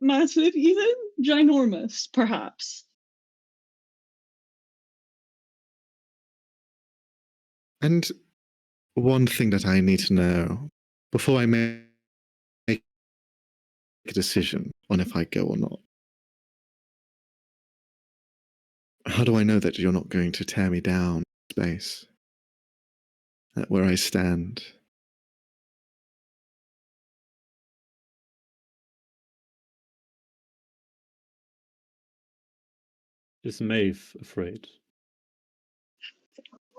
massive, even ginormous, perhaps. And one thing that I need to know, before I make a decision on if I go or not. How do I know that you're not going to tear me down in space? At where I stand? Is Maeve afraid?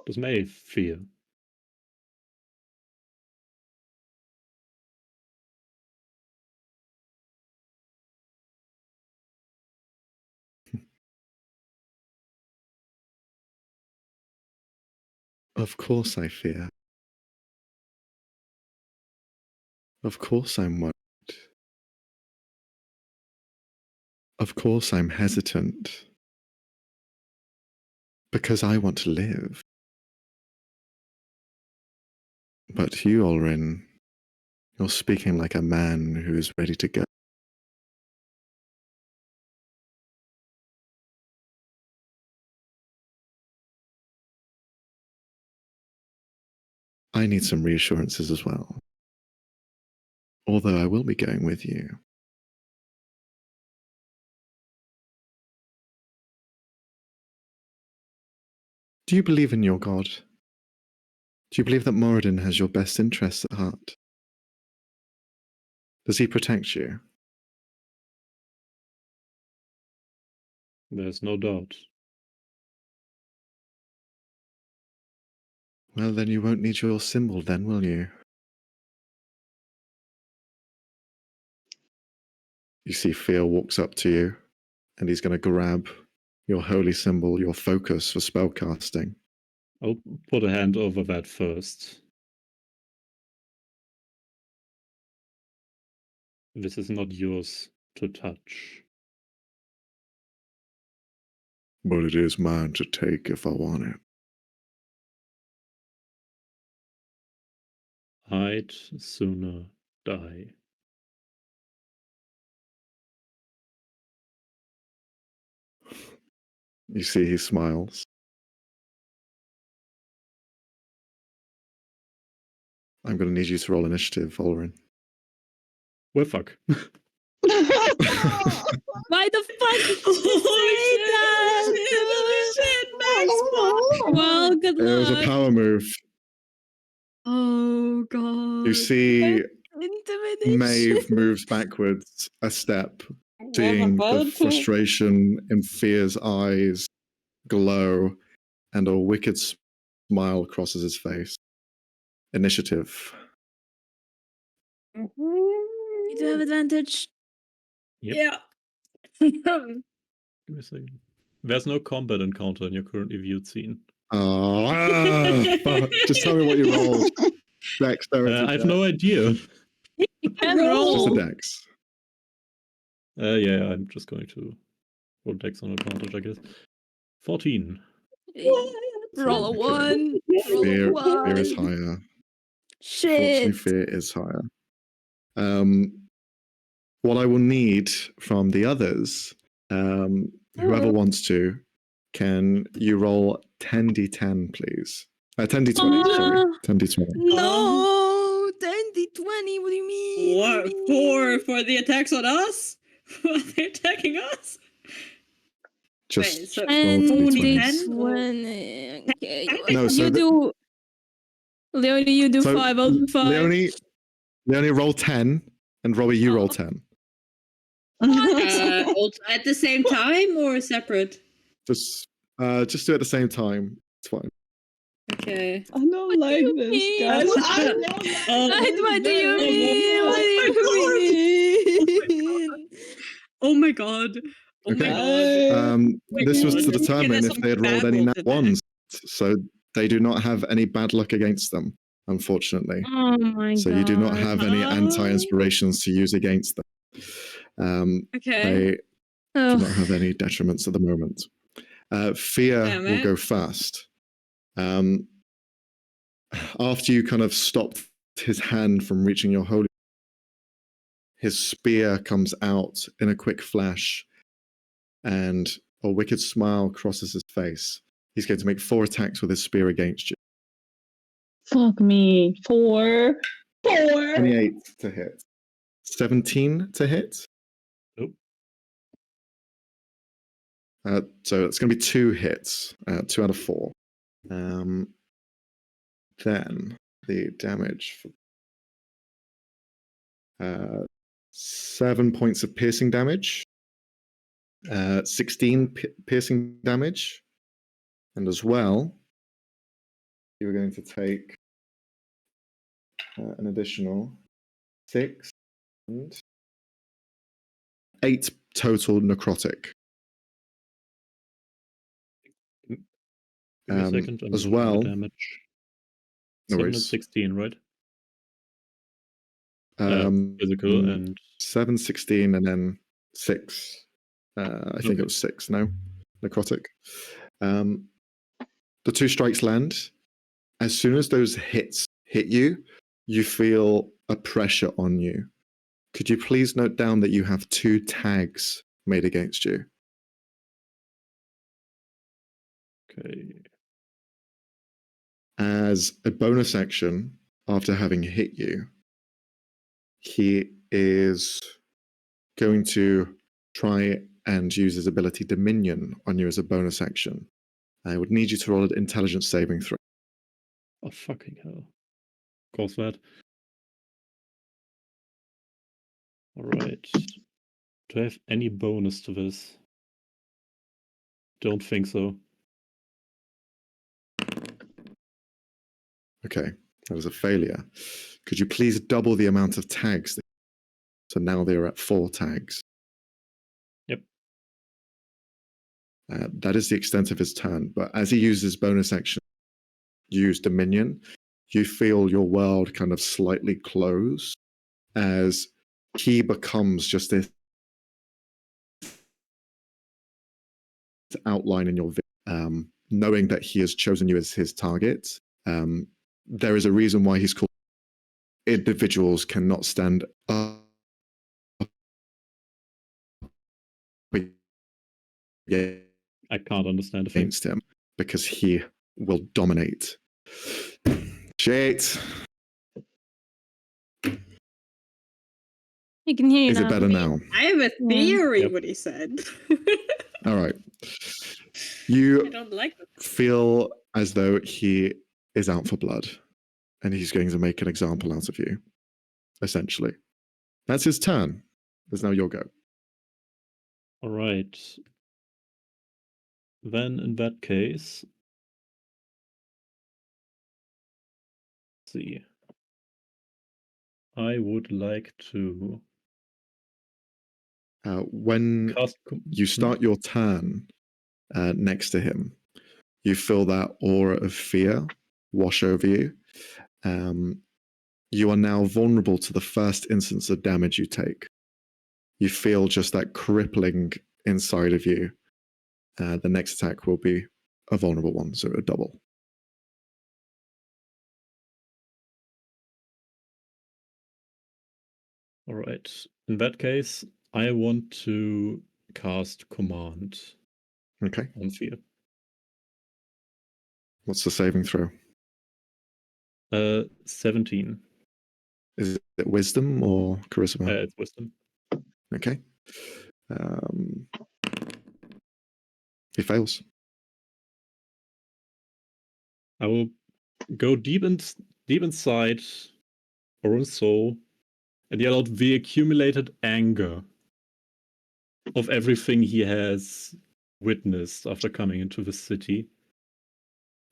Does Maeve fear? Of course I fear. Of course I'm worried. Of course I'm hesitant. Because I want to live. But you, Ulrin, you're speaking like a man who is ready to go. I need some reassurances as well. Although I will be going with you. Do you believe in your God? Do you believe that Moradin has your best interests at heart? Does he protect you? There's no doubt. Well, then you won't need your symbol then, will you? You see Fear walks up to you, and he's going to grab your holy symbol, your focus for spellcasting. I'll put a hand over that first. This is not yours to touch. But it is mine to take if I want it. I'd sooner die. You see he smiles. I'm going to need you to roll initiative, Ulrin. Well, fuck. Why the fuck did you say that? Well, good luck. It was a power move. Oh god. You see Intimidation. Maeve moves backwards a step, seeing the frustration in Fear's eyes glow, and a wicked smile crosses his face. Initiative. You do have advantage. Yep. Yeah. Give me a second. There's no combat encounter in your currently viewed scene. Fuck. Just tell me what you rolled. Dexterity. I have no idea. You can Just roll. a dex. Yeah, I'm just going to roll dex on advantage, I guess. 14. Roll a 1. Roll a Fear 1. is higher. Shit. Unfortunately, Fear is higher. What I will need from the others, whoever wants to, can you roll 10d10, please? 10d20, sorry. 10d20. No, 10d20. What do you mean? What for the attacks on us? Are they attacking us? Just Wait, so roll 10d20. 20. Okay. No, so you do. Leonie, you do so 5 out of 5. Leonie, roll 10, and Robbie, you roll 10. At the same time or separate? Just do it at the same time. It's fine. Okay. I don't like this, guys. What do you mean? What do you mean? Oh my god. Oh my god. This was to God. determine if they had rolled any nat Baffled ones, so they do not have any bad luck against them, unfortunately. Oh my god. So you do not have any anti-inspirations to use against them. Okay. They do not have any detriments at the moment. Fear will go first. After you kind of stopped his hand from reaching your holy, his spear comes out in a quick flash, and a wicked smile crosses his face. He's going to make 4 attacks with his spear against you. Fuck me. 4. 4. 28 to hit. 17 to hit. Nope. So it's going to be 2 hits, 2 out of 4. Then the damage. 7 points of piercing damage. 16 piercing damage. And as well, you're going to take an additional 6 and 8 total necrotic. Give me a second. As well, damage. No 7 and worries. 16, right? Physical and 7, 16, and then 6. I think it was 6. No, necrotic. The 2 strikes land. As soon as those hits hit you, you feel a pressure on you. Could you please note down that you have 2 tags made against you? Okay. As a bonus action, after having hit you, he is going to try and use his ability Dominion on you as a bonus action. I would need you to roll an intelligence saving throw. Oh, fucking hell. Of course that. Alright. Do I have any bonus to this? Don't think so. Okay, that was a failure. Could you please double the amount of tags? So now they're at 4 tags. Yep. That is the extent of his turn. But as he uses bonus action, use Dominion, you feel your world kind of slightly close as he becomes just this outline in your vision. Knowing that he has chosen you as his target, there is a reason why he's called. Individuals cannot stand up I can't understand a thing. against him because he will dominate. Shit. You can hear you Is now. it better now? I have a theory. Yep. What he said. All right. I You don't like it. feel as though he is out for blood and he's going to make an example out of you, essentially. That's his turn. It's now your go. Alright. Then in that case, let's see. I would like to When cast. you start your turn next to him, you feel that aura of fear wash over you. You are now vulnerable to the first instance of damage you take. You feel just that crippling inside of you. The next attack will be a vulnerable one, so a double. All right. In that case, I want to cast Command Okay. on Fear. What's the saving throw? 17. Is it wisdom or charisma? It's Wisdom. Okay. He fails. I will go deep inside Oren's soul and yell out the accumulated anger of everything he has witnessed after coming into the city.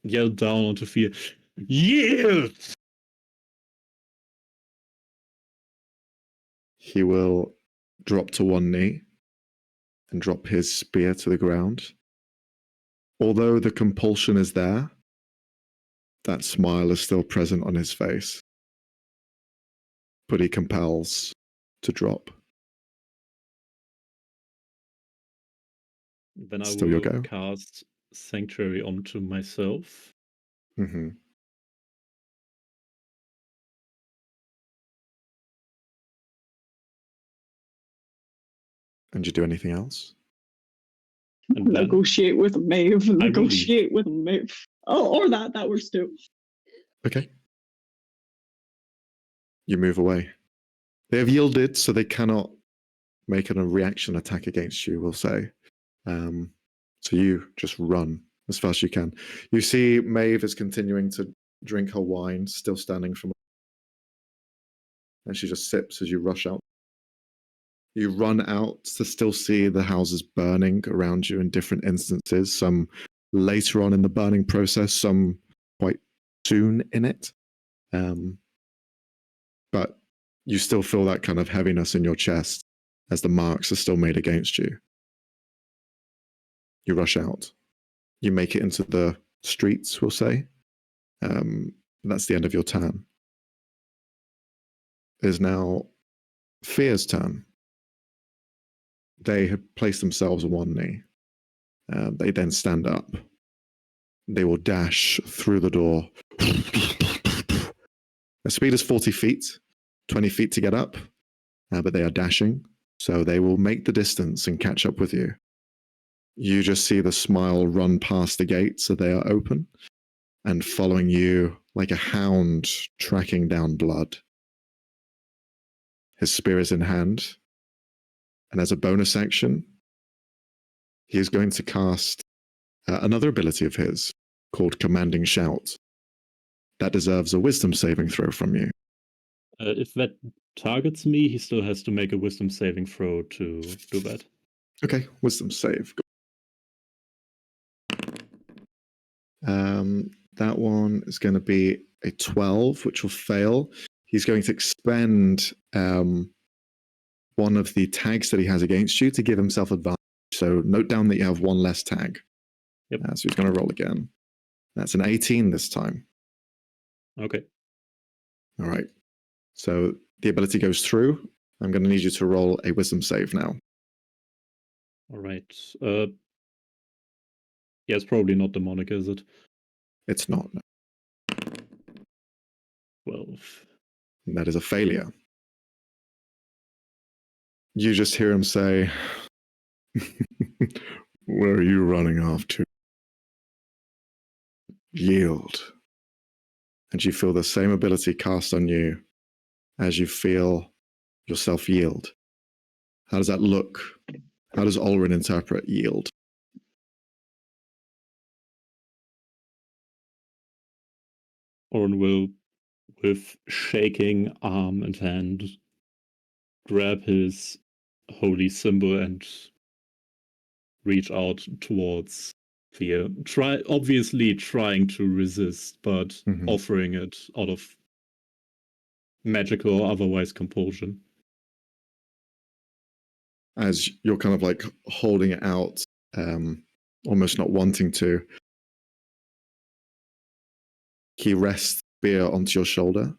Yell down onto Fear. Yield! He will drop to one knee and drop his spear to the ground. Although the compulsion is there, that smile is still present on his face. But he compels to drop. Then I Still your will go. cast Sanctuary onto myself. Mm-hmm. And you do anything else? And then Negotiate with Maeve. I will Negotiate with Maeve. Oh, or that works too. Okay. You move away. They have yielded, so they cannot make a reaction attack against you, we'll say. So you just run as fast as you can. You see Maeve is continuing to drink her wine, still standing from, and she just sips as you rush out. You run out to still see the houses burning around you in different instances, some later on in the burning process, some quite soon in it. But you still feel that kind of heaviness in your chest as the marks are still made against you. You rush out. You make it into the streets, we'll say. That's the end of your turn. It is now Fear's turn. They have placed themselves on one knee. They then stand up. They will dash through the door. Their speed is 40 feet, 20 feet to get up, but they are dashing, so they will make the distance and catch up with you. You just see the smile run past the gate, so they are open, and following you like a hound tracking down blood. His spear is in hand, and as a bonus action, he is going to cast another ability of his called Commanding Shout. That deserves a wisdom saving throw from you. If that targets me, he still has to make a wisdom saving throw to do that. Okay, wisdom save. That one is going to be a 12, which will fail. He's going to expend one of the tags that he has against you to give himself advantage. So note down that you have one less tag. Yep. So he's going to roll again. That's an 18 this time. Okay. All right. So the ability goes through. I'm going to need you to roll a wisdom save now. All right. Yeah, it's probably not demonic, is it? It's not. No. 12. That is a failure. You just hear him say, "Where are you running off to? Yield." And you feel the same ability cast on you as you feel yourself yield. How does that look? How does Olrin interpret yield? Orin will, with shaking arm and hand, grab his holy symbol and reach out towards Fear. Obviously trying to resist, but offering it out of magical or otherwise compulsion. As you're kind of like holding it out, almost not wanting to, he rests Fear onto your shoulder,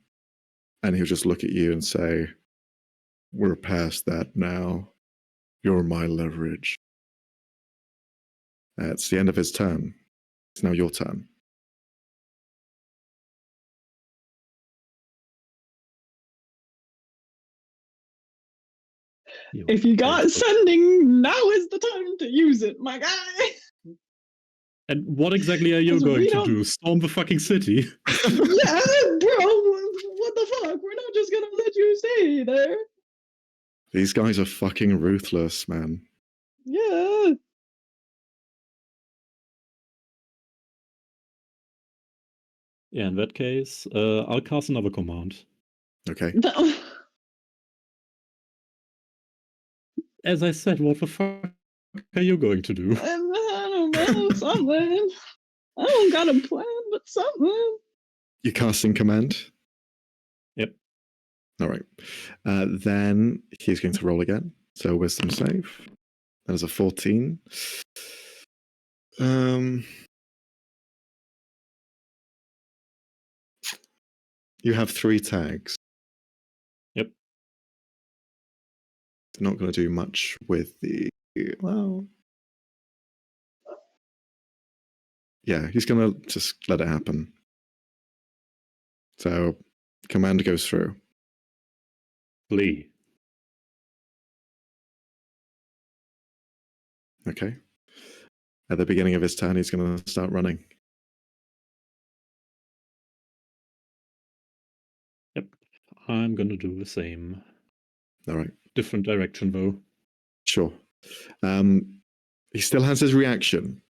and he'll just look at you and say, "We're past that now. You're my leverage." It's the end of his turn. It's now your turn. If you got sending, now is the time to use it, my guy. And what exactly are you going to do? Storm the fucking city? Yeah, bro, what the fuck? We're not just gonna let you stay there. These guys are fucking ruthless, man. Yeah. Yeah, in that case, I'll cast another command. Okay. No. As I said, what the fuck are you going to do? I don't know, something. I don't got a plan, but something. You're casting command? Yep. All right. Then he's going to roll again. So wisdom save. That is a 14. You have 3 tags. Yep. It's not going to do much with the... Well... Yeah, he's going to just let it happen. So, command goes through. Flee. Okay. At the beginning of his turn, he's going to start running. Yep. I'm gonna do the same. All right. Different direction though. Sure. He still has his reaction.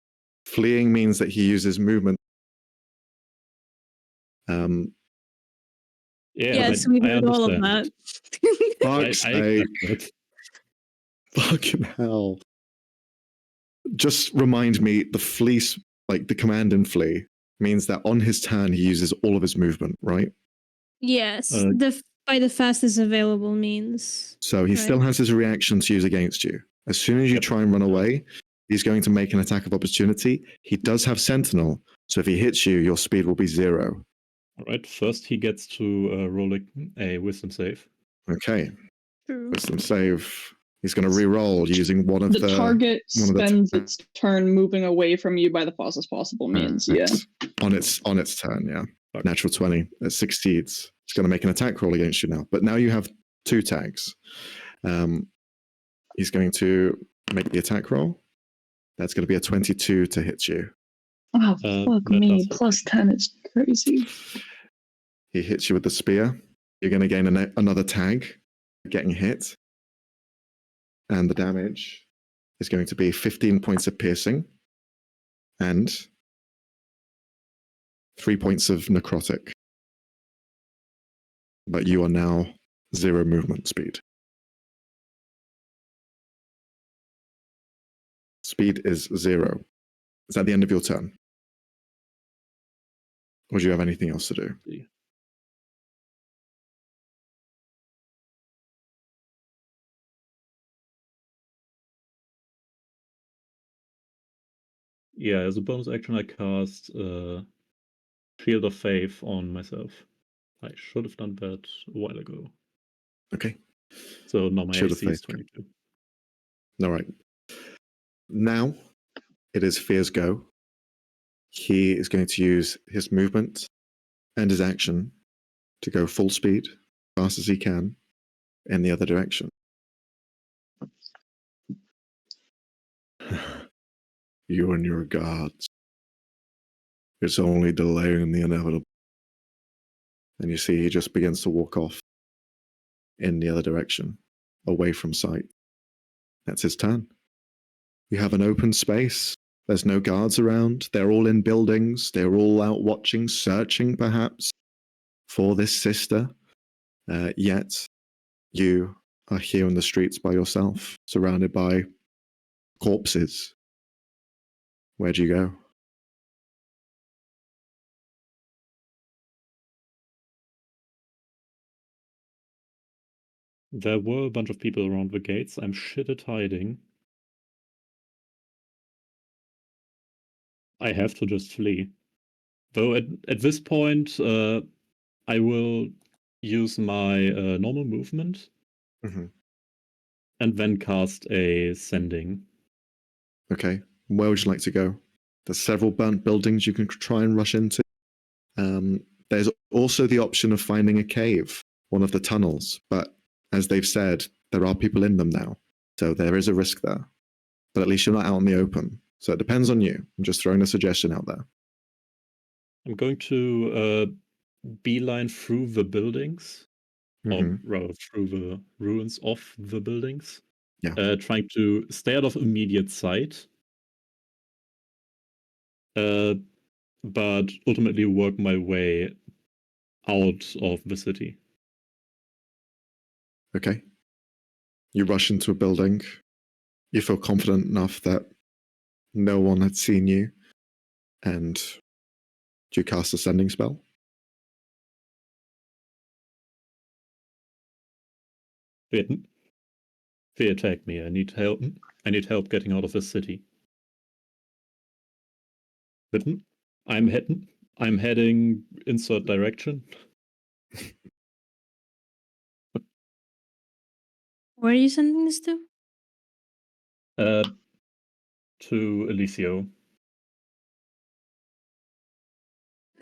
Fleeing means that he uses movement. Yes, we heard all of that. Fuck's sake. Fucking hell. Just remind me, the fleece, like the command in flee, means that on his turn he uses all of his movement, right? Yes, by the fastest available means. So he still has his reaction to use against you. As soon as you try and run away, he's going to make an attack of opportunity. He does have Sentinel, so if he hits you, your speed will be 0. All right, first he gets to roll a wisdom save. Okay. True. Wisdom save. He's going to re-roll using one of the target spends its turn moving away from you by the fastest possible means. Yeah. On its turn, yeah. Okay. Natural 20. It succeeds. It's going to make an attack roll against you now. But now you have 2 tags. He's going to make the attack roll. That's going to be a 22 to hit you. Oh, fuck me. Plus 10 is crazy. He hits you with the spear. You're going to gain another tag, getting hit. And the damage is going to be 15 points of piercing and 3 points of necrotic. But you are now 0 movement speed. Speed is 0. Is that the end of your turn? Or do you have anything else to do? Yeah, as a bonus action, I cast Shield of Faith on myself. I should have done that a while ago. Okay. So now my AC is 22. All right. Now it is Fear's go. He is going to use his movement and his action to go full speed, fast as he can, in the other direction. You and your gods. It's only delaying the inevitable. And you see he just begins to walk off in the other direction, away from sight. That's his turn. You have an open space. There's no guards around. They're all in buildings. They're all out watching, searching perhaps for this sister. Yet you are here in the streets by yourself, surrounded by corpses. Where do you go? There were a bunch of people around the gates. I'm shit at hiding. I have to just flee. Though at this point, I will use my normal movement and then cast a sending. Okay. Where would you like to go? There's several burnt buildings you can try and rush into. There's also the option of finding a cave, one of the tunnels, but as they've said, there are people in them now, so there is a risk there. But at least you're not out in the open, so it depends on you. I'm just throwing a suggestion out there. I'm going to beeline through the buildings, or rather through the ruins of the buildings. Yeah. Trying to stay out of immediate sight. But ultimately work my way out of the city. Okay. You rush into a building. You feel confident enough that no one had seen you. And do you cast a sending spell? Fear attack me. I need help. I need help getting out of this city. Bitten. I'm heading insert direction. Where are you sending this to? To Elisio.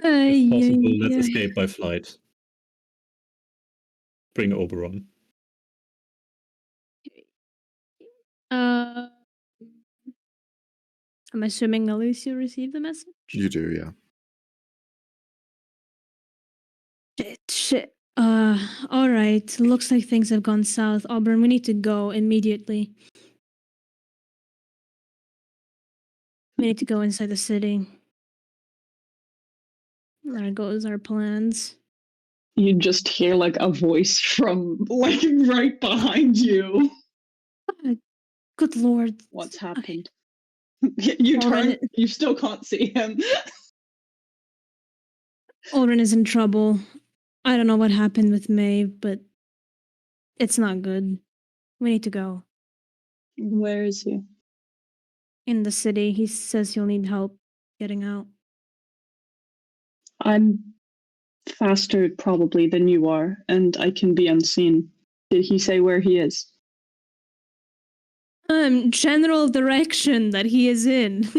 If possible, let's escape by flight. Bring Oberon. I'm assuming Alicia received the message? You do, yeah. Shit. All right. Looks like things have gone south. Auburn, we need to go immediately. We need to go inside the city. There goes our plans. You just hear like a voice from like right behind you. Good lord. What's happened? You turn, you still can't see him. Ulrin is in trouble. I don't know what happened with Maeve, but it's not good. We need to go. Where is he? In the city. He says he'll need help getting out. I'm faster probably than you are, and I can be unseen. Did he say where he is? General direction that he is in.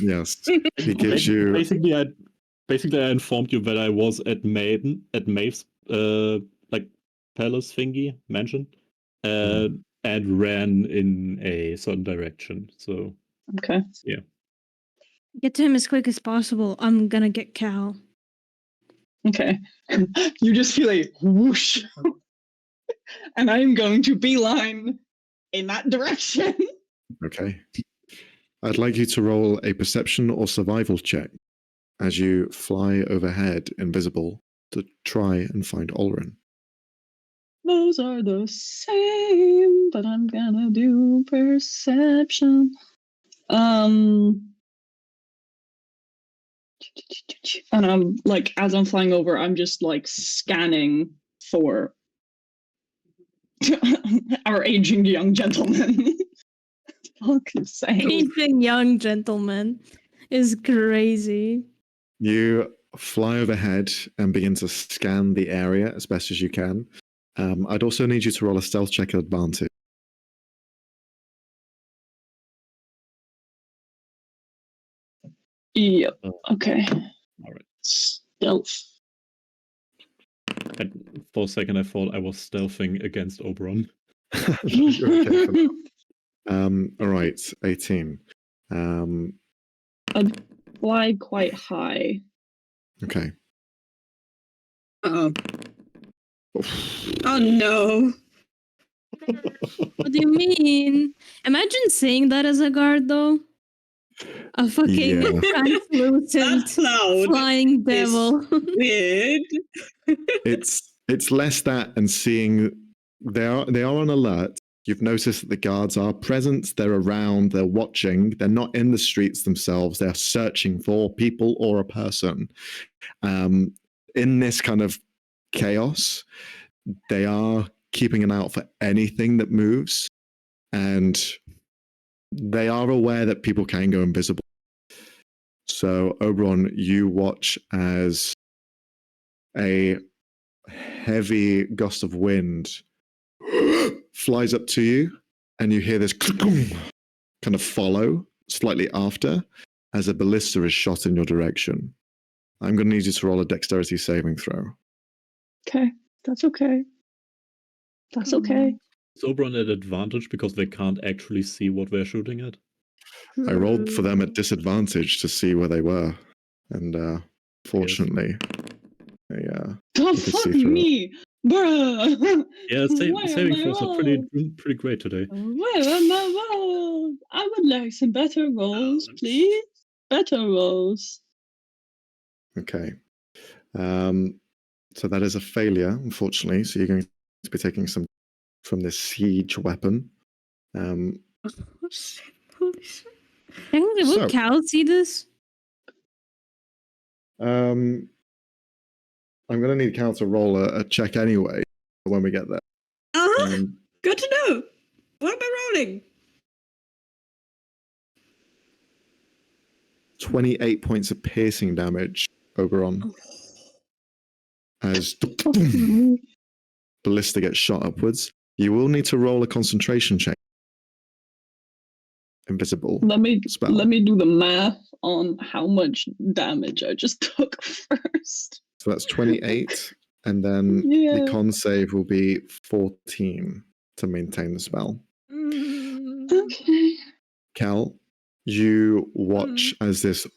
Yes. He gives you. Basically, I informed you that I was at Maeve's like palace thingy mansion, and ran in a certain direction. So Okay. yeah. Get to him as quick as possible. I'm gonna get Cal. Okay. You just feel a whoosh. And I'm going to beeline in that direction. Okay. I'd like you to roll a perception or survival check as you fly overhead invisible to try and find Ulrin. Those are the same, but I'm gonna do perception. And I'm like, as I'm flying over, I'm just like scanning for our aging young gentleman. Fuck is saying. Aging young gentleman is crazy. You fly overhead and begin to scan the area as best as you can. I'd also need you to roll a stealth check at advantage. Yep. Okay. All right. Stealth. For a second, I thought I was stealthing against Oberon. You're okay for that. All right, 18. I'd fly quite high. Okay. Oh no. What do you mean? Imagine saying that as a guard, though. A fucking Yeah. translucent Cloud flying devil. weird. It's less that and seeing they are on alert. You've noticed that the guards are present, they're around, they're watching, they're not in the streets themselves, they're searching for people or a person. In this kind of chaos, they are keeping an eye out for anything that moves, and they are aware that people can go invisible. So, Oberon, you watch as a heavy gust of wind flies up to you, and you hear this kind of follow slightly after as a ballista is shot in your direction. I'm going to need you to roll a dexterity saving throw. Okay, that's okay. That's okay. Is Oberon at advantage because they can't actually see what they're shooting at? I rolled for them at disadvantage to see where they were, and fortunately, Fuck me, bruh. Yeah, saving throws are pretty great today. Where am I rolled? I would like some better rolls, please. Better rolls. Okay. So that is a failure, unfortunately. So you're going to be taking some from this siege weapon. Oh, shit. Holy shit. Would Cal see this? I'm going to need Cal to roll a check anyway when we get there. Good to know. What am I rolling? 28 points of piercing damage, Oberon. As ballista gets shot upwards. You will need to roll a concentration check. Invisible. Let me spell. do the math on how much damage I just took first. So that's 28, and then the con save will be 14 to maintain the spell. Okay. Cal, you watch as this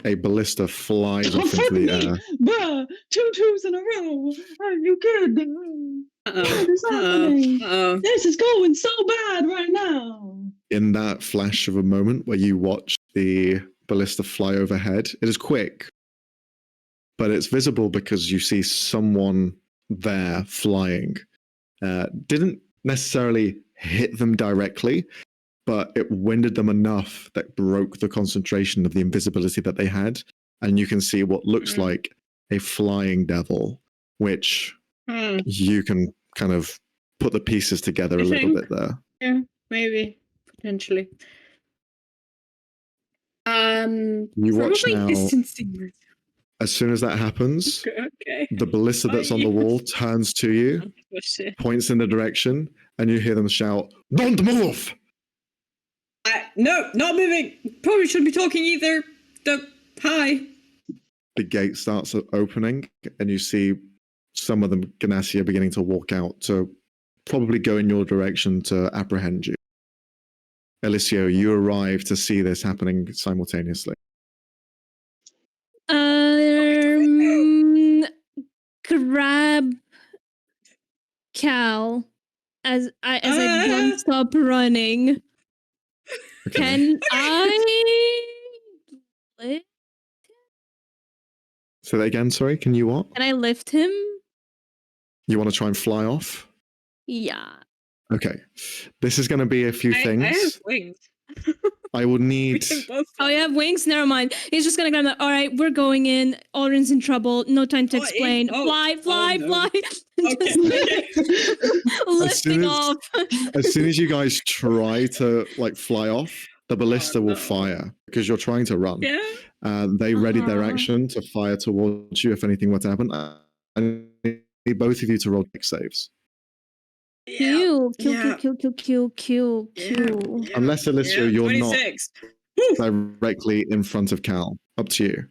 a ballista flies Oh, off fuck into the me! air. Bruh! 2 2s in a row! Are you kidding? What is happening? This is going so bad right now! In that flash of a moment where you watch the ballista fly overhead, it is quick, but it's visible because you see someone there flying. Didn't necessarily hit them directly, but it winded them enough that broke the concentration of the invisibility that they had. And you can see what looks like a flying devil, which you can kind of put the pieces together a little bit there. Yeah, maybe. Potentially. You watch now. As soon as that happens, the ballista that's on the wall turns to you, points in the direction, and you hear them shout, "Don't move!" No, not moving. Probably shouldn't be talking either. Hi. The gate starts opening, and you see some of them, Ganassi, are beginning to walk out to probably go in your direction to apprehend you. Eliseo, you arrive to see this happening simultaneously. Grab Cal as I don't stop running. Okay. Can I lift? Say that again, sorry. Can you what? Can I lift him? You want to try and fly off? Yeah. Okay. This is going to be a few things. I have wings. I will need... Oh, you have wings? Never mind. He's just going to go, all right, we're going in. Oren's in trouble. No time to explain. Fly. Okay. Lifting off. As soon as you guys try to fly off, the ballista will fire because you're trying to run. Yeah. They readied their action to fire towards you if anything were to happen. I need both of you to roll deck saves. Kill. Unless, Eliseo, you're 26. not directly in front of Cal. Up to you.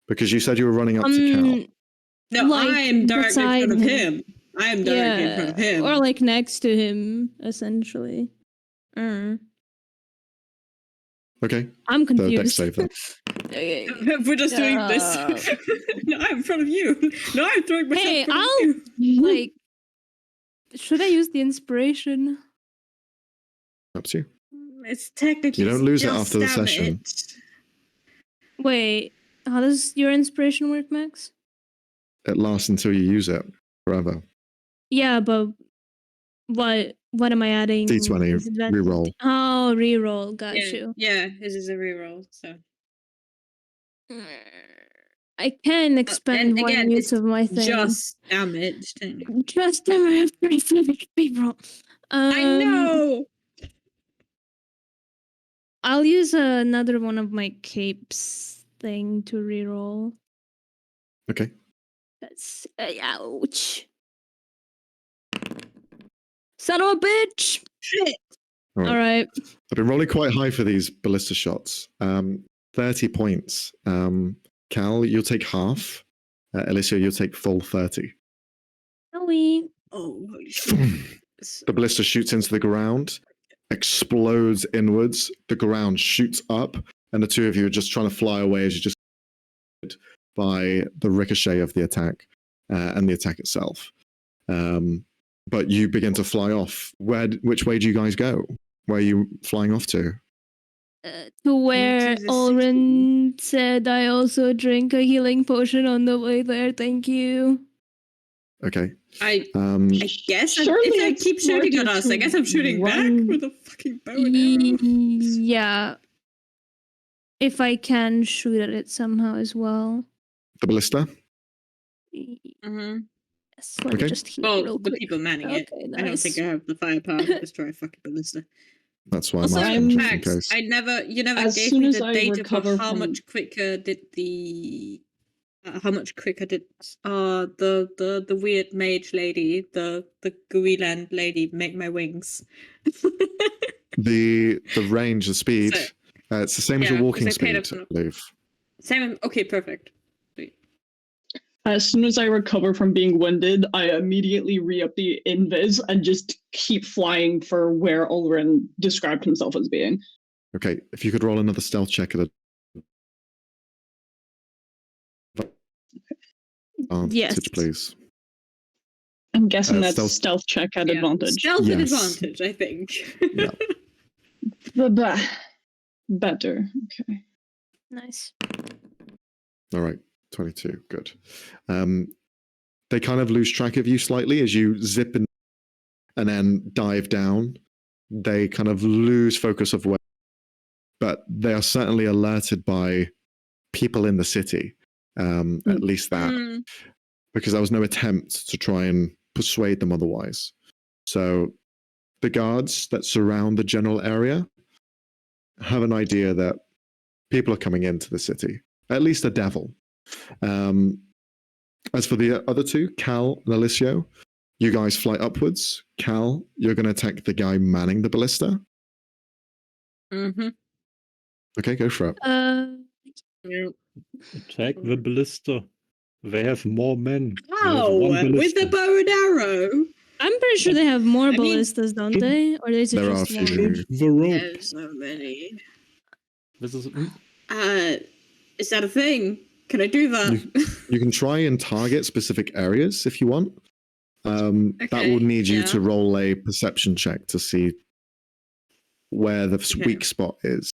Because you said you were running up to Cal. No, I am directly in front of him. I am directly in front of him. Or next to him, essentially. Okay. I'm confused. Deck save then. We're just doing this. No, I'm in front of you. No, I'm throwing myself in front of you. Should I use the inspiration? Up to you. It's technically. You don't lose it after the session. Wait, how does your inspiration work, Max? It lasts until you use it forever. Yeah, but what am I adding? D20 reroll. Oh, reroll. Got you. Yeah, this is a reroll. So I can expend one use of my thing. Just damage. Just damage. Reroll. I know. I'll use another one of my capes thing to reroll. Okay. That's ouch. Son of a bitch! Shit. All right. I've been rolling quite high for these ballista shots. 30 points. Cal, you'll take half. Eliseo, you'll take full 30. Oh, holy shit. The ballista shoots into the ground, explodes inwards, the ground shoots up, and the two of you are just trying to fly away as you just by the ricochet of the attack and the attack itself. But you begin to fly off. Which way do you guys go? Where are you flying off to? To where Oren said I also drink a healing potion on the way there. Thank you. Okay. I guess if I keep shooting at us, I guess I'm shooting back with a fucking bow and arrow. Yeah. If I can shoot at it somehow as well. The ballista? Mm-hmm. Yes, let me just heal real quick. The people manning it. Nice. I don't think I have the firepower to destroy a fucking ballista. That's why also, I'm Max, you never gave me the data for how much quicker did the the weird mage lady, the gooey land lady make my wings. the range, the speed, it's the same as your walking speed, I believe. Same. Okay, perfect. Sweet. As soon as I recover from being winded, I immediately re-up the invis and just keep flying for where Ulrin described himself as being. Okay, if you could roll another stealth check at a Advantage, Yes. please. I'm guessing that's stealth- stealth check at Yeah, advantage. Stealth at Yes. advantage, I think. Yeah. Better. Okay. Nice. All right, 22. Good. They kind of lose track of you slightly as you zip in and then dive down. They kind of lose focus of where, but they are certainly alerted by people in the city. At least that, because there was no attempt to try and persuade them otherwise. So the guards that surround the general area have an idea that people are coming into the city, at least a devil. As for the other two, Cal and Alicio, you guys fly upwards. Cal, you're going to attack the guy manning the ballista. Mm-hmm. Okay, go for it. Attack the ballista. They have more men. How? With the bow and arrow? I'm pretty sure they have more I mean, ballistas, don't they? Or is it there just are a one? few. The rope. There's so many. This is Is that a thing? Can I do that? You can try and target specific areas if you want. That will need you to roll a perception check to see where the weak spot is.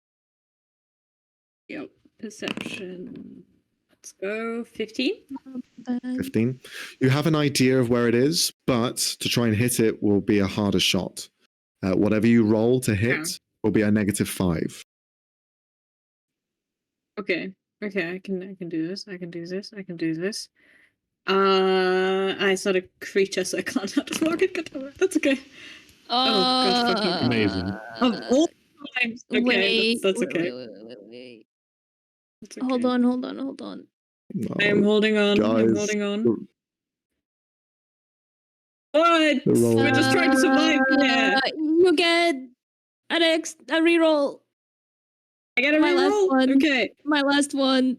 Yep. Perception. Let's go. 15? 15. You have an idea of where it is, but to try and hit it will be a harder shot. Whatever you roll to hit will be a -5. Okay. Okay, I can do this. I can do this. I can do this. I saw a creature, so I can't have to mark it. That's okay. God, fucking amazing. Of all times. Okay, Wait, that's okay. Wait. That's okay. Hold on. No, I am holding on. I'm guys. holding on. What? roll- We're just trying to survive. Yeah. You get a reroll. I get a My last reroll? one. Okay. My last one.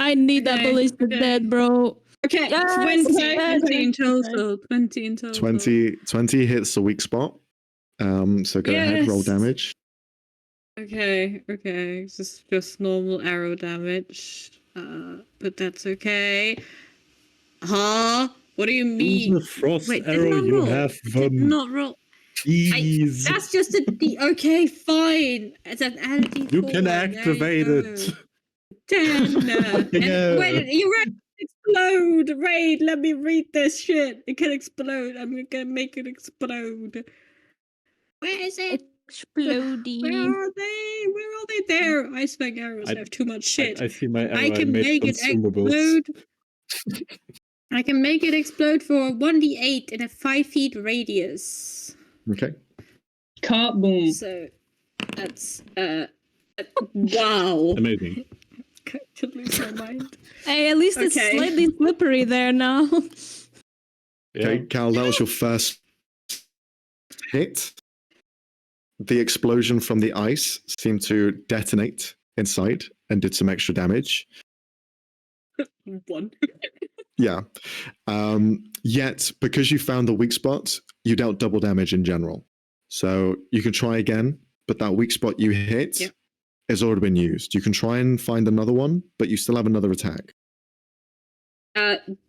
I need that Okay, ballista okay. dead, bro. Okay, Yes, 20 yes, in yes. total. 20 in total. 20 hits the weak spot. So go ahead, roll Yes. damage. Okay. This is just normal arrow damage. But that's okay. Huh? What do you mean? Use the frost Wait, did arrow. not You roll. have Did not roll. Jeez. That's just a D. Okay, fine. It's an add D4. You can There you activate go. it. 10. Fucking hell. Wait, you're right. Explode! Raid, let me read this shit. It can explode. I'm gonna make it explode. Where is it? Explodey. Where are they? Where are they? There. Ice Fang arrows have too much shit. I see my arrow. I can made make it consumables. explode. I can make it explode for 1d8 in a 5 feet radius. Okay. Kaboom. So that's wow. Amazing. I could lose my mind. Hey, at least it's Okay. slightly slippery there now. Okay, Yeah. Cal, that was your first hit. The explosion from the ice seemed to detonate inside and did some extra damage. 1. Yeah. Yet, because you found the weak spot, you dealt double damage in general. So you can try again, but that weak spot you hit has already been used. You can try and find another one, but you still have another attack.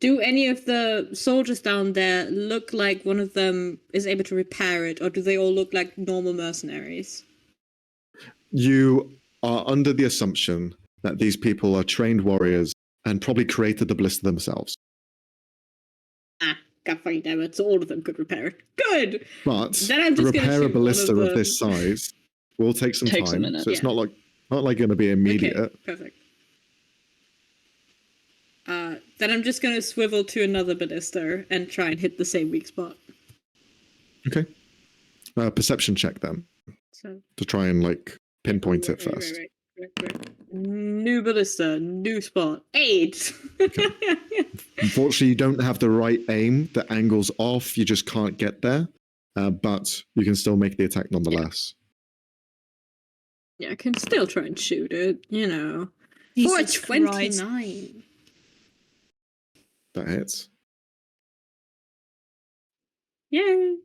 Do any of the soldiers down there look like one of them is able to repair it, or do they all look like normal mercenaries? You are under the assumption that these people are trained warriors and probably created the ballista themselves. God fucking damn it, so all of them could repair it. Good! But Then I'm to just gonna repair a shoot one ballista of of them. this size will take some Takes a time. minute. So it's Yeah. not like going to be immediate. Okay, perfect. Then I'm just gonna swivel to another ballista and try and hit the same weak spot. Okay. Perception check then So to try and like pinpoint it Right. first. New ballista, new spot. 8! Unfortunately, you don't have the right aim. The angle's off. You just can't get there. But you can still make the attack nonetheless. Yeah, I can still try and shoot it, you know. Jesus 429. That hits. Yay!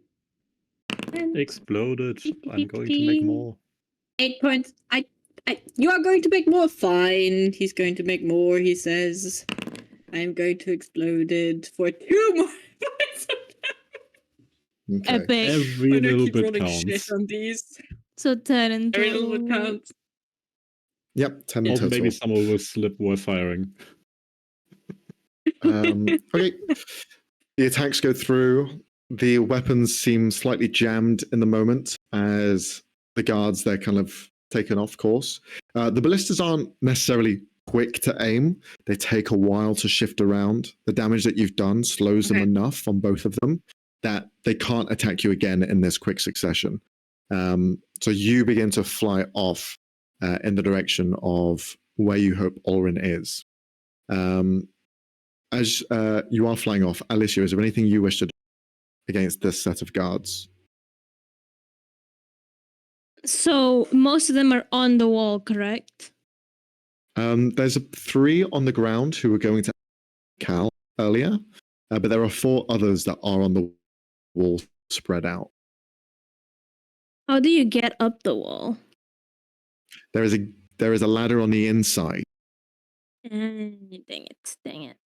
Exploded. I'm going to make more. 8 points. You are going to make more. Fine. He's going to make more, he says. I'm going to explode it for 2 more points. Okay. Epic. Every I'm gonna little keep bit rolling counts. shit on these. So 10 in Every total. little bit counts. Yep, 10 in Or total. maybe someone will slip while firing. Okay. The attacks go through. The weapons seem slightly jammed in the moment as the guards, they're kind of taken off course. The ballistas aren't necessarily quick to aim. They take a while to shift around. The damage that you've done slows them enough on both of them that they can't attack you again in this quick succession. So you begin to fly off in the direction of where you hope Olrin is. As you are flying off, Alicia, is there anything you wish to do against this set of guards? So most of them are on the wall, correct? There's 3 on the ground who were going to Cal earlier, but there are 4 others that are on the wall spread out. How do you get up the wall? There is a ladder on the inside. Dang it.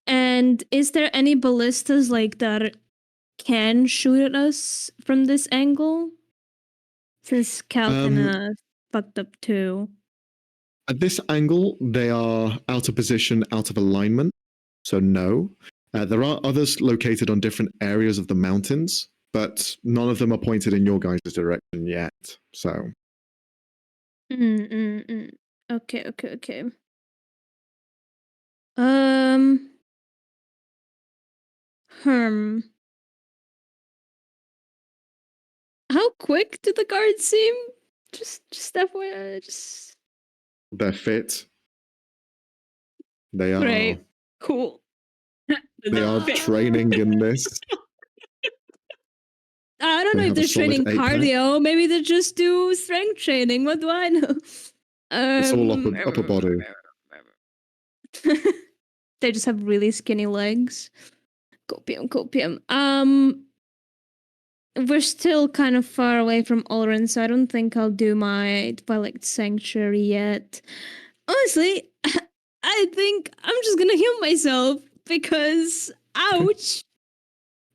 And is there any ballistas like that can shoot at us from this angle? Since Cal kinda fucked up too. At this angle, they are out of position, out of alignment, so no. There are others located on different areas of the mountains, but none of them are pointed in your guys' direction yet. So. Okay. How quick do the guards seem? Just FYI, just. They're fit. They are. Great. Cool. They are training in this. I don't know if they're training cardio. Maybe they just do strength training. What do I know? It's all upper body. They just have really skinny legs. Copium. We're still kind of far away from Olrin, so I don't think I'll do my Twilight Sanctuary yet. Honestly, I think I'm just gonna heal myself because ouch.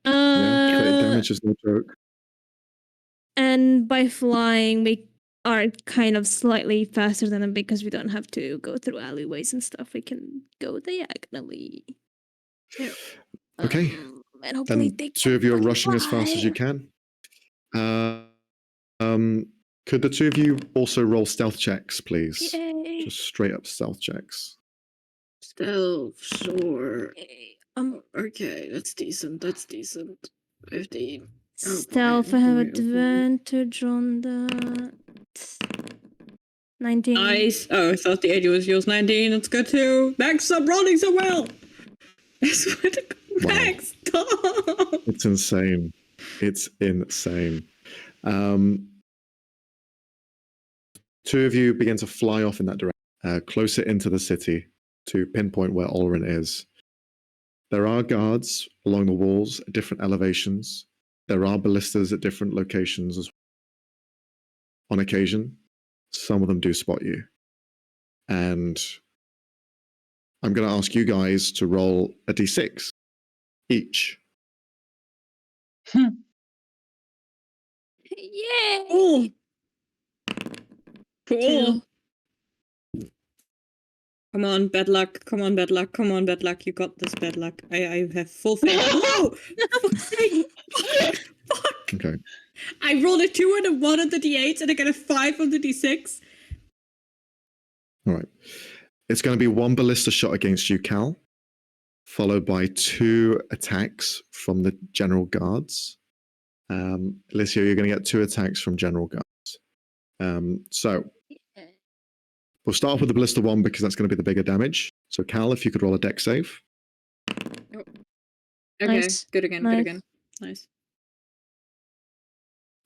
Yeah, damage is no joke. And by flying, we are kind of slightly faster than them because we don't have to go through alleyways and stuff. We can go diagonally. Okay. And hopefully then 2 of you are rushing as fast as you can. Could the 2 of you also roll stealth checks, please? Yay. Just straight up stealth checks. Stealth, sure. Okay, that's decent. 15. Stealth, I have advantage on that. 19. Nice. Oh, I thought the 80 was yours. 19. That's good too. Max, stop rolling so well. I swear to God, Max, stop. It's insane. It's insane. 2 of you begin to fly off in that direction, closer into the city to pinpoint where Olrin is. There are guards along the walls at different elevations. There are ballistas at different locations as well. On occasion, some of them do spot you. And I'm going to ask you guys to roll a d6 each. Yay! Cool. Cool. Come on, bad luck. Come on, bad luck. You got this, bad luck. I have full faith. No! Fuck! Okay. I rolled a 2 and a 1 on the d8, and I got a 5 on the d6. All right. It's going to be 1 ballista shot against you, Cal, followed by 2 attacks from the general guards. Alicia, you're going to get 2 attacks from general guards. So we'll start off with the ballista 1 because that's going to be the bigger damage. So Cal, if you could roll a dex save. Oh. Okay, Nice. good again. Nice.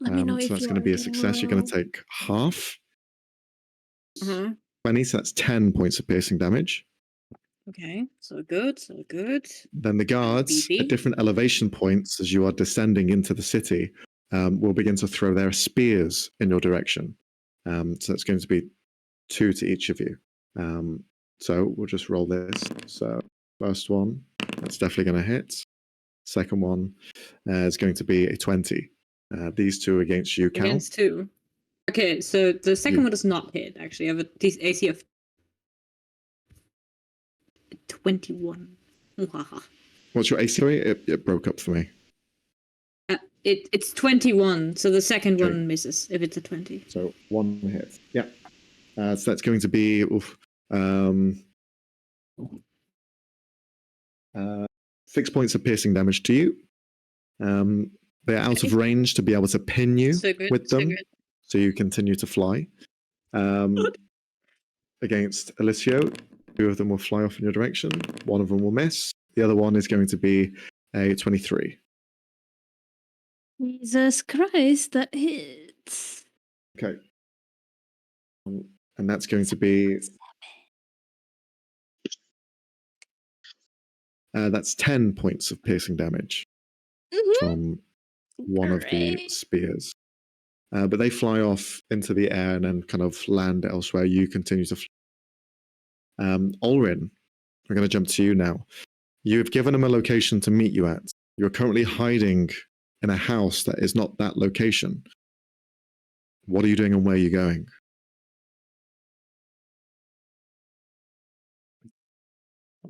Let me know so if that's you going to be a success. You're going to take half. 20, so that's 10 points of piercing damage. Okay, so good. Then the guards BB. at different elevation points as you are descending into the city will begin to throw their spears in your direction. So it's going to be 2 to each of you. So we'll just roll this. So first one, that's definitely going to hit. Second one is going to be a 20. These 2 against you, Cal. Against 2. Okay, so the second one does not hit, actually. I have a AC of 21. What's your AC? It broke up for me. It's 21, so the second one misses if it's a 20. So 1 hit. Yeah. So that's going to be 6 points of piercing damage to you. They're out of range to be able to pin you with them, so you continue to fly. Against Alicio, 2 of them will fly off in your direction. 1 of them will miss. The other one is going to be a 23. Jesus Christ, that hits. Okay. And that's going to be... that's 10 points of piercing damage from one of the spears. But they fly off into the air and then kind of land elsewhere. You continue to fly. Ulrin, I'm going to jump to you now. You've given him a location to meet you at. You're currently hiding in a house that is not that location. What are you doing and where are you going?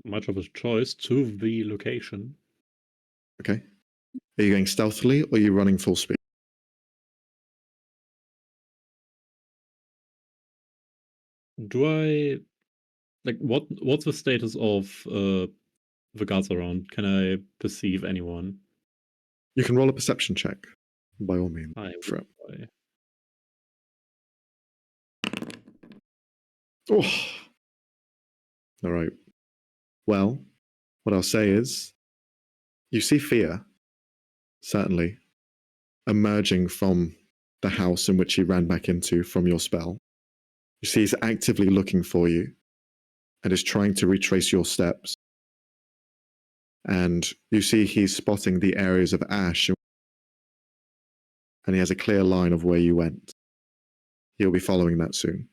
Much of a choice to the location. Okay. Are you going stealthily or are you running full speed? Do I like what's the status of the guards around? Can I perceive anyone? You can roll a perception check, by all means. Oh. All right. Well, what I'll say is, you see fear, certainly, emerging from the house in which he ran back into from your spell. You see he's actively looking for you and is trying to retrace your steps. And you see he's spotting the areas of ash, and he has a clear line of where you went. He'll be following that soon.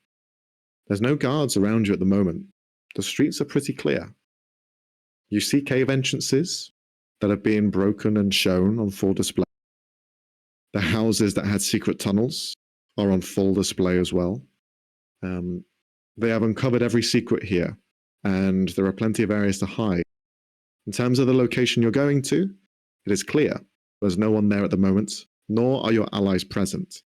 There's no guards around you at the moment. The streets are pretty clear. You see cave entrances that are being broken and shown on full display. The houses that had secret tunnels are on full display as well. They have uncovered every secret here, and there are plenty of areas to hide. In terms of the location you're going to, it is clear. There's no one there at the moment, nor are your allies present.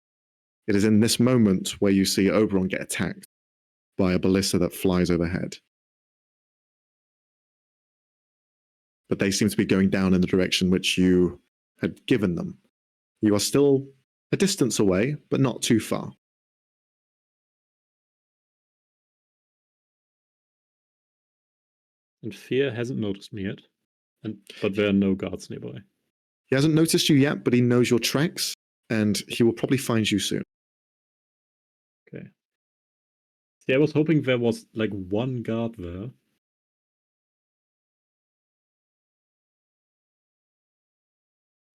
It is in this moment where you see Oberon get attacked by a ballista that flies overhead. But they seem to be going down in the direction which you had given them. You are still a distance away, but not too far. And Fear hasn't noticed me yet, but there are no guards nearby. He hasn't noticed you yet, but he knows your tracks, and he will probably find you soon. Okay. See, I was hoping there was like one guard there.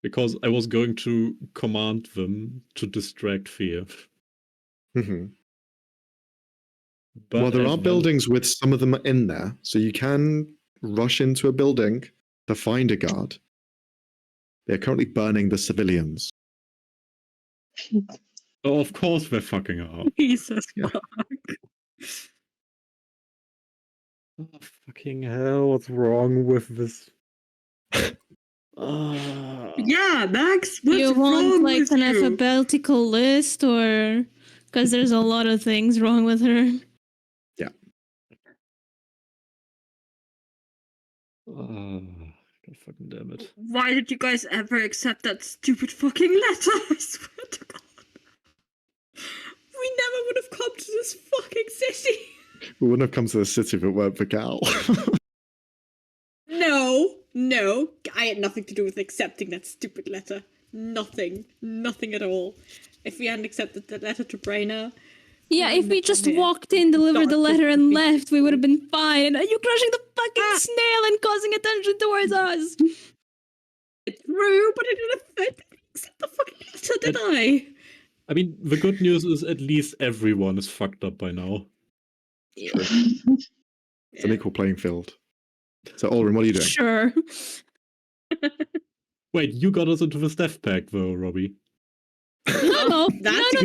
Because I was going to command them to distract Fear. Mm-hmm. Well, there are buildings with some of them in there, so you can rush into a building to find a guard. They're currently burning the civilians. Oh, of course they're fucking up. Jesus fuck. Oh, fucking hell, what's wrong with this? Yeah, Max, what's you want wrong like with an you? alphabetical list, or because there's a lot of things wrong with her? Yeah. God fucking damn it. Why did you guys ever accept that stupid fucking letter? I swear to God. We never would have come to this fucking city. We wouldn't have come to the city if it weren't for Gal. No, I had nothing to do with accepting that stupid letter. Nothing at all. If we hadn't accepted that letter to Brainer... Yeah, if we just walked in, delivered the letter, and left, we would have been fine. And are you crushing the fucking snail and causing attention towards us? It's true, but it didn't affect accept the fucking letter, did I? I mean, the good news is at least everyone is fucked up by now. True. It's an equal playing field. So, Olrin, what are you doing? Sure. Wait, you got us into the death pact, though, Robbie. No. My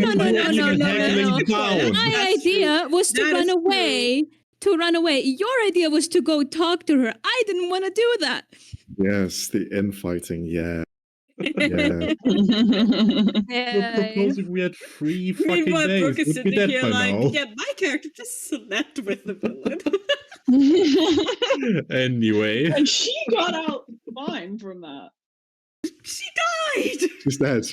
idea was to run away. To run away. Your idea was to go talk to her. I didn't want to do that. Yes, the infighting, yeah. Yeah. We're proposing we had 3 fucking Meanwhile, days. Brooke is Would be sitting dead here by like, now. yeah, my character just slept with the villain. Anyway. And she got out fine from that. She died! She's dead.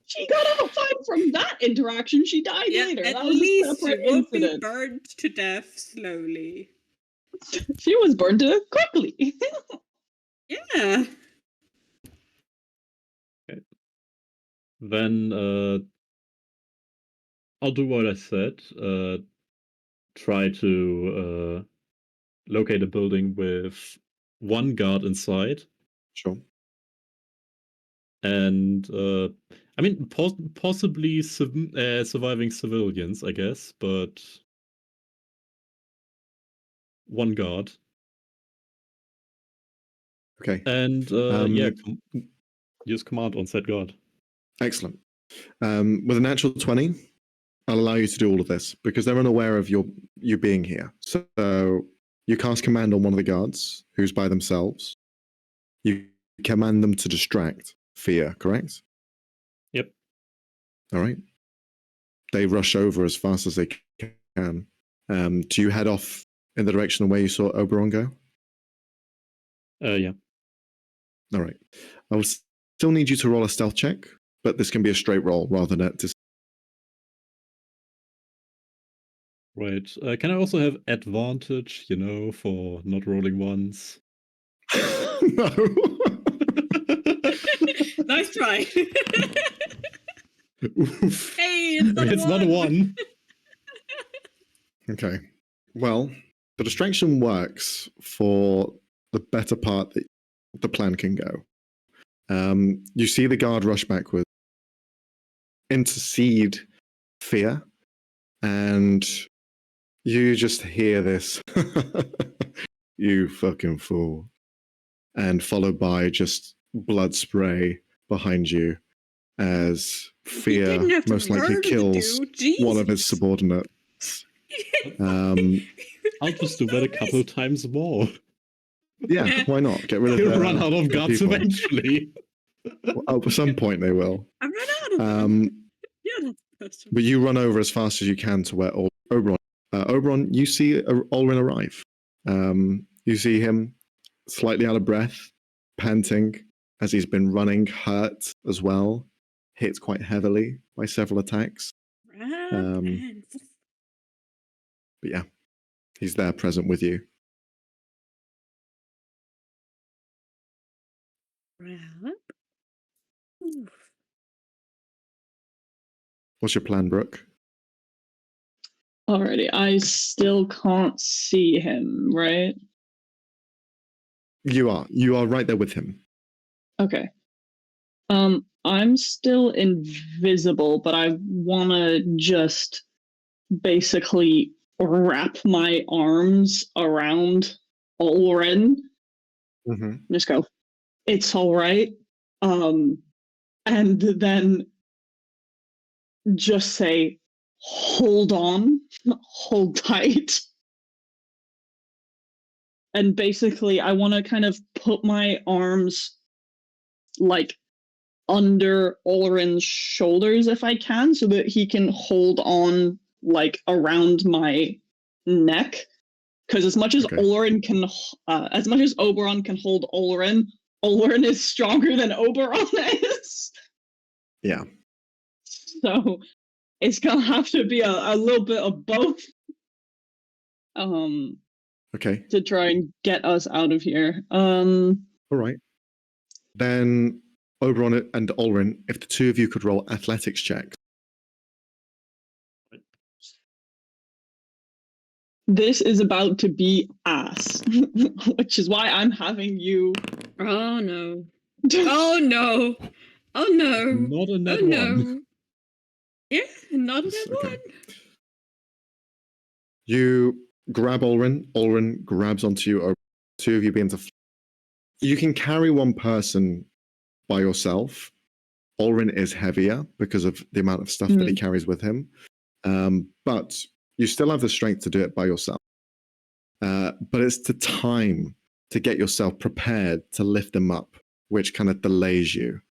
She got out fine from that interaction. She died later. At That was least a she separate won't incident. be burned to death slowly. She was burned to death quickly. Yeah. Okay. Then I'll do what I said. Try to locate a building with 1 guard inside. Sure. And I mean, possibly surviving civilians, I guess, but 1 guard. Okay. And use command on said guard. Excellent. With a natural 20, I'll allow you to do all of this because they're unaware of you being here. So you cast command on one of the guards who's by themselves. You command them to distract fear, correct? Yep. All right. They rush over as fast as they can. Do you head off in the direction of where you saw Oberon go? Yeah. All right. I will still need you to roll a stealth check, but this can be a straight roll rather than Right. Can I also have advantage, for not rolling ones? No. Nice try. Oof. Hey, it's not a 1. Okay. Well, the distraction works for the better part that the plan can go. You see the guard rush backwards, intercede fear, and you just hear this, you fucking fool, and followed by just blood spray behind you as fear most likely kills one of his subordinates. I'll just do that a couple of times more. Yeah, why not? Get rid of He'll run out of guards people. eventually. Well, at some point they will. I ran out of them. Yeah, that's But you run over as fast as you can to where Oberon. Oberon, you see Olrin arrive. You see him slightly out of breath, panting, as he's been running, hurt as well, hit quite heavily by several attacks. But yeah, he's there present with you. What's your plan, Brooke? Alrighty, I still can't see him, right? You are right there with him. Okay. I'm still invisible, but I wanna just basically wrap my arms around Olrin. Mm-hmm. Just go, it's all right. And then just say, hold on, hold tight. And basically, I want to kind of put my arms like under Olrin's shoulders if I can, so that he can hold on like around my neck. Because as much as Olrin can, as much as Oberon can hold Olrin is stronger than Oberon is. Yeah. So it's gonna have to be a little bit of both. Okay. To try and get us out of here. All right. Then Oberon and Olrin, if the two of you could roll athletics checks. This is about to be ass, which is why I'm having you. Oh no. Oh no! Oh no! Not a net Oh one. no! Yeah, not Yes, that okay. one. You grab Olrin. Olrin grabs onto you. Two of you begin to. You can carry one person by yourself. Olrin is heavier because of the amount of stuff that he carries with him. But you still have the strength to do it by yourself. But it's the time to get yourself prepared to lift them up, which kind of delays you.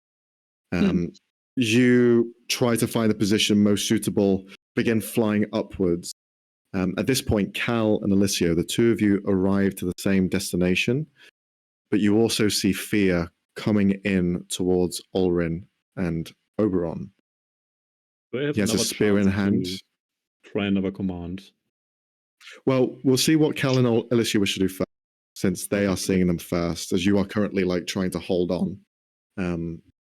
You try to find the position most suitable, begin flying upwards. At this point, Cal and Alicia, the two of you arrive to the same destination, but you also see fear coming in towards Olrin and Oberon. He has a spear in hand. Try another command. Well, we'll see what Cal and Alicia wish to do first, since they are seeing them first, as you are currently like trying to hold on.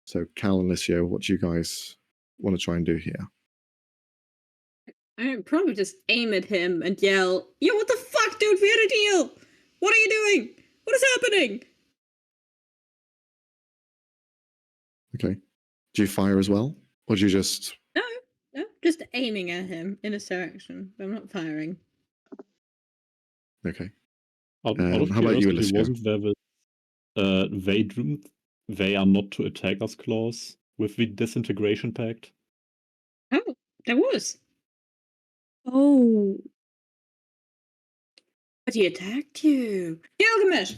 So Cal and Alicia, what do you guys want to try and do here? I'd probably just aim at him and yell, "Yo, what the fuck, dude? We had a deal! What are you doing? What is happening?" Okay. Do you fire as well? Or do you just... No, just aiming at him in a direction. I'm not firing. Okay. Out of how about you, curiosity, Alicia? wasn't there this they are not to attack us clause with the disintegration pact? Oh, there was. Oh. But he attacked you. Gilgamesh,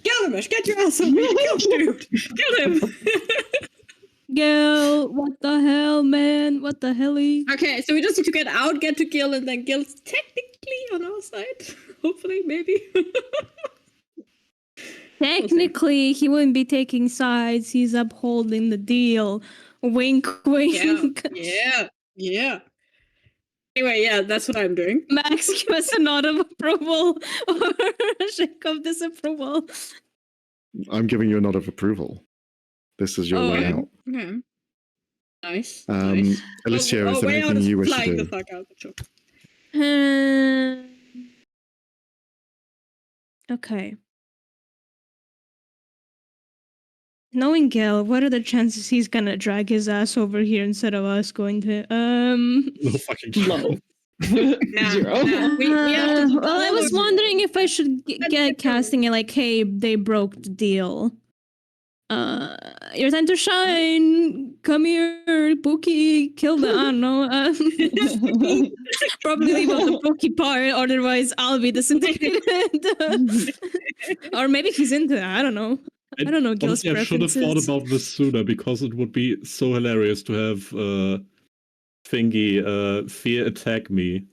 get your ass over here. Kill the dude. Kill him. Girl, what the hell, man? What the helly? Okay, so we just need to get out, get to Gil, and then Gil's technically on our side. Hopefully, maybe. Technically, he wouldn't be taking sides. He's upholding the deal. Wink, wink. Yeah. Anyway, yeah, that's what I'm doing. Max, give us a nod of approval or a shake of disapproval. I'm giving you a nod of approval. This is your way out. Okay. Nice. Nice. Alicia, is there anything you wish to do? The fuck out, sure. Okay. Knowing Gil, what are the chances he's gonna drag his ass over here instead of us going to No fucking Low. Nah, Zero. nah. We have to well, I was wondering if I should get casting it like, hey, they broke the deal. Your time to shine. Come here, Pookie. Kill them. I don't know. Probably leave out the Pookie part, otherwise I'll be disintegrated. Or maybe he's into that. I don't know. I don't know Gil's honestly, I should have preferences. thought about this sooner, because it would be so hilarious to have Fear attack me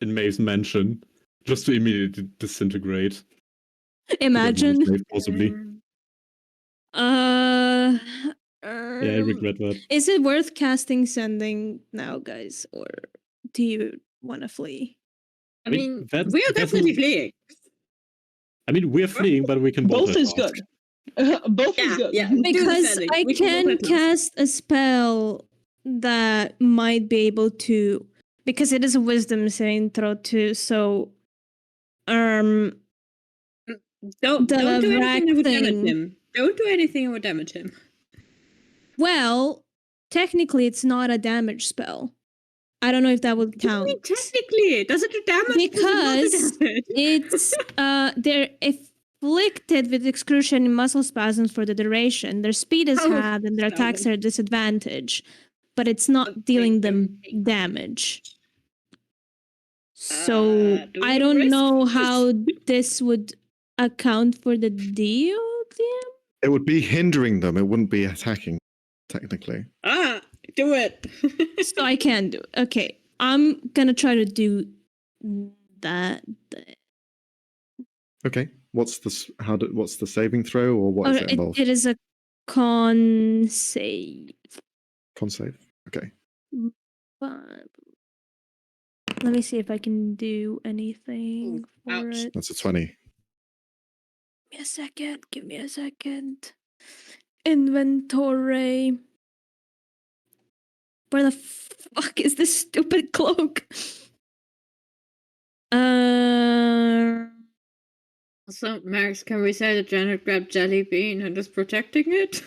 in May's mansion just to immediately disintegrate. Imagine. Possibly. Yeah, I regret that. Is it worth casting sending now, guys, or do you want to flee? I mean, we are definitely fleeing. I mean, we're fleeing, but we can both is good. Both is good. Yeah, because I can cast a spell that might be able to, because it is a wisdom saving throw too. So, don't do anything that would damage him. Don't do anything that would damage him. Well, technically, it's not a damage spell. I don't know if that would count. Technically, does it do damage? Because it's they're afflicted with excruciating muscle spasms for the duration. Their speed is halved and their attacks are a disadvantage, but it's not dealing them damage. So I don't know how this would account for the deal. It would be hindering them. It wouldn't be attacking, technically. Do it. So I can do it. Okay, I'm gonna try to do that. Okay. What's the saving throw, or what is it involved? It is a con save. Con save. Okay. But let me see if I can do anything for it. That's a 20. Give me a second. Inventory. Where the fuck is this stupid cloak? So, Max, can we say that Janet grabbed Jelly Bean and is protecting it?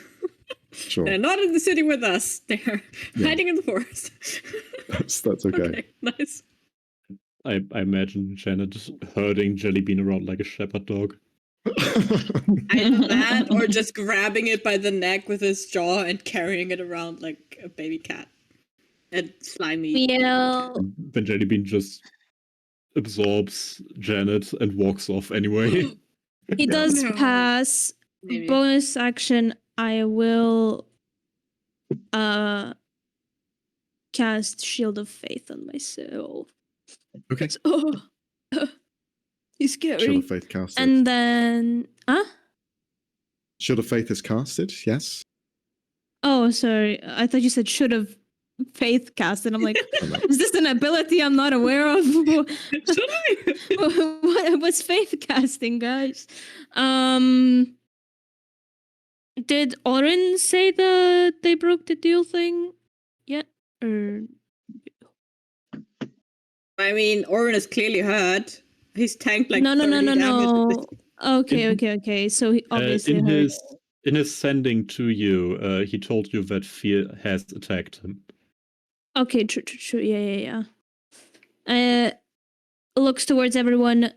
Sure. They're not in the city with us. They're hiding in the forest. That's okay. Nice. I imagine Janet herding Jellybean around like a shepherd dog. Either that or just grabbing it by the neck with his jaw and carrying it around like a baby cat. And slimy. Yeah. Then Jellybean just absorbs Janet and walks off anyway. He does pass. Maybe. Bonus action, I will cast Shield of Faith on myself. Okay. He's scary. Shield of Faith casted. And then Shield of Faith is casted, yes. Oh, sorry. I thought you said should have faith cast, and I'm like, is this an ability I'm not aware of? What's faith casting, guys? Did Orin say that they broke the deal thing yet? Or I mean, Orin is clearly hurt. He's tanked like no. damage. Okay. So he obviously in his sending to you, he told you that fear has attacked him. Okay, true. Yeah. Looks towards everyone.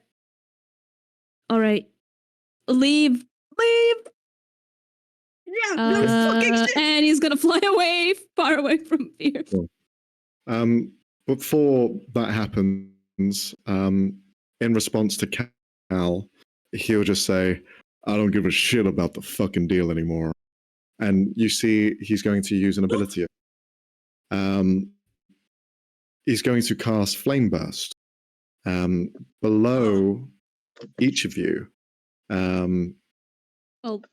All right, leave. Yeah, no fucking shit. And he's gonna fly away, far away from fear. Cool. Before that happens, in response to Cal, he'll just say, "I don't give a shit about the fucking deal anymore." And you see, he's going to use an ability. He's going to cast Flame Burst. Below each of you,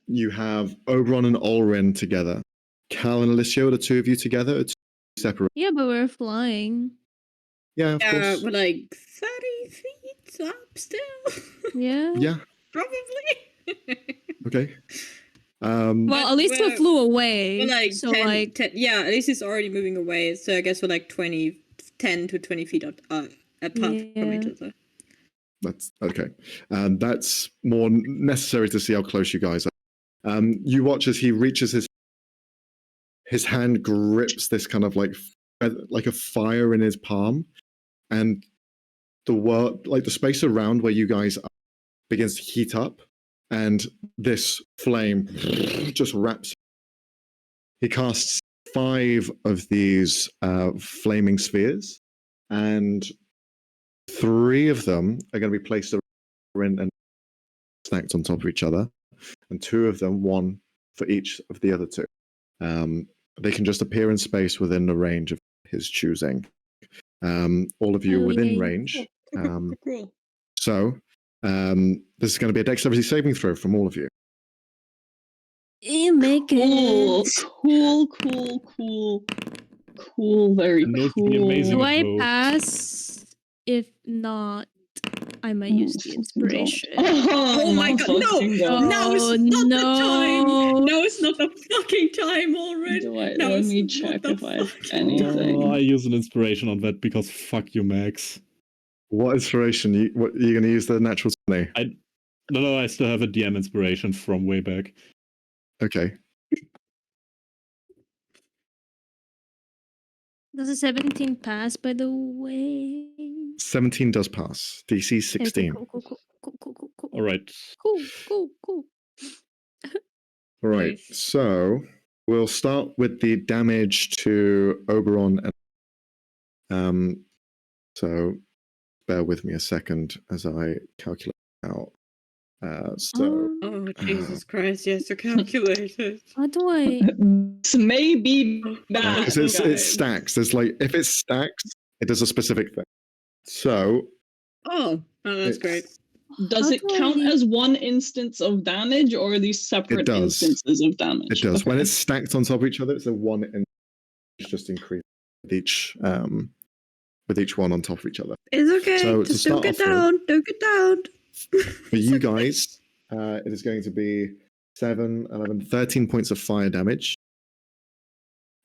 you have Oberon and Ulrin together. Cal and Alicia, the two of you together, are separate. Yeah, but we're flying. Yeah, of course. We're like 30 feet up still. Yeah. Yeah. Probably. Okay. Well, Alicia flew away. We're like so 10, yeah, Alicia's already moving away. So I guess we're like 10 to 20 feet apart from each other. That's okay. That's more necessary to see how close you guys are. You watch as he reaches his hand grips this kind of like a fire in his palm, and the space around where you guys are begins to heat up, and this flame just wraps. He casts 5 of these flaming spheres, and 3 of them are going to be placed around and stacked on top of each other, and 2 of them, 1 for each of the other 2. They can just appear in space within the range of his choosing. All of you within range. Cool. So this is going to be a dexterity saving throw from all of you. You make it. Cool. Very cool. Do I pass? If not, I might use the inspiration. Oh my god, no! Now is not the time! Now is not the fucking time already! Let me check if I have anything. I use an inspiration on that because fuck you, Max. What inspiration? Are you going to use the natural 20? No, I still have a DM inspiration from way back. Okay. Does a 17 pass, by the way? 17 does pass. DC 16. Okay, cool. All right. Cool. All right. So we'll start with the damage to Oberon. So bear with me a second as I calculate out. Oh, Jesus Christ, yes, to calculate it. How do I? This may be bad. It stacks. There's if it stacks, it does a specific thing. So. Oh, that's great. Does it count as one instance of damage, or are these separate instances of damage? It does. Okay. When it's stacked on top of each other, it's a 1 instance. Just increase with each one on top of each other. It's okay. So just don't get down. Don't get down. For you guys, it is going to be 7, 11, 13 points of fire damage.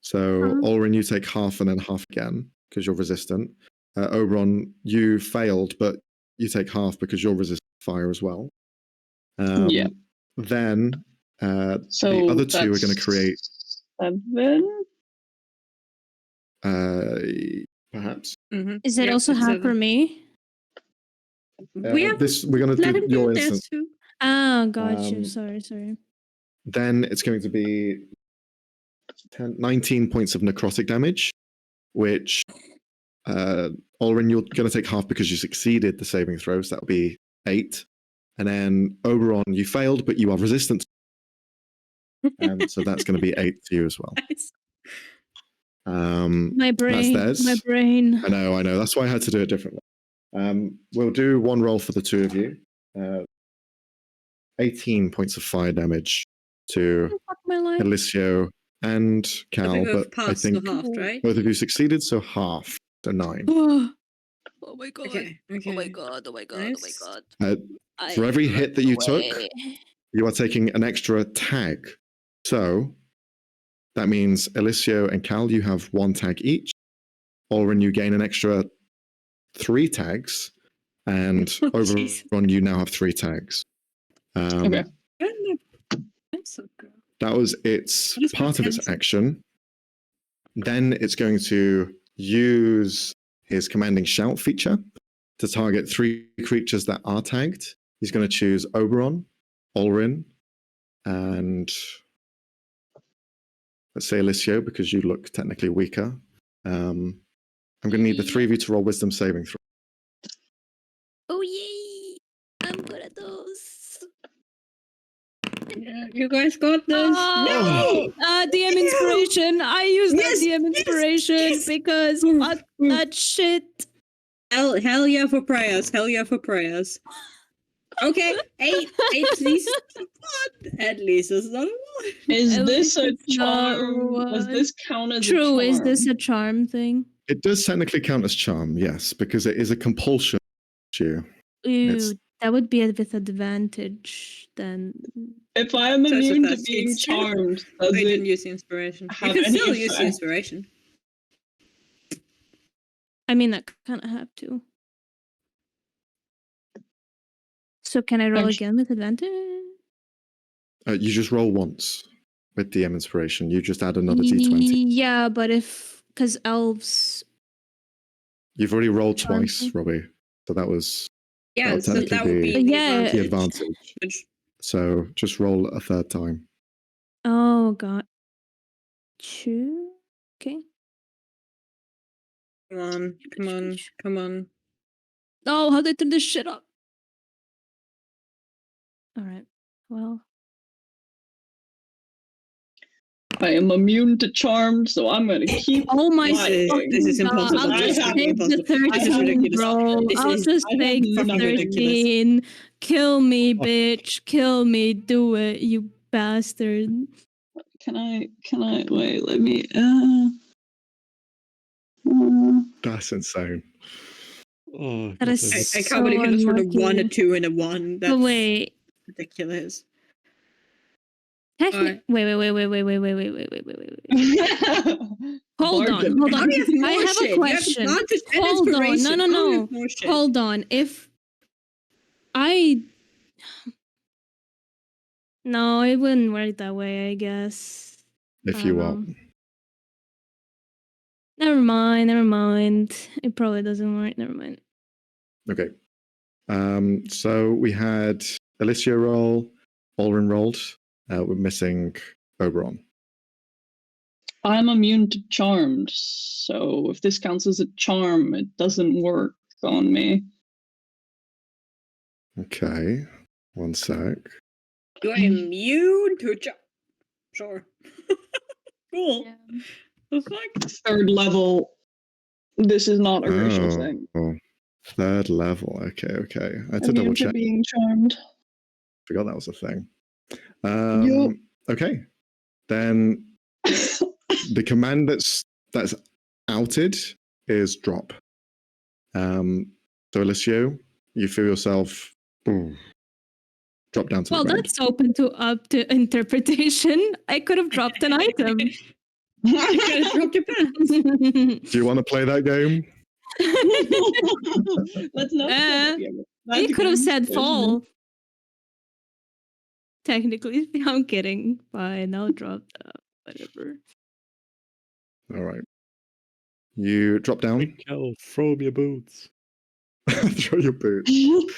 So, Ulrin, you take half and then half again because you're resistant. Oberon, you failed, but you take half because you're resistant to fire as well. Then the other 2 are going to create 7? Perhaps. Is it also half for me? We have We're going to do your instance. too. Oh, got you. Sorry. Then it's going to be 19 points of necrotic damage, which Olrin, you're going to take half because you succeeded the saving throws. That'll be 8. And then Oberon, you failed, but you are resistant. So that's going to be 8 to you as well. Nice. My brain. That's theirs. My brain. I know. That's why I had to do it differently. We'll do one roll for the two of you. 18 points of fire damage to Alicio and Cal, but I think half, right? both of you succeeded, so half, so 9. Oh my god. Okay. Oh my god. Oh my god. Nice. Oh my god. For every hit that you took, you are taking an extra tag. So that means Alicio and Cal, you have 1 tag each. Olrin, you gain an extra 3 tags. And Oberon, you now have 3 tags. Okay. That was its part of its action. Then it's going to use his commanding shout feature to target 3 creatures that are tagged. He's going to choose Oberon, Olrin, and let's say Alicio, because you look technically weaker. I'm going to need the 3 of you to roll wisdom saving throw. Oh yay! I'm good at those. Yeah, you guys got this. No! DM inspiration. I used that DM inspiration because fuck that shit. Hell yeah for prayers. Hell yeah for prayers. Okay, 8 please. At least it's not a 1. Is At this least a it's not charm? Does one. this count as True, a charm? is this a charm thing? It does technically count as charm, yes, because it is a compulsion to you. Ooh, that would be with advantage then. If I am So it's immune a to 13 being still. charmed, I does didn't it use the inspiration. You have can any still use the effect? inspiration. I mean, I kind of have to. So can I roll again with advantage? You just roll once with DM inspiration. You just add another d20. Yeah, but because elves. You've already rolled Charm twice, thing. Robbie. So that was Yeah, that so would that would be technically the Yeah. the advantage. advantage. So just roll a 3rd time. Oh god. 2. Okay. Come on. Oh, how they turn this shit up? All right. Well. I am immune to charmed, so I'm gonna keep. Oh my lying. This is God, impossible. I'll This just is take the impossible. This is 13, ridiculous. bro. This I'll is- just I have take the fucking ridiculous. 13. Kill me, bitch. Kill me. Do it, you bastard. Can I wait, let me That's insane. Oh, That is goodness. I so can't believe you just rolled a 1, a unlucky. 2, and a 1. That's But wait. ridiculous. Wait. Hold on. Bargain. Hold How on. do you have more I have shit? a question. You have advantage and Hold on. inspiration. How do you No. have more shit? Hold on. No, it wouldn't work that way, I guess. If you want. Never mind. It probably doesn't work. Never mind. Okay. So we had Alicia roll, Olrin rolled. We're missing Oberon. I'm immune to charmed, so if this counts as a charm, it doesn't work on me. Okay. 1 sec. You're immune to Sure. Cool. Yeah. The fuck? 3rd level. This is not a racial thing. Oh, 3rd level. Okay. I had to Immune double to check. being charmed. Forgot that was a thing. Yup. Okay. Then the command that's outed is drop. So Alicio, you feel yourself drop down to the ground. That's open up to interpretation. I could have dropped an item. You could have dropped your pants. Do you want to play that game? Let's not. You could have said fall. Technically, I'm kidding. Fine, I'll drop that. Whatever. All right. You drop down. Quick, Cal, throw me your boots. Throw your boots. You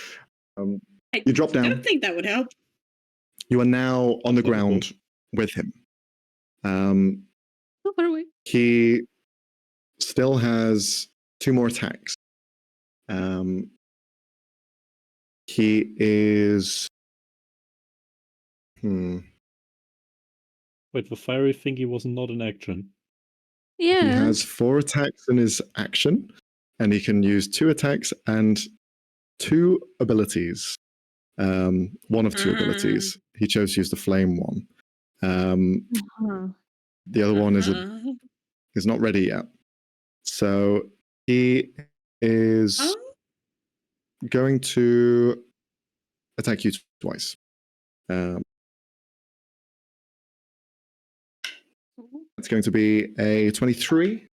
drop down. I don't think that would help. You are now on the ground with him. How far away? He still has 2 more attacks. He is. Wait, the fiery thingy was not in action. Yeah. He has 4 attacks in his action, and he can use 2 attacks and 2 abilities. One of 2 abilities. He chose to use the flame one. The other one is not ready yet. So he is going to attack you twice. It's going to be a 23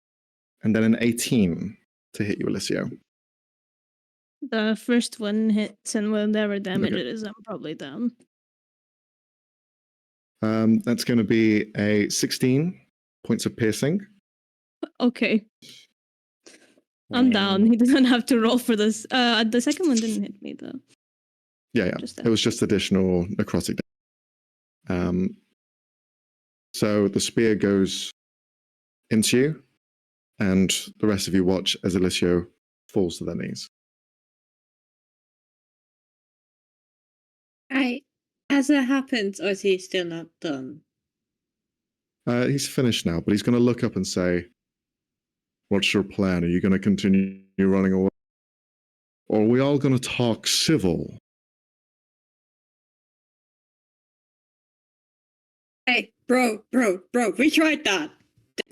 and then an 18 to hit you, Alicio. The first one hits, and whatever damage it is, I'm probably down. That's going to be a 16 points of piercing. Okay. I'm down. He doesn't have to roll for this. The second one didn't hit me, though. Yeah. It was just additional necrotic damage. So the spear goes into you, and the rest of you watch as Alicio falls to their knees. As it happens, or is he still not done? He's finished now, but he's going to look up and say, "What's your plan? Are you going to continue running away? Or are we all going to talk civil?" Hey, bro, we tried that.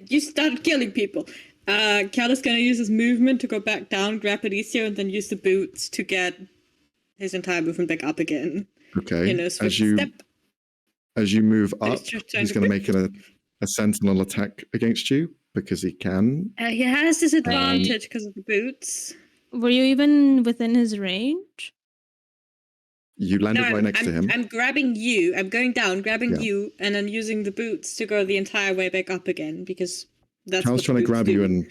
You started killing people. Cal is gonna use his movement to go back down, grab Alicio, and then use the boots to get his entire movement back up again. Okay. Switch step. As you move up, he's going to make a sentinel attack against you because he can. He has disadvantage because of the boots. Were you even within his range? You landed right next to him. I'm grabbing you. I'm going down, grabbing you, and then using the boots to go the entire way back up again because that's. Cal's trying to grab you and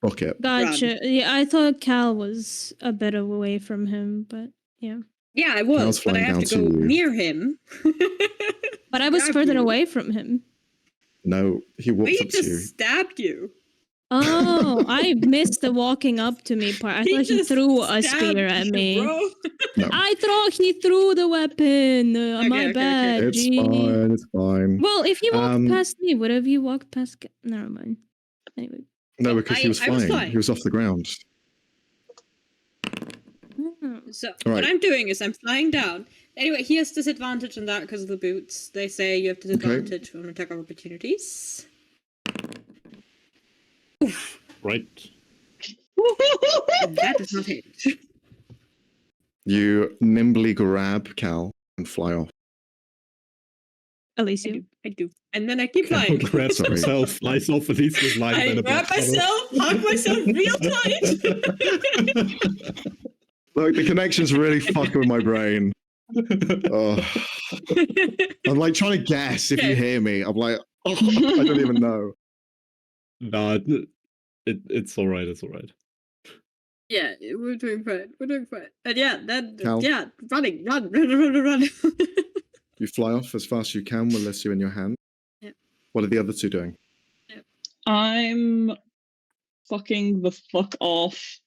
book it. Gotcha. Run. Yeah, I thought Cal was a bit away from him, but yeah. Yeah, I was, but I have to go near him. But I was further away from him. No, he walked up to you. He just stabbed you. Oh, I missed the walking up to me part. I thought he threw a spear at me. Bro. No. He threw the weapon. My bad. It's fine. It's fine. Well, if he walked past me, would have you walked past? Never mind. Anyway. No, because he was flying. He was off the ground. So what I'm doing is I'm flying down. Anyway, he has disadvantage on that because of the boots. They say you have disadvantage on attack of opportunities. Right. That does not hit. You nimbly grab Cal and fly off. Alicia. I do. And then I keep flying. Grabs himself, flies off with Alicia's lying I in a grab myself, hug myself real tight. Look, the connection's really fucking with my brain. Oh. I'm like trying to guess if you hear me. I'm like, I don't even know. No, it's all right. It's all right. Yeah, we're doing fine. And then Cal? Run. You fly off as fast as you can with Alicia in your hand. Yeah. What are the other 2 doing? Yeah. I'm fucking the fuck off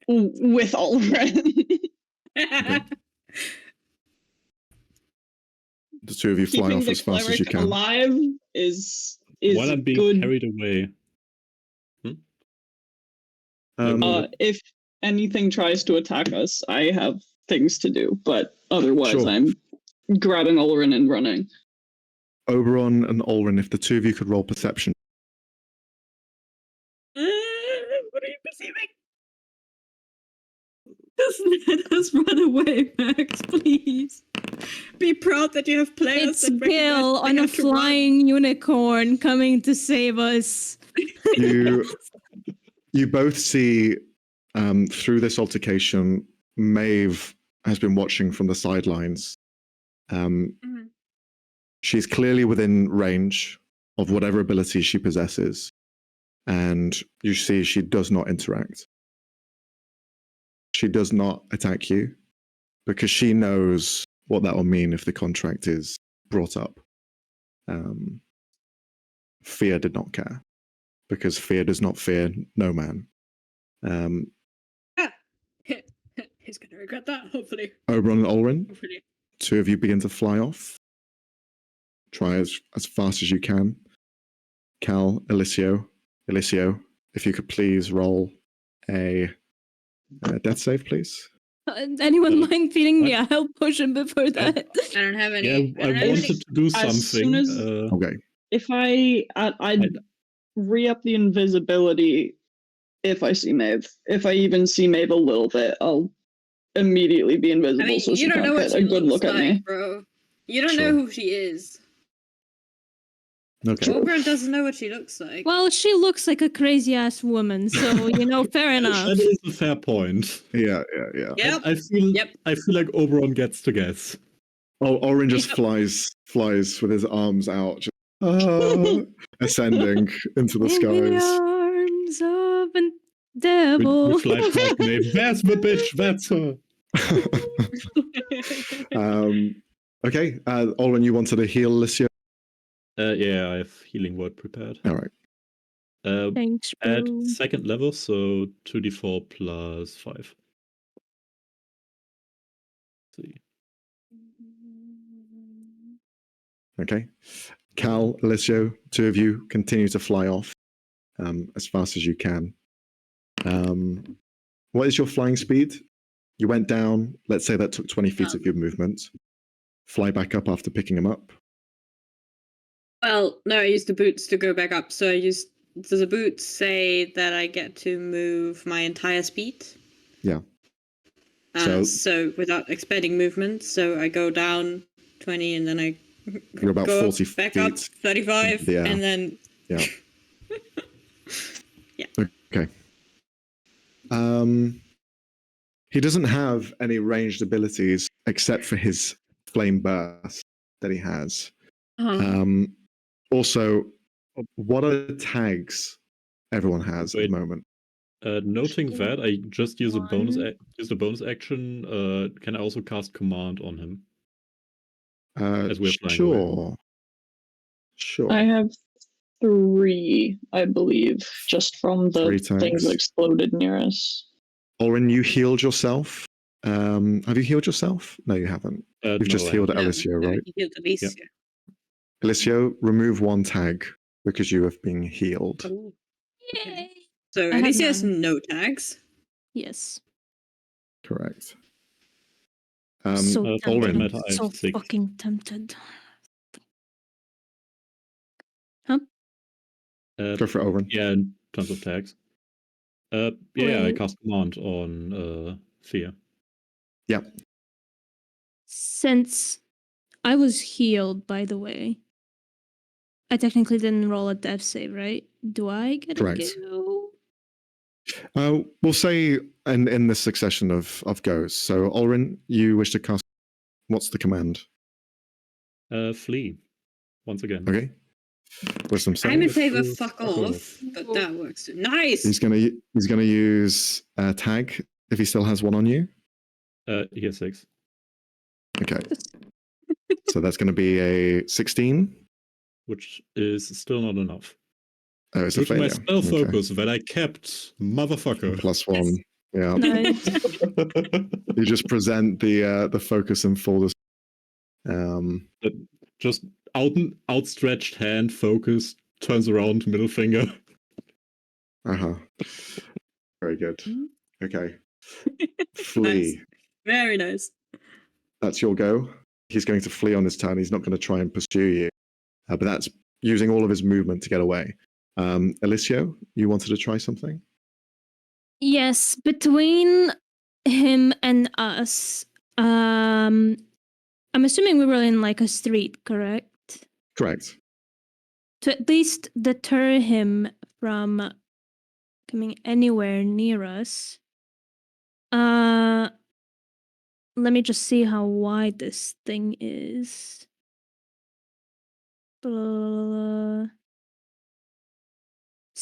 with Ulrich. The 2 of you fly off as fast as you can. Alive is While I'm being good. carried away. If anything tries to attack us, I have things to do, but otherwise I'm grabbing Ulrin and running. Oberon and Ulrin, if the 2 of you could roll perception. What are you perceiving? Just let us run away, Max, please. Be proud that you have players. It's Bill on a flying unicorn coming to save us. You both see through this altercation, Maeve has been watching from the sidelines. She's clearly within range of whatever ability she possesses, and you see she does not interact. She does not attack you because she knows what that will mean if the contract is brought up. Fear did not care because fear does not fear no man. He's going to regret that, hopefully. Oberon and Olrin, Hopefully. two of you begin to fly off. Try as fast as you can. Cal, Elisio, if you could please roll a death save, please. Anyone mind feeding me a health potion before that? I don't have any. Yeah, I wanted to do something. As soon as Okay. if I'd re-up the invisibility if I see Maeve. If I even see Maeve a little bit, I'll immediately be invisible, I mean, so she you don't know can't what get she a good looks look at like, me. bro. You don't Sure. know who she is. Okay. Oberon doesn't know what she looks like. Well, she looks like a crazy ass woman, so fair enough. That is a fair point. Yeah. Yep. I feel like Oberon gets to guess. Oh, Orin just flies with his arms out, just, ascending into the In the skies. arms of a devil. We fly past Maeve. That's the bitch. That's her. Okay, Orin, you wanted to heal Alicia? Yeah, I have healing word prepared. All right. Thanks, At bro. second level, so 2d4 plus 5. Let's see. Okay. Cal, Alicia, two of you continue to fly off as fast as you can. What is your flying speed? You went down, let's say that took 20 feet of your movement. Fly back up after picking them up. Well, no, I used the boots to go back up. So does the boots say that I get to move my entire speed? Yeah. So without expending movement, so I go down 20 and then I You're about go 40 back feet. up 35 Yeah. and then Yeah. yeah. Okay. He doesn't have any ranged abilities except for his flame burst that he has. Also, what are the tags everyone has at the moment? Noting that, I just use a bonus action. Can I also cast command on him? As we're flying away. Sure. I have 3, I believe, just from the things that exploded near us. Orin, you healed yourself. Have you healed yourself? No, you haven't. You've just healed Elisio, right? He healed Elisio. Yep. Elisio, remove one tag because you have been healed. Oh. Yay! So Elisio has no tags. Yes. Correct. So Orin. tempted. So fucking tempted. Huh? Go for it, Orin. Yeah, in terms of tags. Yeah, I cast command on Fear. Yep. Since I was healed, by the way, I technically didn't roll a death save, right? Do I get Correct. a go? We'll say in this succession of goes. So, Orin, you wish to cast. What's the command? Flee. Once again. Okay. Wisdom save. I'm in favor fuck off, but that works too. Nice. He's gonna use tag if he still has one on you. He has 6. Okay. So that's going to be a 16, which is still not enough. Oh, it's a failure. My spell focus that I kept, motherfucker. +1. Yeah. Nice. You just present the focus in full. Just outstretched hand, focus, turns around, middle finger. Very good. Okay. Flee. Nice. Very nice. That's your go. He's going to flee on his turn. He's not going to try and pursue you. But that's using all of his movement to get away. Elisio, you wanted to try something? Yes, between him and us, I'm assuming we were in like a street, correct? Correct. To at least deter him from coming anywhere near us. Let me just see how wide this thing is.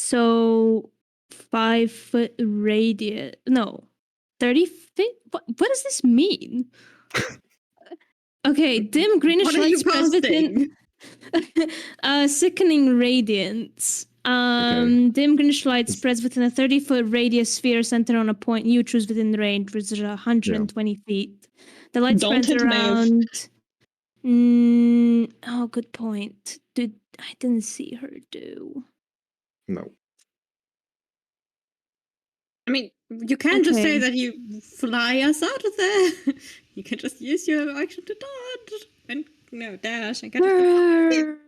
So 5 foot radius. No, 30 feet. What does this mean? Okay, dim greenish What are light you spreads within. Sickening radiance. Dim greenish light spreads within a 30-foot radius sphere centered on a point you choose within the range, which is 120 feet. The light Don't spreads hit Maeve. around. Oh, good point. Dude, I didn't see her do. No. I mean, you can't just say Okay. that you fly us out of there. You can just use your action to dodge and dash and get Fine.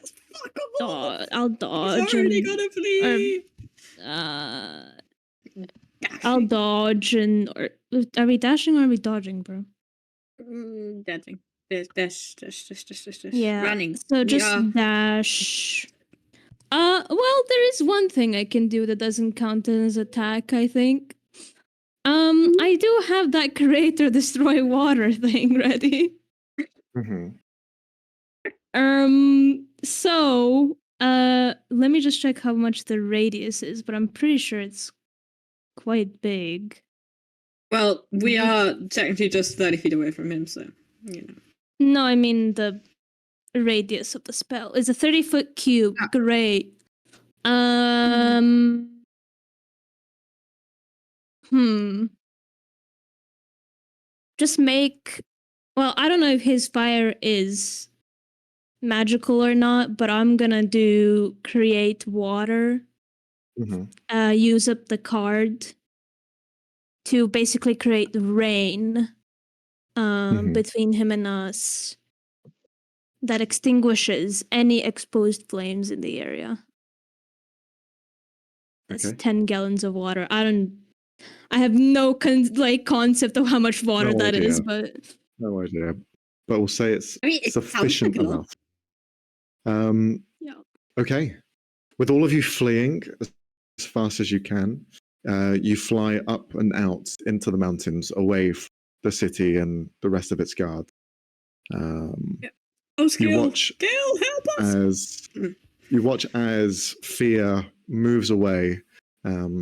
just fuck them off. I'll He's dodge already and gonna flee. I'll dodge and are we dashing or are we dodging, bro? Dancing. Dash. Yeah. Running. So just dash. Well, there is one thing I can do that doesn't count as attack, I think. I do have that create or destroy water thing ready. Mm-hmm. So, let me just check how much the radius is, but I'm pretty sure it's quite big. Well, we are technically just 30 feet away from him, so, you know. No, I mean the radius of the spell is a 30-foot cube. Ah. Great. Just make. Well, I don't know if his fire is magical or not, but I'm gonna do create water. Mm-hmm. Use up the card to basically create rain between him and us that extinguishes any exposed flames in the area. That's 10 gallons of water. I have no concept of how much water that is, but no idea. But we'll say it's sufficient sounds like enough. Yeah. Okay. With all of you fleeing as fast as you can, you fly up and out into the mountains, away from the city and the rest of its guard. You watch Gil, help us! You watch as fear moves away,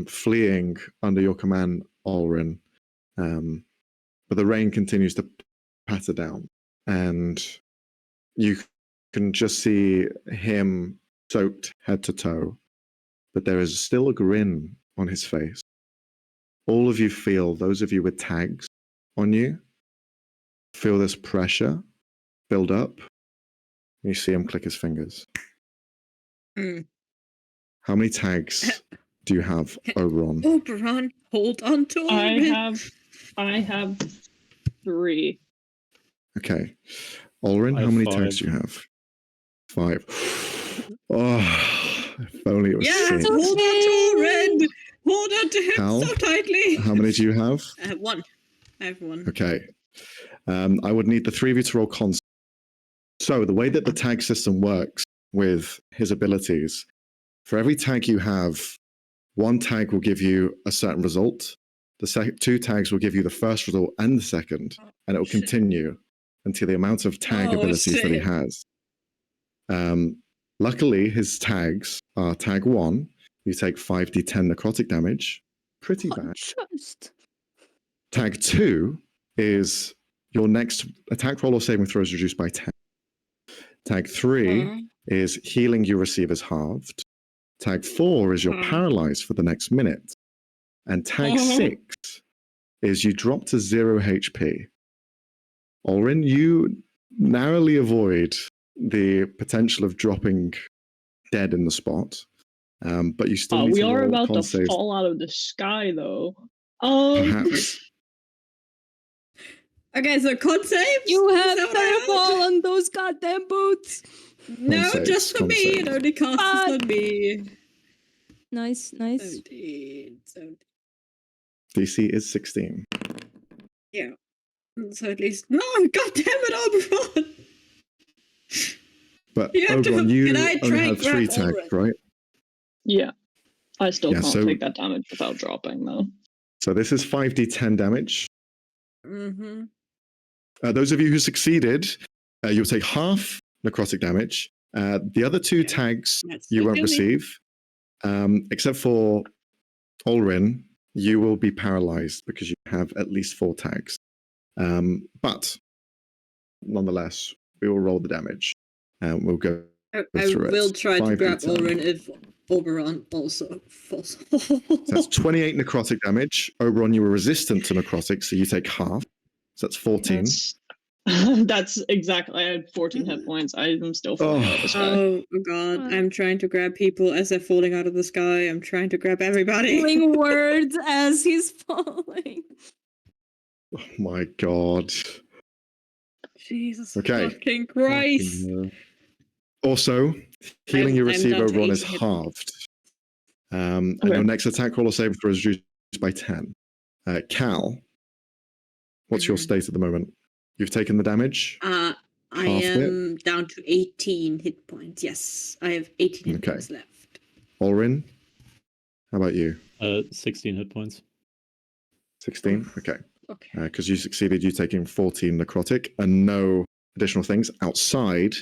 fleeing under your command, Ulrin. But the rain continues to patter down, and you can just see him soaked head to toe, but there is still a grin on his face. All of you feel, those of you with tags on you, feel this pressure build up. You see him click his fingers. How many tags do you have, Oberon? Oberon, hold on to Ulrin. I have 3. Okay. Ulrin, how many tags do you have? 5. Oh, if only it was 6. Hold on to Ulrin! Hold on to him so tightly! How many do you have? I have 1. I have 1. Okay. I would need the 3 of you to roll cons. So the way that the tag system works with his abilities, for every tag you have, 1 tag will give you a certain result. The 2 tags will give you the first result and the second, and it will continue until the amount of tag abilities that he has. Luckily, his tags are tag 1. You take 5d10 necrotic damage. Pretty bad. Tag 2 is your next attack roll or saving throw is reduced by 10. Tag 3 is healing you receive is halved. Tag 4 is you're paralyzed for the next minute. And tag 6 is you drop to 0 HP. Ulrin, you narrowly avoid the potential of dropping dead in the spot. But you still need we to roll are about to saves. fall out of the sky, though. Perhaps. Okay, so con save. You have fireball on those goddamn boots. No, just for me. It only costs on me. Nice. 17. DC is 16. Yeah. So at least no, god damn it, Oberon. But Oberon, you only have 3 tags, right? Yeah. I still can't take that damage without dropping, though. So this is 5d10 damage. Mm-hmm. Those of you who succeeded, you'll take half necrotic damage, The other two tags That's you so won't silly. receive, except for Ulrin, you will be paralyzed because you have at least 4 tags. But nonetheless, we will roll the damage and we'll go I through will it. try to 5 grab d10. Oberon if Oberon also falls. So that's 28 necrotic damage. Oberon, you were resistant to necrotic, so you take half. So that's 14. That's exactly. I had 14 hit points. I'm still falling out of the sky. Oh god, I'm trying to grab people as they're falling out of the sky. I'm trying to grab everybody. Healing words as he's falling. Oh my god. Jesus Okay. fucking Christ. Also, healing you I'm receive down to Oberon is 18 hit halved. And Okay. your next attack roll or save throw is reduced by 10. Cal, what's your state at the moment? You've taken the damage? I Halved am down to 18 hit points. Yes, I have 18 hit points left. Ulrin, how about you? 16 hit points. 16? Okay. Okay. Because you succeeded, you taking 14 necrotic and no additional things outside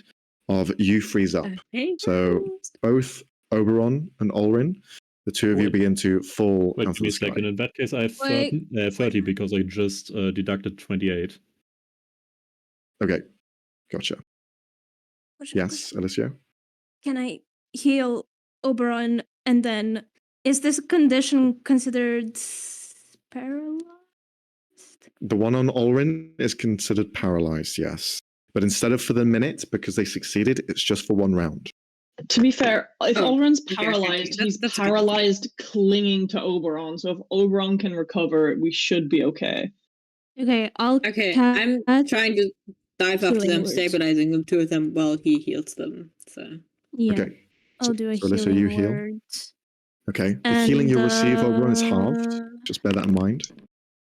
of you freeze up. Okay. So both Oberon and Ulrin, the two of you Wait. begin to fall Wait, out give of me the a sky. second. In that case, I have 30 because I just deducted 28. Okay, gotcha. Yes, Alicia? Can I heal Oberon and then is this condition considered paralyzed? The one on Ulrin is considered paralyzed, yes. But instead of for the minute, because they succeeded, it's just for 1 round. To be fair, if Ulrin's okay, paralyzed, okay. he's That's good. paralyzed clinging to Oberon. So if Oberon can recover, we should be okay. Okay, I'll Okay, cast I'm trying to dive after healing them, words. stabilizing them, 2 of them, while he heals them. So Yeah, Okay. I'll do a so Alyssa, healing you heal? words. Okay. The healing you'll receive, Oberon, is halved. uh, Just bear that in mind.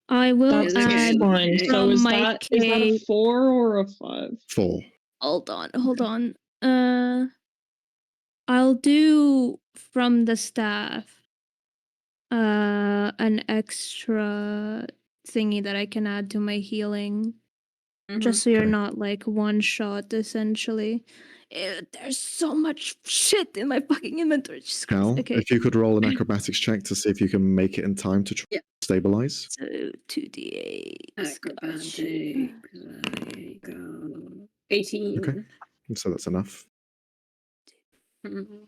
I will That's add fine. So from is my that a 4 or a 5? 4. Hold on. I'll do from the staff an extra thingy that I can add to my healing. Just so you're Okay. not like one shot essentially. There's so much shit in my fucking inventory. Jesus Christ. Cal, Okay. if you could roll an acrobatics check to see if you can make it in time to stabilize. So 2d8. acrobatics. There you go. 18. Okay. So that's enough. Mhm.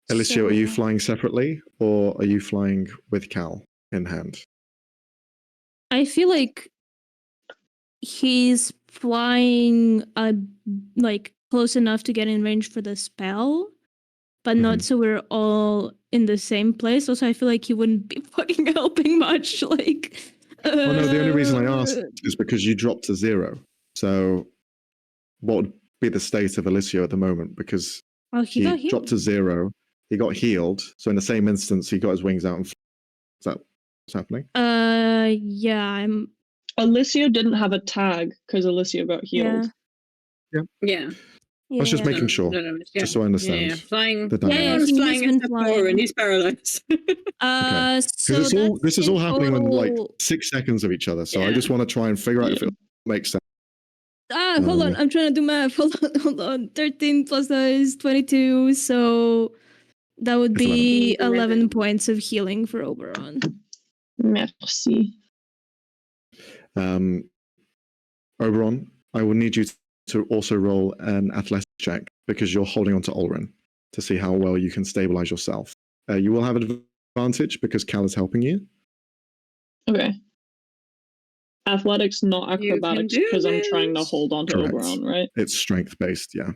Alicia, are you So- flying separately or are you flying with Cal in hand? I feel like he's flying like close enough to get in range for the spell, but not so we're all in the same place. Also, I feel like he wouldn't be fucking helping much. Like, Well, no, the only reason I asked is because you dropped to 0. So what would be the state of Alicia at the moment? Because he got dropped to healed. 0, he got healed. So in the same instance, he got his wings out and is that what's happening? Yeah, I'm. Alicia didn't have a tag because Alicia got healed. Yeah. I was just making sure, just so I understand. Yeah. Flying. the dynamics. Yeah, Everyone's he's flying been except flying. Oren. He's paralyzed. So Because this is all that's happening in like total- 6 seconds of each other. So I Yeah. just want to try and figure out if it makes sense. hold on, I'm trying to do math. Hold on. 13 plus that is 22, so that would It's be 11. 11 points of healing for Oberon. Merci. Oberon, I will need you to also roll an athletics check because you're holding on to Ulrin to see how well you can stabilize yourself. You will have an advantage because Cal is helping you. Okay. Athletics, not You can acrobatics, do because I'm trying to this. hold on to Correct. Oberon, right? It's strength based, yeah.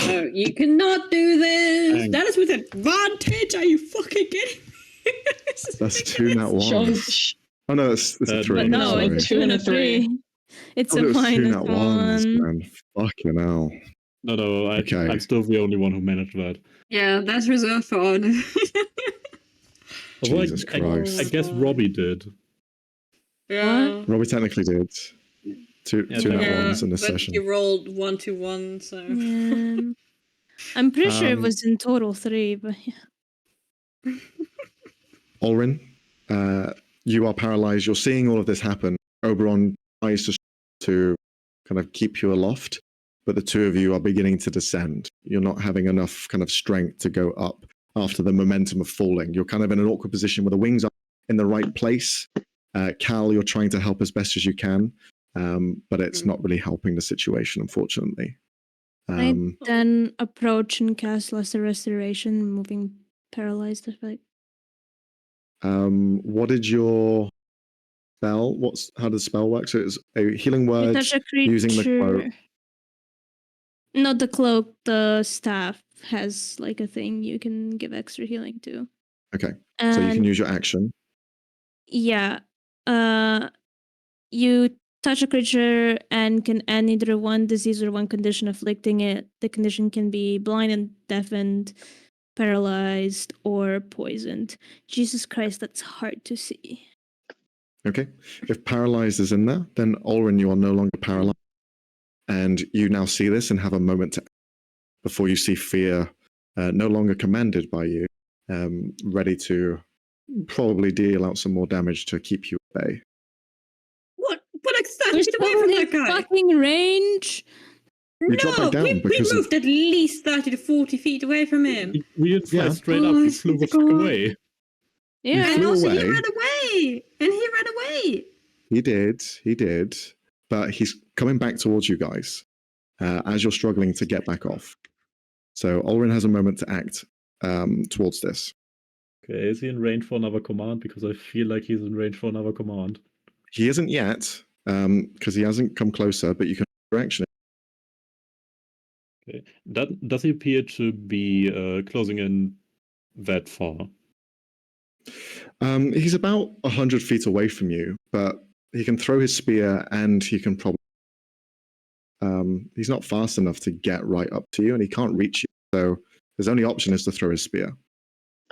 Oh, you cannot do this. Dang. That is with advantage. Are you fucking kidding me? That's 2 nat Sean, 1s. Oh no, it's a 3. But No, sorry. it's a 2 and a 3. It's Oh, a it was 2 minus nat 1s, 1. man. Fucking hell. No, Okay. I'm still the only one who managed that. Yeah, that's reserved for Oren. Although Jesus I Christ. guess Robbie did. Yeah. Robbie technically did. 2 Yeah, nat yeah, 1s in a but session. you rolled 1 to 1, so. Yeah. I'm pretty sure it was in total 3, but yeah. Ulrin, you are paralyzed. You're seeing all of this happen. Oberon tries to kind of keep you aloft, but the two of you are beginning to descend. You're not having enough kind of strength to go up after the momentum of falling. You're kind of in an awkward position where the wings are in the right place. Cal, you're trying to help as best as you can, but it's not really helping the situation, unfortunately. I then approach and cast Lesser Restoration, moving paralyzed effect. What did your spell? How does the spell work? So it's a healing word You touch a creature, using the cloak. Not the cloak, the staff has like a thing you can give extra healing to. Okay. So you can use your action. Yeah. You touch a creature and can end either one disease or one condition afflicting it. The condition can be blind and deafened, paralyzed, or poisoned. Jesus Christ, that's hard to see. Okay. If paralyzed is in there, then Ulrin, you are no longer paralyzed. And you now see this and have a moment to, before you see fear no longer commanded by you, ready to probably deal out some more damage to keep you at bay. What? But like 30 We're feet away still from in that guy. fucking range. You drop back down we because moved at least 30 to 40 feet away from him. We didn't fly straight up. Oh, We I flew swear to the fuck God. away. Yeah. And flew also he away. ran away. And he ran away. He did, but he's coming back towards you guys as you're struggling to get back off. So Ulrin has a moment to act towards this. Okay, is he in range for another command? Because I feel like he's in range for another command. He isn't yet, because he hasn't come closer, but you can action it. Okay. Does he appear to be closing in that far? He's about 100 feet away from you, but he can throw his spear and he can probably... he's not fast enough to get right up to you, and he can't reach you, so his only option is to throw his spear.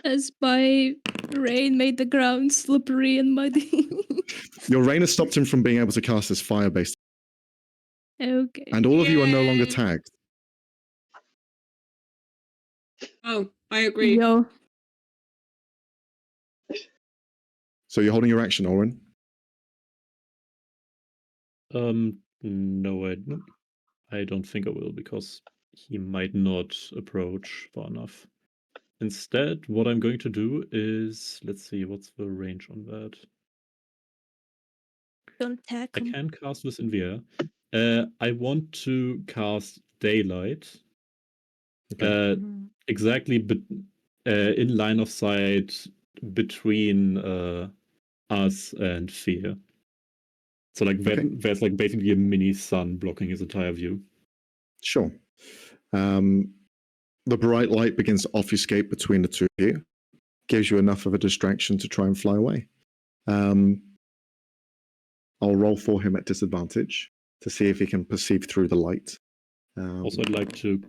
As my rain made the ground slippery and muddy. Your rain has stopped him from being able to cast his fire-based... Okay. And all of you are no longer tagged. Oh, I agree. Yo. So you're holding your action, Ulrin? No, I don't think I will, because he might not approach far enough. Instead, what I'm going to do is, let's see, what's the range on that? Don't tag I him. can cast this in the air. I want to cast Daylight. Okay. Exactly in line of sight between us and Fear. So like there's like basically a mini sun blocking his entire view. Sure. The bright light begins to obfuscate between the two of you. Gives you enough of a distraction to try and fly away. I'll roll for him at disadvantage to see if he can perceive through the light. Also, I'd like to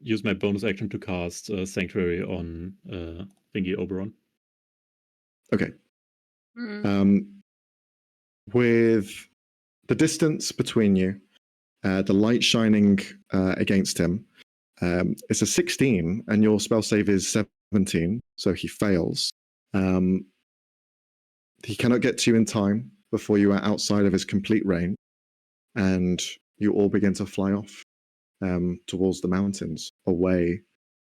use my bonus action to cast Sanctuary on Thingy Oberon. Okay. With the distance between you, the light shining against him, it's a 16, and your spell save is 17, so he fails. He cannot get to you in time before you are outside of his complete range, and you all begin to fly off towards the mountains, away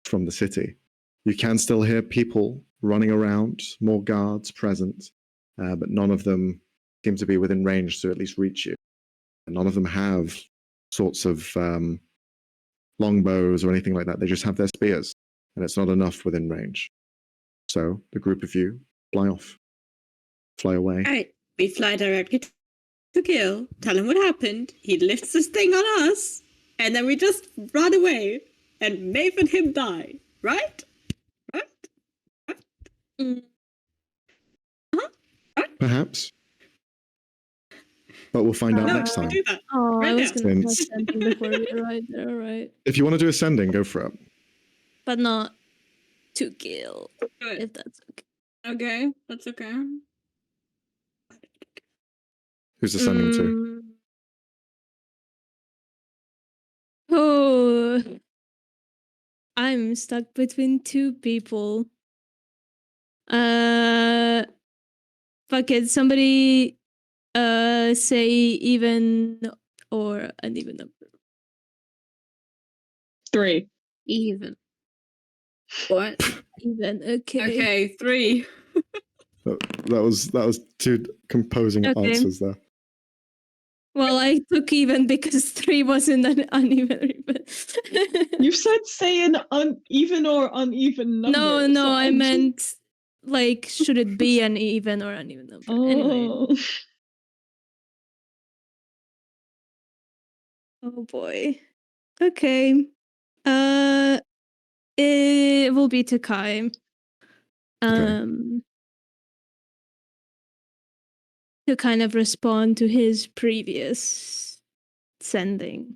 from the city. You can still hear people running around, more guards present, but none of them seem to be within range to at least reach you. And none of them have sorts of longbows or anything like that. They just have their spears, and it's not enough within range. So the group of you fly off, fly away. All right, we fly directly to Gil, tell him what happened. He lifts this thing on us, and then we just run away, and Maeve and him die. Right? Perhaps. But we'll find out next time. Do that. Oh, Right I was now. going to cast something before we arrived there, right? If you want to do ascending, go for it. But not to kill, Good. if that's okay. Okay, that's okay. Who's ascending to? Oh, I'm stuck between two people. Fuck it. Somebody say even or an even number? 3. Even. What? Even. Okay. Okay, 3. That was 2 composing Okay. answers there. Well, I took even because 3 wasn't an uneven ribbon. You said say an uneven or uneven number. No, so I I'm meant like should it be an even or uneven number? Anyway. Oh boy. Okay. It will be to Kai. To kind of respond to his previous sending.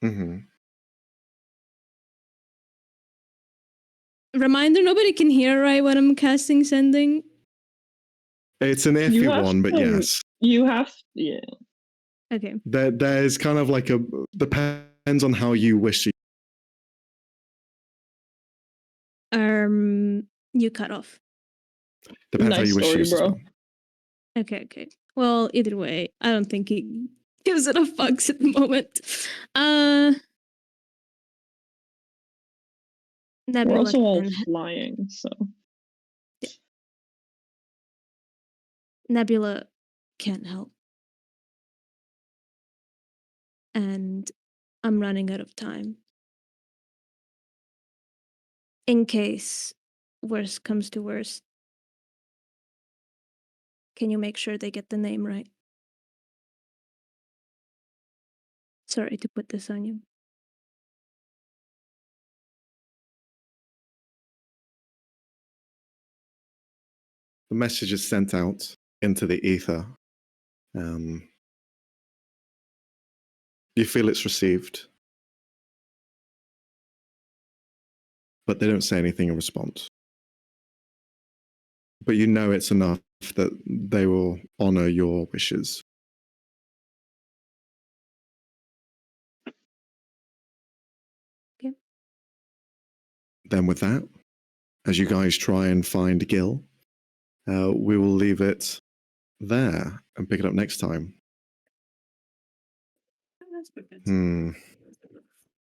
Mm-hmm. Reminder, nobody can hear, right, when I'm casting sending? It's an iffy one, but yes. You have, yeah. Okay. There's kind of like depends on how you wish it. You cut off. Depends how you wish story, it. Bro. Okay. Well, either way, I don't think he gives enough fucks at the moment. We're also all flying, so. Yeah. Nebula can't help. And I'm running out of time. In case worst comes to worst, can you make sure they get the name right? Sorry to put this on you. The message is sent out into the ether. You feel it's received, but they don't say anything in response. But you know it's enough that they will honor your wishes. Okay. Then with that, as you guys try and find Gil, we will leave it there and pick it up next time.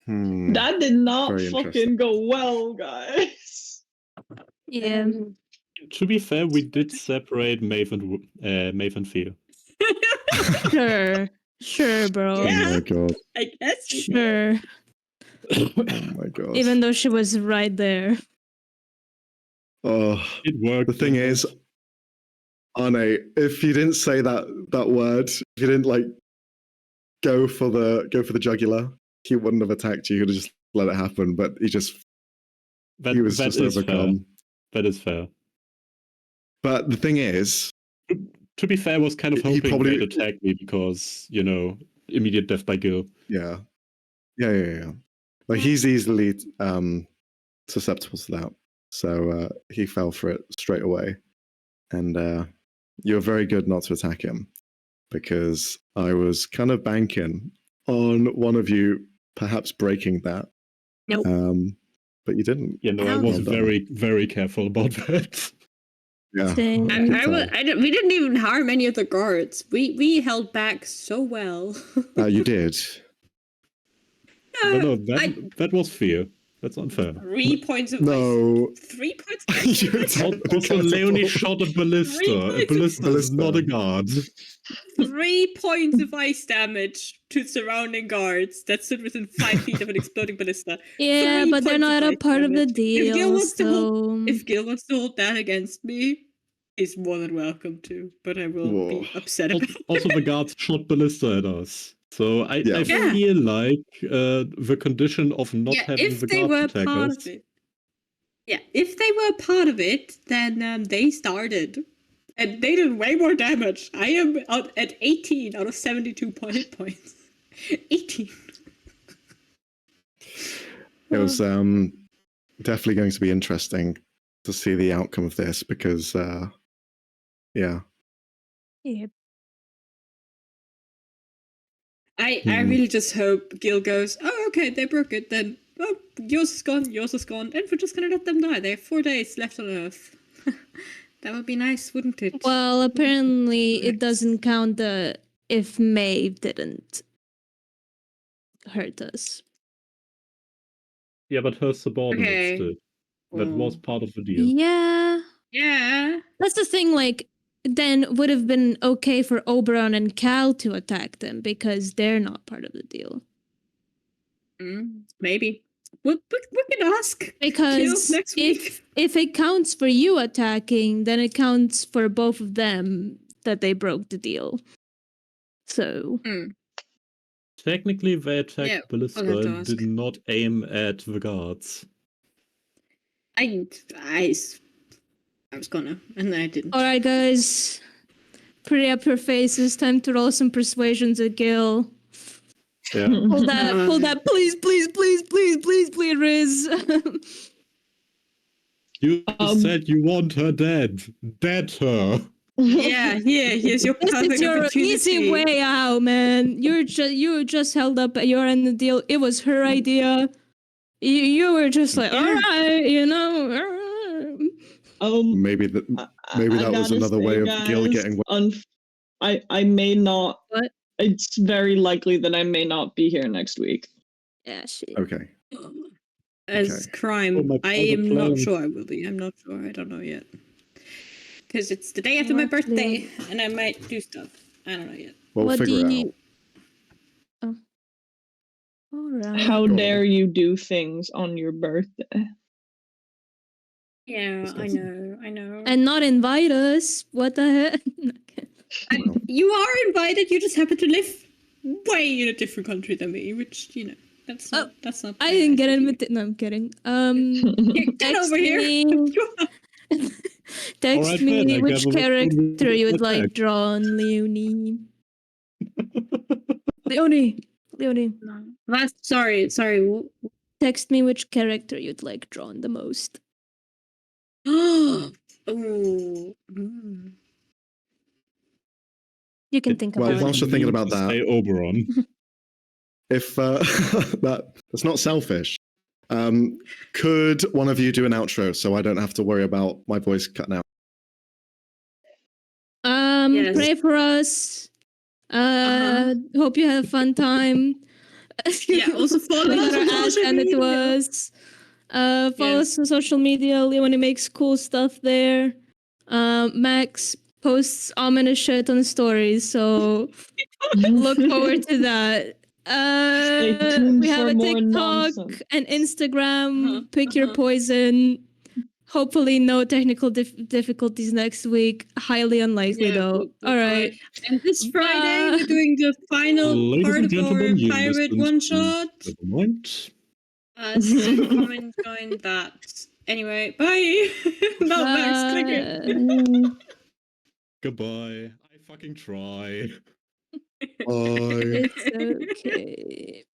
That did not fucking go well, guys. Yeah. To be fair, we did separate Maeve and Fear. Sure, bro. Yeah, oh my god. I guess. Sure. Oh my god. Even though she was right there. Oh, it worked. The thing is, Arne, if you didn't say that word, if you didn't like go for the jugular, he wouldn't have attacked you. He would have just let it happen. But he was just overcome. Fair. That is fair. But the thing is, to be fair, I was kind of hoping they'd attack me because, immediate death by Gil. Yeah. Like he's easily susceptible to that. So he fell for it straight away. And you're very good not to attack him, because I was kind of banking on one of you perhaps breaking that. Nope. But you didn't. I was very, very careful about that. Yeah. We didn't even harm any of the guards. We held back so well. You did. No, that was Fear. That's unfair. 3 points of no. 3 points of Also, Leonie shot a ballista. A ballista is not a guard. 3 points of ice damage to surrounding guards that stood within 5 feet of an exploding ballista. Yeah, but they're not a part of the deal. If Gil wants to hold that against me, he's more than welcome to. But I will be upset about it. Also, the guards shot ballista at us. So I feel like the condition of not having the guards attack us. Yeah, if they were part of it, then they started. And they did way more damage. I am at 18 out of 72 hit points. 18. It was definitely going to be interesting to see the outcome of this, because yeah. I really just hope Gil goes, oh, okay, they broke it, then yours is gone, and we're just gonna let them die. They have 4 days left on Earth. That would be nice, wouldn't it? Well, apparently it doesn't count if Maeve didn't hurt us. Yeah, but her subordinates Okay. did. That was part of the deal. Yeah. Yeah. That's the thing, like, then would have been okay for Oberon and Cal to attack them because they're not part of the deal. Maybe. We can ask. Because next week. if it counts for you attacking, then it counts for both of them that they broke the deal. So Technically, they attacked Yeah, Ballista I'll have to and ask. did not aim at the guards. I was gonna, and I didn't. all right, guys, pretty up your faces. Time to roll some persuasions at Gil. Yeah. Pull that, please, Riz. You said you want her dead. Dead her. Yeah, here's your This perfect is your opportunity. easy way out, man. You just held up at your end of the deal. It was her idea. You were just like, all right, you know. Maybe that was another way of Gil getting. I may not. What? It's very likely that I may not be here next week. Yeah, shit. Okay. As crime, my I private am not plans. sure I will be. I'm not sure. I don't know yet. Because it's the day after my birthday, and I might do stuff. I don't know yet. We'll figure it out. Oh. All right. How dare you do things on your birthday? Yeah, I know. And not invite us. What the heck? You are invited. You just happen to live way in a different country than me, which that's not. I didn't get invited. No, I'm kidding. Get text over here. me. Text Alright, me then, I which gather character you would like attack. drawn, Leonie. Leonie. Last, sorry. Text me which character you'd like drawn the most. Oh. You can think about Well, it. whilst you're thinking about Say that, Oberon. if that's not selfish, could one of you do an outro so I don't have to worry about my voice cutting out? Yes. Pray for us. Hope you have a fun time. Yeah, also follow us on social and it media. was. Follow us on social media. Leonie makes cool stuff there. Max posts ominous shit on stories, so look forward to that. Stay tuned We have for a more TikTok nonsense. and Instagram. Pick your poison. Hopefully, no technical difficulties next week. Highly unlikely, though. All right. And this Friday, we're doing the final Ladies part and of our gentlemen, you pirate listened one to shot. Nevermind. So come and join that. Anyway, bye. No, Max, click it. Goodbye. I fucking try. Bye. It's okay.